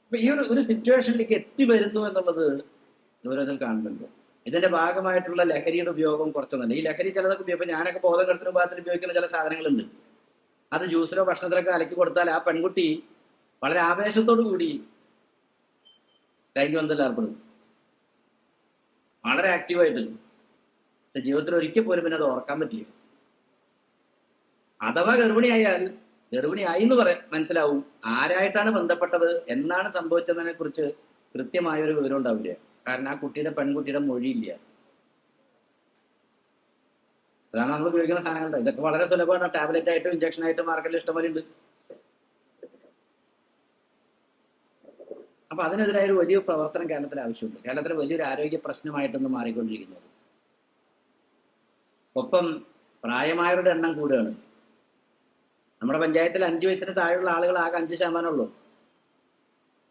Speaker 1: അപ്പൊ ഈ ഒരു സിറ്റുവേഷനിലേക്ക് എത്തി വരുന്നു എന്നുള്ളത് ഓരോരുത്തർ കാണുന്നുണ്ട്. ഇതിന്റെ ഭാഗമായിട്ടുള്ള ലഹരിയുടെ ഉപയോഗം കുറച്ചൊന്നുമില്ല. ഈ ലഹരി ചിലതൊക്കെ ഉപയോഗിക്കും. ഞാനൊക്കെ ബോധം കെടുത്തുന്ന ഭാഗത്തിൽ ഉപയോഗിക്കുന്ന ചില സാധനങ്ങളുണ്ട്. അത് ജ്യൂസിലോ ഭക്ഷണത്തിലൊക്കെ കലക്കി കൊടുത്താൽ ആ പെൺകുട്ടി വളരെ ആവേശത്തോടു കൂടി ലൈംഗിക ബന്ധത്തിൽ ഏർപ്പെടും, വളരെ ആക്റ്റീവായിട്ട്. ജീവിതത്തിൽ ഒരിക്കൽ പോലും പിന്നെ അത് ഓർക്കാൻ പറ്റില്ല. അഥവാ ഗർഭിണിയായാൽ ഗർഭിണിയായി എന്ന് മനസ്സിലാവും. ആരായിട്ടാണ് ബന്ധപ്പെട്ടത്, എന്നാണ് സംഭവിച്ചതിനെ കുറിച്ച് കൃത്യമായ ഒരു വിവരം ഉണ്ടാവില്ല. കാരണം ആ പെൺകുട്ടിയുടെ മൊഴിയില്ല. അതാണ് നമ്മൾ ഉപയോഗിക്കുന്ന സാധനങ്ങളുണ്ട്. ഇതൊക്കെ വളരെ സുലഭമാണ്. ടാബ്ലറ്റ് ആയിട്ടും ഇഞ്ചക്ഷൻ ആയിട്ടും മാർക്കറ്റിൽ ഇഷ്ടംപോലെ ഉണ്ട്. അപ്പൊ അതിനെതിരായ ഒരു വലിയ പ്രവർത്തനം കേരളത്തിൽ ആവശ്യമുണ്ട്. കേരളത്തിലെ വലിയൊരു ആരോഗ്യ പ്രശ്നമായിട്ടൊന്ന് മാറിക്കൊണ്ടിരിക്കുന്നത്. ഒപ്പം പ്രായമായവരുടെ എണ്ണം കൂടുകയാണ്. നമ്മുടെ പഞ്ചായത്തിൽ 5 വയസ്സിന് താഴെയുള്ള ആളുകൾ ആകെ 5% ഉള്ളൂ.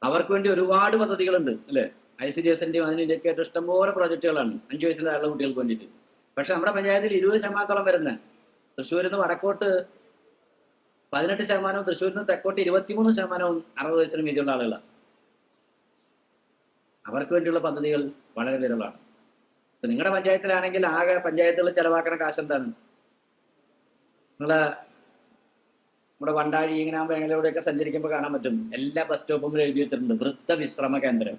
Speaker 1: അവർക്ക് വേണ്ടി ഒരുപാട് പദ്ധതികളുണ്ട്, അല്ലേ? ICDSന്റെയും അതിൻ്റെയൊക്കെ ആയിട്ട് ഇഷ്ടംപോലെ പ്രോജക്റ്റുകളാണ് 5 വയസ്സിന് താഴെയുള്ള കുട്ടികൾക്ക് വേണ്ടിയിട്ട്. പക്ഷെ നമ്മുടെ പഞ്ചായത്തിൽ 20% വരുന്ന, തൃശ്ശൂരിൽ നിന്ന് വടക്കോട്ട് 18%, തൃശ്ശൂരിൽ നിന്ന് തെക്കോട്ട് 23% 60 വയസ്സിന് മീതിയുള്ള ആളുകളാണ്. അവർക്ക് വേണ്ടിയുള്ള പദ്ധതികൾ വളരെ വിരളമാണ്. ഇപ്പൊ നിങ്ങളുടെ പഞ്ചായത്തിലാണെങ്കിൽ ആകെ പഞ്ചായത്തുകൾ ചെലവാക്കുന്ന കാശ് എന്താണ്? നിങ്ങളെ നമ്മുടെ വണ്ടാഴി ഇങ്ങനെ ആ മേഖലയിലൂടെയൊക്കെ സഞ്ചരിക്കുമ്പോൾ കാണാൻ പറ്റും, എല്ലാ ബസ് സ്റ്റോപ്പും എഴുതി വെച്ചിട്ടുണ്ട് വൃദ്ധ വിശ്രമ കേന്ദ്രം.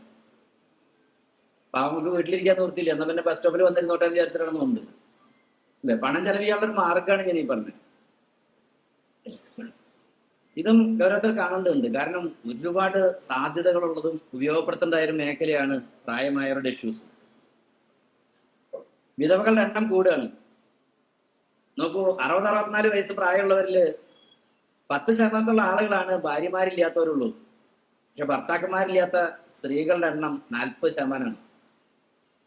Speaker 1: അപ്പൊ നമുക്ക് വീട്ടിലിരിക്കാൻ നിർത്തിയില്ല, എന്നാൽ പിന്നെ ബസ് സ്റ്റോപ്പിൽ വന്നിരുന്നോട്ടെ എന്ന് വിചാരിച്ചിടണമെന്നുണ്ട് അല്ലെ. പണം ചെലവ് ചെയ്യാനുള്ള ഒരു മാർഗമാണ് ഞാൻ ഈ പറഞ്ഞത്. ഇതും ഓരോരുത്തർ കാണേണ്ടതുണ്ട്. കാരണം ഒരുപാട് സാധ്യതകളുള്ളതും ഉപയോഗപ്പെടുത്തേണ്ടതായ ഒരു മേഖലയാണ് പ്രായമായവരുടെ ഇഷ്യൂസ്. വിധവകളുടെ എണ്ണം കൂടുകയാണ്. നോക്കൂ, 60-64 വയസ്സ് പ്രായമുള്ളവരിൽ 10% ആളുകളാണ് ഭാര്യമാരില്ലാത്തവരുള്ളൂ. പക്ഷെ ഭർത്താക്കന്മാരില്ലാത്ത സ്ത്രീകളുടെ എണ്ണം 40%.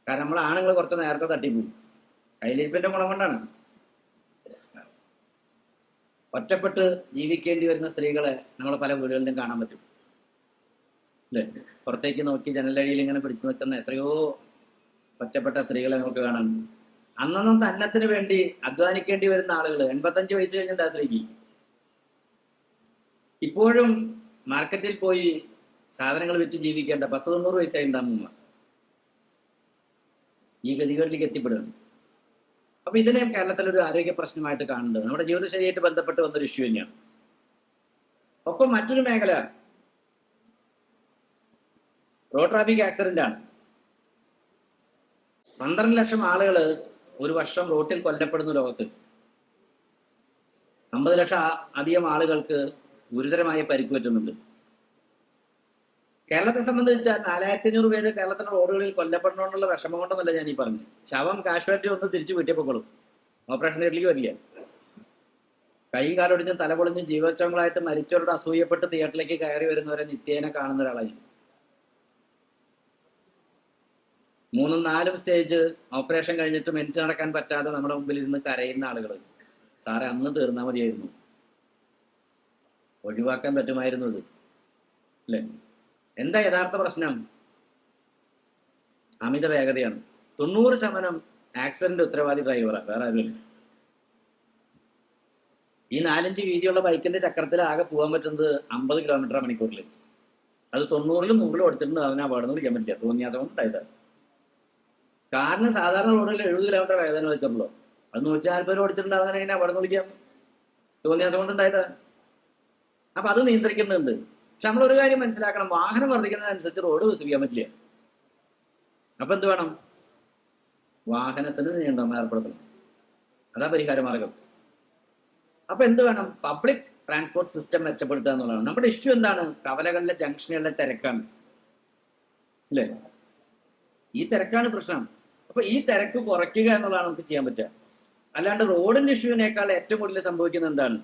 Speaker 1: കാരണം നമ്മൾ ആണുങ്ങൾ കുറച്ച് നേരത്തെ തട്ടിപ്പോകും. കയ്യിലിരിപ്പിന്റെ ഗുണം കൊണ്ടാണ്. ഒറ്റപ്പെട്ട് ജീവിക്കേണ്ടി വരുന്ന സ്ത്രീകളെ നമ്മൾ പല വീടുകളിലും കാണാൻ പറ്റും അല്ലേ. പുറത്തേക്ക് നോക്കി ജനലഴിയിൽ ഇങ്ങനെ പിടിച്ചു നിൽക്കുന്ന എത്രയോ ഒറ്റപ്പെട്ട സ്ത്രീകളെ നമുക്ക് കാണാൻ. അന്നൊന്നും തന്നത്തിന് വേണ്ടി അധ്വാനിക്കേണ്ടി വരുന്ന ആളുകൾ 85 വയസ്സ് കഴിഞ്ഞിട്ട് ആ സ്ത്രീക്ക് ഇപ്പോഴും മാർക്കറ്റിൽ പോയി സാധനങ്ങൾ വിറ്റ് ജീവിക്കേണ്ട 90 വയസ്സായിട്ടുണ്ടാകും. ഈ ഗതികളിലേക്ക് എത്തിപ്പെടുകയാണ്. അപ്പൊ ഇതിനെ കേരളത്തിലൊരു ആരോഗ്യ പ്രശ്നമായിട്ട് കാണുന്നത് നമ്മുടെ ജീവിതശൈലിയായിട്ട് ബന്ധപ്പെട്ട് വന്നൊരു ഇഷ്യൂ തന്നെയാണ്. ഒപ്പം മറ്റൊരു മേഖല റോഡ് ട്രാഫിക് ആക്സിഡന്റ് ആണ്. 12 ലക്ഷം ആളുകൾ ഒരു വർഷം റോട്ടിൽ കൊല്ലപ്പെടുന്ന ലോകത്ത്. 50 ലക്ഷം അധികം ആളുകൾക്ക് ഗുരുതരമായ പരിക്ക് പറ്റുന്നുണ്ട്. കേരളത്തെ സംബന്ധിച്ചാൽ 4500 പേര് കേരളത്തിലെ റോഡുകളിൽ കൊല്ലപ്പെടണമെന്നുള്ള വിഷമം കൊണ്ടൊന്നല്ല ഞാൻ ഈ പറഞ്ഞു. ശവം കാഷ്വാലിറ്റി ഒന്ന് തിരിച്ചു വീട്ടിപ്പോളും, ഓപ്പറേഷൻ തിയേറ്ററിലേക്ക് വരില്ല. കൈ കാലൊടിഞ്ഞും തലപൊളിഞ്ഞും ജീവോത്സവങ്ങളായിട്ട് മരിച്ചവരുടെ അസൂയപ്പെട്ട് തിയേറ്ററിലേക്ക് കയറി വരുന്നവരെ നിത്യേന കാണുന്ന ഒരാളായി. 3-4 സ്റ്റേജ് ഓപ്പറേഷൻ കഴിഞ്ഞിട്ട് മിനിറ്റ് നടക്കാൻ പറ്റാതെ നമ്മുടെ മുമ്പിൽ ഇരുന്ന് കരയുന്ന ആളുകൾ. സാറേ, അന്ന് തീർന്നാൽ മതിയായിരുന്നു, ഒഴിവാക്കാൻ പറ്റുമായിരുന്നു ഇത് അല്ലേ. എന്താ യഥാർത്ഥ പ്രശ്നം? അമിത വേഗതയാണ്. 90% ആക്സിഡന്റ് ഉത്തരവാദി ഡ്രൈവറാണ്, വേറെ ആരുമില്ല. ഈ 4-5 വീതിയുള്ള ബൈക്കിന്റെ ചക്രത്തിൽ ആകെ പോകാൻ പറ്റുന്നത് 50 കിലോമീറ്റർ മണിക്കൂറിൽ. അത് 90-ലും 100-ലും ഓടിച്ചിട്ടുണ്ട്, അതിനെ അപകടം വിളിക്കാൻ പറ്റില്ല, തോന്നിയാത്തതുകൊണ്ട് ഉണ്ടായത്. കാറിന് സാധാരണ റോഡിൽ 70 കിലോമീറ്റർ വേദന വെച്ചിട്ടുള്ളൂ, അത് 140 ഓടിച്ചിട്ടുണ്ട്, അതിനെ അപകടം വിളിക്കാം, തോന്നിയാത്തതുകൊണ്ട് ഉണ്ടായത്. അപ്പൊ അത് നിയന്ത്രിക്കുന്നുണ്ട്. പക്ഷെ നമ്മളൊരു കാര്യം മനസ്സിലാക്കണം, വാഹനം വർദ്ധിക്കുന്നതനുസരിച്ച് റോഡ് വികസിപ്പിക്കാൻ പറ്റില്ല. അപ്പൊ എന്ത് വേണം? വാഹനത്തിന് നിയന്ത്രണം ഏർപ്പെടുത്തണം. അതാ പരിഹാര മാർഗം. അപ്പൊ എന്ത് വേണം? പബ്ലിക് ട്രാൻസ്പോർട്ട് സിസ്റ്റം മെച്ചപ്പെടുത്തുക എന്നുള്ളതാണ്. നമ്മുടെ ഇഷ്യൂ എന്താണ്? കവലകളിലെ ജംഗ്ഷനുകളിലെ തിരക്കാണ് അല്ലേ. ഈ തിരക്കാണ് പ്രശ്നം. അപ്പൊ ഈ തിരക്ക് കുറയ്ക്കുക എന്നുള്ളതാണ് നമുക്ക് ചെയ്യാൻ പറ്റുക. അല്ലാണ്ട് റോഡിന്റെ ഇഷ്യൂവിനേക്കാൾ ഏറ്റവും കൂടുതൽ സംഭവിക്കുന്നത് എന്താണ്?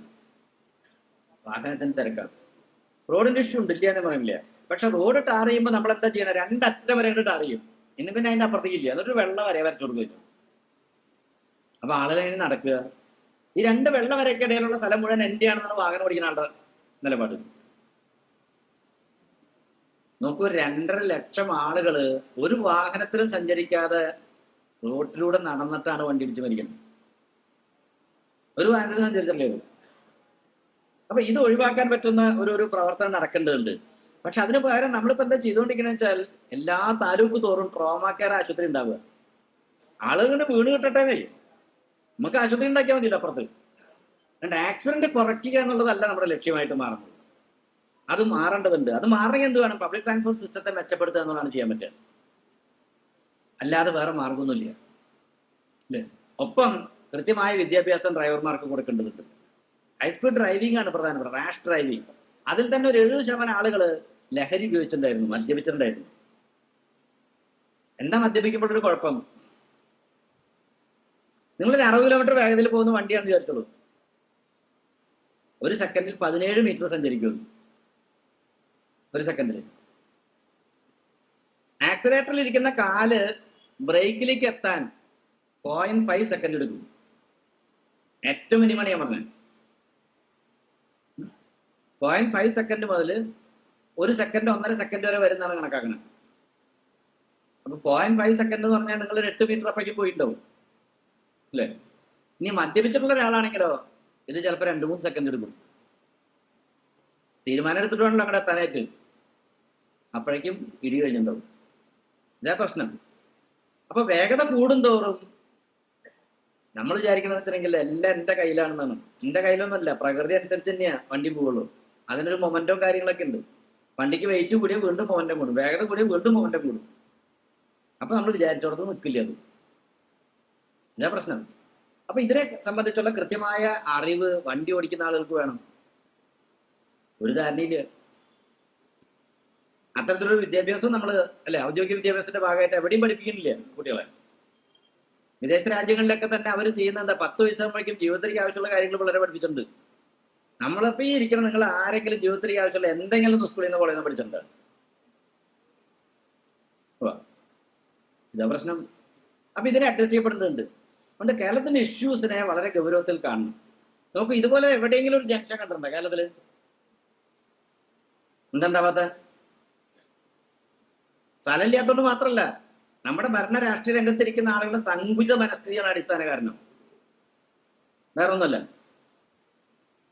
Speaker 1: വാഹനത്തിന് തിരക്കാണ്. റോഡിന്റെ ഇഷ്യൂ ഉണ്ടില്ല എന്ന് പറയുന്നില്ല. പക്ഷെ റോഡ് ടാർ ചെയ്യുമ്പോൾ നമ്മൾ എന്താ ചെയ്യണം? 2 അറ്റം വരെ ടാർ ചെയ്യും, ഇനി പിന്നെ അതിന്റെ അപ്പുറത്തേക്ക് ഇല്ല, എന്നിട്ട് വെള്ള വരെ വരച്ചു കൊടുക്കും. അപ്പൊ ആളുകൾ എങ്ങനെ നടക്കുക? ഈ 2 വെള്ള വരയ്ക്ക് ഇടയിലുള്ള സ്ഥലം മുഴുവൻ എൻ്റെ ആണെന്നാണ് വാഹനം ഓടിക്കുന്ന ആളുടെ നിലപാട്. നോക്കൂ, 2.5 ലക്ഷം ആളുകൾ ഒരു വാഹനത്തിലും സഞ്ചരിക്കാതെ റോഡിലൂടെ നടന്നിട്ടാണ് വണ്ടി ഇടിച്ച് മരിക്കുന്നത്. ഒരു വാഹനത്തിൽ സഞ്ചരിച്ചല്ലേ. അപ്പൊ ഇത് ഒഴിവാക്കാൻ പറ്റുന്ന ഒരു പ്രവർത്തനം നടക്കേണ്ടതുണ്ട്. പക്ഷെ അതിന് പകരം നമ്മളിപ്പോ എന്താ ചെയ്തുകൊണ്ടിരിക്കുന്നത് വെച്ചാൽ, എല്ലാ താലൂക്ക് തോറും ട്രോമാ കെയർ ആശുപത്രി ഉണ്ടാവുക. ആളുകളുടെ വീണ് കിട്ടട്ടെ, നമുക്ക് ആശുപത്രി ഉണ്ടാക്കിയാൽ മതിയല്ലോ അപ്പുറത്ത്. രണ്ട് ആക്സിഡന്റ് കുറയ്ക്കുക എന്നുള്ളതല്ല നമ്മുടെ ലക്ഷ്യമായിട്ട് മാറുന്നത്. അത് മാറേണ്ടതുണ്ട്. അത് മാറണമെങ്കിൽ എന്ത് വേണം? പബ്ലിക് ട്രാൻസ്പോർട്ട് സിസ്റ്റത്തെ മെച്ചപ്പെടുത്തുക എന്നുള്ളതാണ് ചെയ്യാൻ പറ്റുക. അല്ലാതെ വേറെ മാർഗമൊന്നുമില്ല അല്ലേ. ഒപ്പം കൃത്യമായ വിദ്യാഭ്യാസം ഡ്രൈവർമാർക്ക് കൊടുക്കേണ്ടതുണ്ട്. ഹൈസ്പീഡ് ഡ്രൈവിംഗ് ആണ് പ്രധാനപ്പെട്ട, റാഷ് ഡ്രൈവിംഗ്. അതിൽ തന്നെ ഒരു 70% ആളുകൾ ലഹരി ഉപയോഗിച്ചിട്ടുണ്ടായിരുന്നു, മദ്യപിച്ചിട്ടുണ്ടായിരുന്നു. എന്താ മദ്യപിക്കുമ്പോഴൊരു കുഴപ്പം? നിങ്ങളൊരു 60 കിലോമീറ്റർ വേഗതയിൽ പോകുന്ന വണ്ടിയാണെന്ന് വിചാരിച്ചോളൂ. ഒരു സെക്കൻഡിൽ 17 മീറ്റർ സഞ്ചരിക്കുന്നു. ഒരു സെക്കൻഡിൽ ആക്സിലേറ്ററിൽ ഇരിക്കുന്ന കാല് ബ്രേക്കിലേക്ക് എത്താൻ 0.5 സെക്കൻഡ് എടുക്കും. ഏറ്റവും മിനിമം ഞാൻ പറഞ്ഞത് 0.5 സെക്കൻഡ് മുതൽ 1 സെക്കൻഡ് 1.5 സെക്കൻഡ് വരെ വരുന്നതാണ് കണക്കാക്കുന്നത്. അപ്പൊ 0.5 സെക്കൻഡ് എന്ന് പറഞ്ഞാൽ നിങ്ങൾ 8 മീറ്റർ അപ്പേക്ക് പോയിട്ടുണ്ടാവും അല്ലേ. ഇനി മദ്യപിച്ചിട്ടുള്ള ഒരാളാണെങ്കിലോ ഇത് ചിലപ്പോൾ 2-3 സെക്കൻഡ് എടുക്കും. തീരുമാനം എടുത്തിട്ട് വേണമല്ലോ അങ്ങോട്ട് എത്താനായിട്ട്. അപ്പോഴേക്കും ഇടി കഴിഞ്ഞിട്ടുണ്ടാവും. ഇതാ പ്രശ്നം. അപ്പൊ വേഗത കൂടുന്തോറും നമ്മൾ വിചാരിക്കണമെന്ന് വെച്ചിട്ടുണ്ടെങ്കിൽ എല്ലാം എൻ്റെ കയ്യിലാണെന്നാണ്. എൻ്റെ കയ്യിലൊന്നുമല്ല, പ്രകൃതി അനുസരിച്ച് തന്നെയാണ് വണ്ടി പോവുള്ളൂ. അതിനൊരു മൊമെന്റോ കാര്യങ്ങളൊക്കെ ഉണ്ട്. വണ്ടിക്ക് വെയിറ്റ് കൂടിയ വീണ്ടും മൊമെന്റം കൂടും, വേഗത കൂടിയ വീണ്ടും മൊമെന്റം കൂടും. അപ്പൊ നമ്മൾ വിചാരിച്ചോടത്ത് നിൽക്കില്ല, അത് ഇതാ പ്രശ്നം. അപ്പൊ ഇതിനെ സംബന്ധിച്ചുള്ള കൃത്യമായ അറിവ് വണ്ടി ഓടിക്കുന്ന ആളുകൾക്ക് വേണം. ഒരു ധാരണയില്ല. അത്തരത്തിലൊരു വിദ്യാഭ്യാസവും നമ്മൾ അല്ലെ ഔദ്യോഗിക വിദ്യാഭ്യാസത്തിന്റെ ഭാഗമായിട്ട് എവിടെയും പഠിപ്പിക്കുന്നില്ല കുട്ടികളെ. വിദേശ രാജ്യങ്ങളിലൊക്കെ തന്നെ അവർ ചെയ്യുന്ന എന്താ, 10 വയസ്സാകുമ്പോഴേക്കും ജീവിതത്തിലേക്ക് ആവശ്യമുള്ള കാര്യങ്ങൾ വളരെ പഠിപ്പിച്ചിട്ടുണ്ട്. നമ്മളിപ്പോ ഈ ഇരിക്കണം, നിങ്ങൾ ആരെങ്കിലും ജീവിതത്തിലേക്ക് ആവശ്യമുള്ള എന്തെങ്കിലും സ്കൂളിൽ നിന്ന് കോളേജിൽ നിന്ന് പഠിച്ചിട്ടുണ്ട്? ഇതാ പ്രശ്നം. അപ്പൊ ഇതിനെ അഡ്രസ് ചെയ്യപ്പെടുന്നുണ്ട്. അതുകൊണ്ട് കേരളത്തിന്റെ ഇഷ്യൂസിനെ വളരെ ഗൗരവത്തിൽ കാണണം. നമുക്ക് ഇതുപോലെ എവിടെയെങ്കിലും ഒരു ജംഗ്ഷൻ കണ്ടിട്ടുണ്ടോ കേരളത്തില്? എന്താണ്ടാവാത്ത? സ്ഥലമില്ലാത്തതുകൊണ്ട് മാത്രമല്ല, നമ്മുടെ ഭരണ രാഷ്ട്രീയ രംഗത്തിരിക്കുന്ന ആളുകളുടെ സങ്കുചിത മനസ്ഥിതിയാണ് അടിസ്ഥാന കാരണം, വേറെ ഒന്നുമല്ല.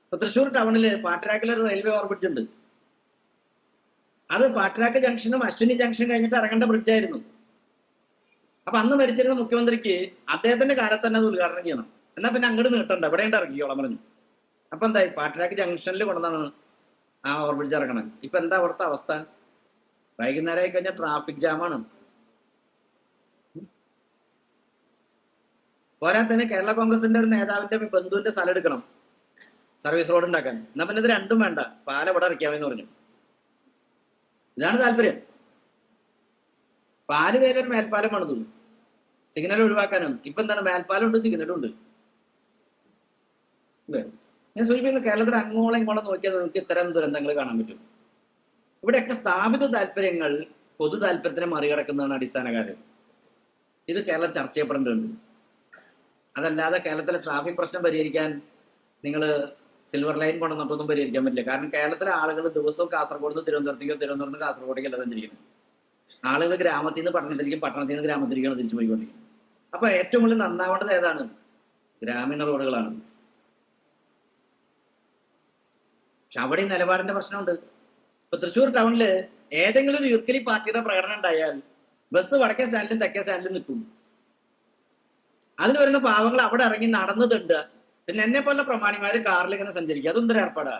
Speaker 1: ഇപ്പൊ തൃശ്ശൂർ ടൗണില് പാട്രാക്കിലൊരു റെയിൽവേ ഓവർബ്രിഡ്ജ് ഉണ്ട്. അത് പാട്രാക്ക് ജംഗ്ഷനും അശ്വിനി ജംഗ്ഷൻ കഴിഞ്ഞിട്ട് ഇറങ്ങേണ്ട ബ്രിഡ്ജായിരുന്നു. അപ്പൊ അന്ന് മരിച്ചിരുന്ന മുഖ്യമന്ത്രിക്ക് അദ്ദേഹത്തിന്റെ കാലത്ത് തന്നെ അത് ഉദ്ഘാടനം ചെയ്യണം. എന്നാ പിന്നെ അങ്ങോട്ട് നീട്ടണ്ട, ഇവിടെ ഉണ്ട് ഇറക്കിയോളം പറഞ്ഞു. അപ്പൊ എന്തായി, പാട്രാക്ക് ജംഗ്ഷനിൽ കൊണ്ടുവന്നാണ് ആ ഓവർബ്രിഡ്ജ് ഇറങ്ങണം. ഇപ്പൊ എന്താ അവിടുത്തെ അവസ്ഥ? വൈകുന്നേരം ആയി കഴിഞ്ഞാൽ ട്രാഫിക് ജാമാണ്. പോരാത്തന്നെ കേരള കോൺഗ്രസിന്റെ ഒരു നേതാവിന്റെ ബന്ധുവിന്റെ സ്ഥലം എടുക്കണം സർവീസ് റോഡ് ഉണ്ടാക്കാൻ. എന്നാ പിന്നെ ഇത് രണ്ടും വേണ്ട, പാല ഇവിടെ ഇറക്കിയാമെന്ന് പറഞ്ഞു. ഇതാണ് താല്പര്യം. പാല് പേരൊരു മേൽപ്പാലം പണിതു, സിഗ്നൽ ഒഴിവാക്കാനാണ്. ഇപ്പൊ എന്താണ്, മേൽപ്പാലം ഉണ്ട്, സിഗ്നലും ഉണ്ട്. ഞാൻ സൂചിപ്പിക്കുന്ന കേരളത്തിൽ അങ്ങോളം ഇങ്ങോളം നോക്കിയാൽ നിങ്ങൾക്ക് ഇത്തരം ദുരന്തങ്ങൾ കാണാൻ പറ്റും. ഇവിടെയൊക്കെ സ്ഥാപിത താല്പര്യങ്ങൾ പൊതു താല്പര്യത്തിനെ മറികടക്കുന്നതാണ് അടിസ്ഥാന കാര്യം. ഇത് കേരളം ചർച്ച ചെയ്യപ്പെടേണ്ടതുണ്ട്. അതല്ലാതെ കേരളത്തിലെ ട്രാഫിക് പ്രശ്നം പരിഹരിക്കാൻ നിങ്ങൾ സിൽവർ ലൈൻ കൊണ്ടുവന്നിട്ടൊന്നും പരിഹരിക്കാൻ പറ്റില്ല. കാരണം കേരളത്തിലെ ആളുകൾ ദിവസവും കാസർഗോഡ് നിന്ന് തിരുവനന്തപുരത്തേക്കോ തിരുവനന്തപുരത്ത് നിന്ന് കാസർഗോഡേക്ക് അല്ല സഞ്ചരിക്കുന്നത്. ആളുകൾ ഗ്രാമത്തിൽ നിന്ന് പട്ടണത്തിലേക്കും പട്ടണത്തിൽ നിന്ന് ഗ്രാമത്തിലേക്കാണ് തിരിച്ചു പോയിക്കൊണ്ടിരിക്കുന്നത്. അപ്പൊ ഏറ്റവും കൂടുതൽ നന്നാവേണ്ടത് ഏതാണ്? ഗ്രാമീണ റോഡുകളാണ്. പക്ഷെ അവിടെ നിലപാടിന്റെ പ്രശ്നമുണ്ട്. ഇപ്പൊ തൃശ്ശൂർ ടൗണില് ഏതെങ്കിലും ഒരു യൂർക്കലി പാർട്ടിയുടെ പ്രകടനം ഉണ്ടായാൽ ബസ് വടക്കേ സ്റ്റാൻഡിലും തെക്കേ സ്റ്റാൻഡിലും നിൽക്കും. അതിന് വരുന്ന പാവങ്ങൾ അവിടെ ഇറങ്ങി നടന്നതുണ്ട്. പിന്നെ എന്നെ പോലെ പ്രമാണിമാര് കാറിൽ ഇങ്ങനെ സഞ്ചരിക്കുക, അതൊന്നും ഏർപ്പാടാ.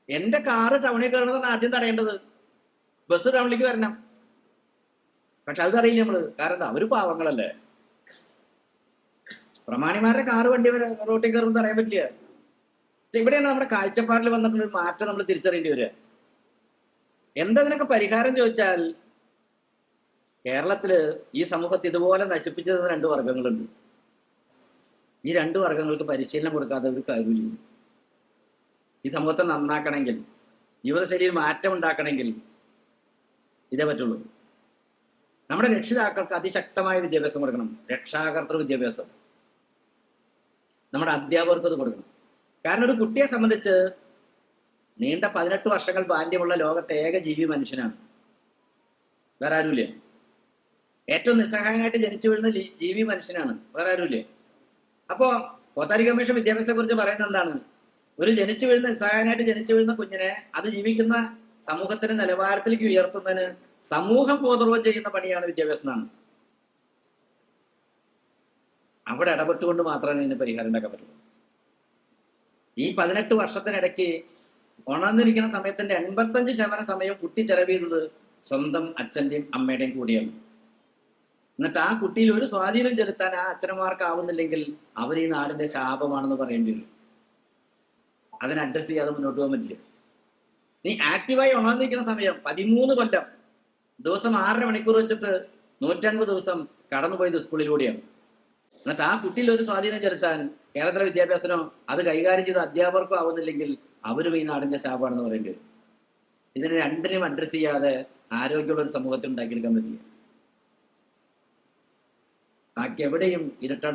Speaker 1: എന്റെ കാറ് ടൗണിൽ കയറുന്നതാണ് ആദ്യം തടയേണ്ടത്. ബസ് ടൗണിലേക്ക് വരണം. പക്ഷെ അത് തടയില്ല നമ്മള്, കാരണം അവര് പാവങ്ങളല്ലേ. പ്രമാണിമാരുടെ കാറ് വണ്ടി റോട്ടിൽ കയറുന്നത് തടയാൻ പറ്റില്ല. ഇവിടെയാണ് നമ്മുടെ കാഴ്ചപ്പാടിൽ വന്നിട്ടുള്ള ഒരു മാറ്റം നമ്മൾ തിരിച്ചറിയേണ്ടി വരിക. എന്തതിനൊക്കെ പരിഹാരം ചോദിച്ചാൽ, കേരളത്തില് ഈ സമൂഹത്തെ ഇതുപോലെ നശിപ്പിച്ചത് 2 വർഗങ്ങളുണ്ട്. ഈ 2 വർഗങ്ങൾക്ക് പരിശീലനം കൊടുക്കാതെ ഒരു കാര്യമില്ല. ഈ സമൂഹത്തെ നന്നാക്കണമെങ്കിൽ, ജീവിതശൈലിയിൽ മാറ്റം ഉണ്ടാക്കണമെങ്കിൽ ഇതേ പറ്റുള്ളൂ. നമ്മുടെ രക്ഷിതാക്കൾക്ക് അതിശക്തമായ വിദ്യാഭ്യാസം കൊടുക്കണം, രക്ഷാകർത്തൃ വിദ്യാഭ്യാസം. നമ്മുടെ അധ്യാപകർക്ക് അത് കൊടുക്കണം. കാരണം ഒരു കുട്ടിയെ സംബന്ധിച്ച് നീണ്ട 18 വർഷങ്ങൾ ബാല്യമുള്ള ലോകത്തെ ഏക ജീവി മനുഷ്യനാണ്, വേറെ ആരുമില്ല. ഏറ്റവും നിസ്സഹായനായിട്ട് ജനിച്ചു വീഴുന്ന ജീവി മനുഷ്യനാണ്, വേറെ ആരുമില്ല. അപ്പോ കോത്താരി കമ്മീഷൻ വിദ്യാഭ്യാസത്തെ കുറിച്ച് പറയുന്നത് എന്താണ്? ഒരു ജനിച്ചു വീഴുന്ന നിസ്സഹായനായിട്ട് ജനിച്ചു വീഴുന്ന കുഞ്ഞിനെ അത് ജീവിക്കുന്ന സമൂഹത്തിന്റെ നിലവാരത്തിലേക്ക് ഉയർത്തുന്നതിന് സമൂഹം ബോധപൂർവം ചെയ്യുന്ന പണിയാണ് വിദ്യാഭ്യാസം എന്നാണ്. അവിടെ ഇടപെട്ടുകൊണ്ട് മാത്രമേ ഇതിന് പരിഹാരം ഉണ്ടാക്കാൻ പറ്റുള്ളൂ. ഈ 18 വർഷത്തിനിടയ്ക്ക് ഉണർന്നിരിക്കുന്ന സമയത്തിന്റെ 85% സമയം കുട്ടി ചെലവ് ചെയ്തത് സ്വന്തം അച്ഛന്റെയും അമ്മയുടെയും കൂടിയാണ്. എന്നിട്ട് ആ കുട്ടിയിൽ ഒരു സ്വാധീനം ചെലുത്താൻ ആ അച്ഛനമാർക്കാവുന്നില്ലെങ്കിൽ അവർ ഈ നാടിന്റെ ശാപമാണെന്ന് പറയേണ്ടി വരും. അതിനെ അഡ്രസ് ചെയ്യാതെ മുന്നോട്ട് പോകാൻ പറ്റില്ല. നീ ആക്റ്റീവായി ഉണർന്നിരിക്കുന്ന സമയം 13 കൊല്ലം ദിവസം 6.5 മണിക്കൂർ വെച്ചിട്ട് 150 ദിവസം കടന്നുപോയത് സ്കൂളിലൂടെയാണ്. എന്നിട്ട് ആ കുട്ടിയിൽ ഒരു സ്വാധീനം ചെലുത്താൻ കേരളത്തിലെ വിദ്യാഭ്യാസനോ അത് കൈകാര്യം ചെയ്ത അധ്യാപകർക്കോ ആവുന്നില്ലെങ്കിൽ അവരും ഈ നാടിന്റെ ശാപമാണെന്ന് പറയേണ്ടി വരും. ഇതിനെ രണ്ടിനെയും അഡ്രസ് ചെയ്യാതെ ആരോഗ്യമുള്ള ഒരു സമൂഹത്തിൽ ഉണ്ടാക്കിയെടുക്കാൻ പറ്റില്ല. ബാക്കി എവിടെയും ഇരട്ട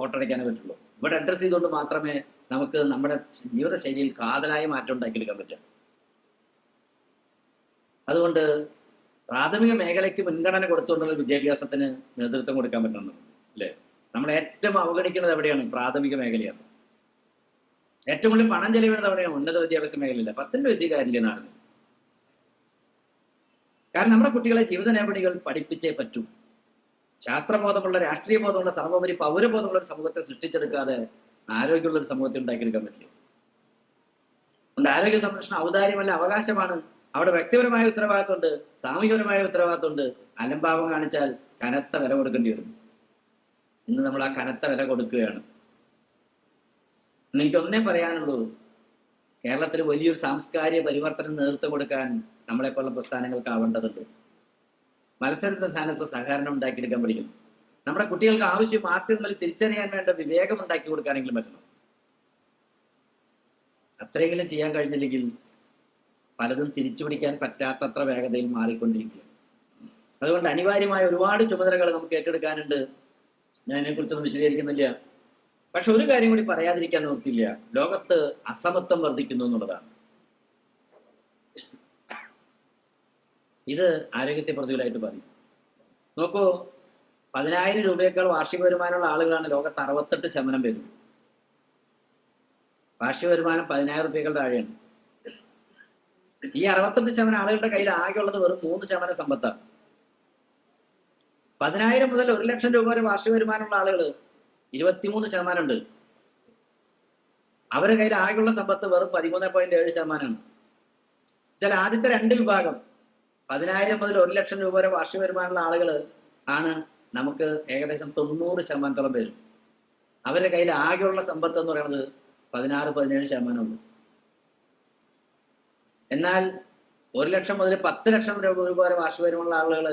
Speaker 1: ഓട്ടടയ്ക്കാനേ പറ്റുള്ളൂ. ഇവിടെ അഡ്രസ് ചെയ്തുകൊണ്ട് മാത്രമേ നമുക്ക് നമ്മുടെ ജീവിതശൈലിയിൽ കാതലായ മാറ്റം ഉണ്ടാക്കിയെടുക്കാൻ പറ്റുക. അതുകൊണ്ട് പ്രാഥമിക മേഖലയ്ക്ക് മുൻഗണന കൊടുത്തുകൊണ്ടുള്ള വിദ്യാഭ്യാസത്തിന് നേതൃത്വം കൊടുക്കാൻ പറ്റണം അല്ലേ? നമ്മൾ ഏറ്റവും അവഗണിക്കുന്നത് എവിടെയാണ്? പ്രാഥമിക മേഖലയാണ്. ഏറ്റവും കൂടുതൽ പണം ചെലവിടുന്നത് എവിടെയാണ്? ഉന്നത വിദ്യാഭ്യാസ മേഖലയില്ല. 10 വയസ്സിൽ കാര്യമില്ല നാടിന്. കാരണം നമ്മുടെ കുട്ടികളെ ജീവിത നൈപുണികൾ പഠിപ്പിച്ചേ പറ്റൂ. ശാസ്ത്രബോധമുള്ള, രാഷ്ട്രീയ ബോധമുള്ള, സർവോപരി പൗരബോധമുള്ള ഒരു സമൂഹത്തെ സൃഷ്ടിച്ചെടുക്കാതെ ആരോഗ്യമുള്ള ഒരു സമൂഹത്തെ ഉണ്ടാക്കിയെടുക്കാൻ പറ്റില്ല. അതുകൊണ്ട് ആരോഗ്യ സംരക്ഷണം ഔദാര്യമല്ല, അവകാശമാണ്. അവിടെ വ്യക്തിപരമായ ഉത്തരവാദിത്തമുണ്ട്, സാമൂഹികപരമായ ഉത്തരവാദിത്തമുണ്ട്. അലംഭാവം കാണിച്ചാൽ കനത്ത വില കൊടുക്കേണ്ടി വരും. ഇന്ന് നമ്മൾ ആ കനത്ത വില കൊടുക്കുകയാണ്. എനിക്കൊന്നേ പറയാനുള്ളൂ, കേരളത്തിൽ വലിയൊരു സാംസ്കാരിക പരിവർത്തനം നേതൃത്വം കൊടുക്കാൻ നമ്മളെപ്പോലുള്ള പ്രസ്ഥാനങ്ങൾക്ക് ആവേണ്ടതുണ്ട്. മത്സരത്തിന്റെ സ്ഥാനത്ത് സഹകരണം ഉണ്ടാക്കിയെടുക്കാൻ പഠിക്കും. നമ്മുടെ കുട്ടികൾക്ക് ആവശ്യം ആദ്യം തമ്മിൽ തിരിച്ചറിയാൻ വേണ്ട വിവേകം ഉണ്ടാക്കി കൊടുക്കാനെങ്കിലും പറ്റണം. അത്രയെങ്കിലും ചെയ്യാൻ കഴിഞ്ഞില്ലെങ്കിൽ പലതും തിരിച്ചു പിടിക്കാൻ പറ്റാത്തത്ര വേഗതയിൽ മാറിക്കൊണ്ടിരിക്കുക. അതുകൊണ്ട് അനിവാര്യമായ ഒരുപാട് ചുമതലകൾ നമുക്ക് ഏറ്റെടുക്കാനുണ്ട്. ഞാൻ അതിനെക്കുറിച്ചൊന്നും വിശദീകരിക്കുന്നില്ല. പക്ഷെ ഒരു കാര്യം കൂടി പറയാതിരിക്കാൻ നോക്കില്ല, ലോകത്ത് അസമത്വം വർദ്ധിക്കുന്നു എന്നുള്ളതാണ്. ഇത് ആരോഗ്യത്തെ പ്രതികൂലമായിട്ട് ബാധിക്കും. നോക്കൂ, 10,000 രൂപയേക്കാൾ വാർഷിക വരുമാനമുള്ള ആളുകളാണ് ലോകത്ത് 68% പേരും. വാർഷിക വരുമാനം 10,000 രൂപയേക്കാൾ താഴെയാണ്. ഈ 68% ആളുകളുടെ കയ്യിൽ ആകെ ഉള്ളത് വെറും 3% സമ്പത്താണ്. 10,000 മുതൽ 1,00,000 രൂപ വരെ വാർഷിക വരുമാനമുള്ള ആളുകൾ 23% ഉണ്ട്. അവരുടെ കയ്യിൽ ആകെയുള്ള സമ്പത്ത് വെറും 13.7%. ചില ആദ്യത്തെ 2 വിഭാഗം 10,000 മുതൽ 1,00,000 രൂപ വരെ വാർഷിക വരുമാനമുള്ള ആളുകൾ ആണ് നമുക്ക് ഏകദേശം 90% പേരും. അവരുടെ കയ്യിൽ ആകെയുള്ള സമ്പത്ത് എന്ന് പറയുന്നത് 16-17% ഉള്ളൂ. എന്നാൽ 1,00,000 മുതൽ 10,00,000 രൂപ വരെ വാർഷിക വരുമാനമുള്ള ആളുകൾ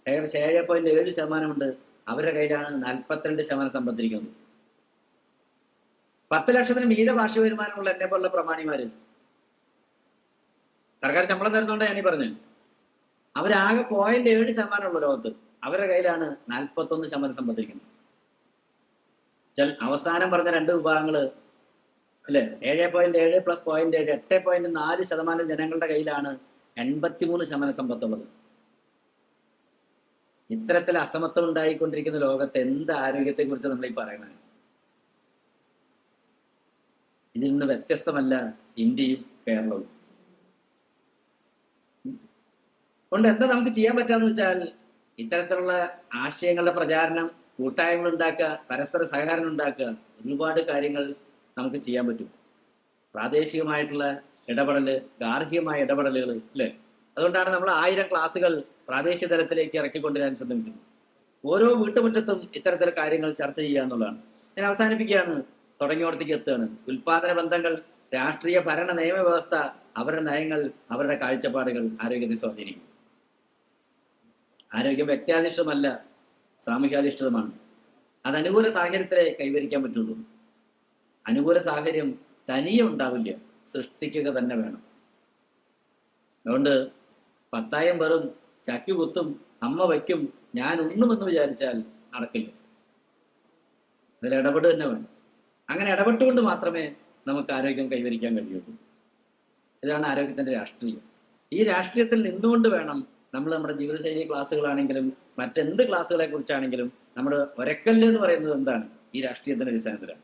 Speaker 1: ഏകദേശം 7.7% ഉണ്ട്. അവരുടെ കയ്യിലാണ് 42% സമ്പത്തിരിക്കുന്നത്. 10 ലക്ഷത്തിന് മീതെ വാർഷിക വരുമാനമുള്ള എന്നെ പോലുള്ള പ്രമാണിമാര്, സർക്കാർ ശമ്പളം തരുന്നുണ്ട് ഞാനീ പറഞ്ഞു, അവരാകെ 0.7% ഉള്ളു ലോകത്ത്. അവരുടെ കയ്യിലാണ് 41% സമ്പത്തിരിക്കുന്നത്. അവസാനം പറഞ്ഞ 2 വിഭാഗങ്ങള് അല്ലെ, 7.7 പ്ലസ് 0.7 8.4% ജനങ്ങളുടെ കയ്യിലാണ് 83% സമ്പത്തുള്ളത്. ഇത്തരത്തിൽ അസമത്വം ഉണ്ടായിക്കൊണ്ടിരിക്കുന്ന ലോകത്ത് എന്ത് ആരോഗ്യത്തെ കുറിച്ച് നമ്മൾ ഈ പറയണത്? ഇതിൽ നിന്ന് വ്യത്യസ്തമല്ല ഇന്ത്യയും കേരളവും. കൊണ്ട് എന്താ നമുക്ക് ചെയ്യാൻ പറ്റാന്ന് വെച്ചാൽ, ഇത്തരത്തിലുള്ള ആശയങ്ങളുടെ പ്രചാരണം, കൂട്ടായ്മകൾ ഉണ്ടാക്കുക, പരസ്പര സഹകരണം ഉണ്ടാക്കുക, ഒരുപാട് കാര്യങ്ങൾ നമുക്ക് ചെയ്യാൻ പറ്റും. പ്രാദേശികമായിട്ടുള്ള ഇടപെടൽ, ഗാർഹികമായ ഇടപെടലുകൾ അല്ലേ. അതുകൊണ്ടാണ് നമ്മൾ 1000 ക്ലാസ്സുകൾ പ്രാദേശിക തലത്തിലേക്ക് ഇറക്കിക്കൊണ്ടുവരാൻ ശ്രമിക്കുന്നത്. ഓരോ വീട്ടുമുറ്റത്തും ഇത്തരത്തിലുള്ള കാര്യങ്ങൾ ചർച്ച ചെയ്യുക എന്നുള്ളതാണ്. ഞാൻ അവസാനിപ്പിക്കുകയാണ്, തുടങ്ങിയോടത്തേക്ക് എത്തുകയാണ്. ഉൽപാദന ബന്ധങ്ങൾ, രാഷ്ട്രീയ ഭരണ നിയമവ്യവസ്ഥ, അവരുടെ നയങ്ങൾ, അവരുടെ കാഴ്ചപ്പാടുകൾ ആരോഗ്യത്തെ സ്വാധീനിക്കും. ആരോഗ്യം വ്യക്തിയാധിഷ്ഠിതമല്ല, സാമൂഹ്യാധിഷ്ഠിതമാണ്. അത് അനുകൂല സാഹചര്യത്തിലേ കൈവരിക്കാൻ പറ്റുള്ളൂ. അനുകൂല സാഹചര്യം തനിയെ ഉണ്ടാവില്ല, സൃഷ്ടിക്കുക തന്നെ വേണം. അതുകൊണ്ട് 10,000 വെറും ചക്കി കുത്തും, അമ്മ വയ്ക്കും, ഞാൻ ഉണ്ണുമെന്ന് വിചാരിച്ചാൽ നടക്കില്ല. അതിൽ ഇടപെടുക തന്നെ വേണം. അങ്ങനെ ഇടപെട്ടുകൊണ്ട് മാത്രമേ നമുക്ക് ആരോഗ്യം കൈവരിക്കാൻ കഴിയുള്ളൂ. ഇതാണ് ആരോഗ്യത്തിന്റെ രാഷ്ട്രീയം. ഈ രാഷ്ട്രീയത്തിൽ നിന്നുകൊണ്ട് വേണം നമ്മൾ നമ്മുടെ ജീവിതശൈലി ക്ലാസ്സുകളാണെങ്കിലും മറ്റെന്ത് ക്ലാസ്സുകളെ കുറിച്ചാണെങ്കിലും നമ്മുടെ ഒരക്കല്ല് എന്ന് പറയുന്നത് എന്താണ്? ഈ രാഷ്ട്രീയത്തിന്റെ അടിസ്ഥാനത്തിലാണ്.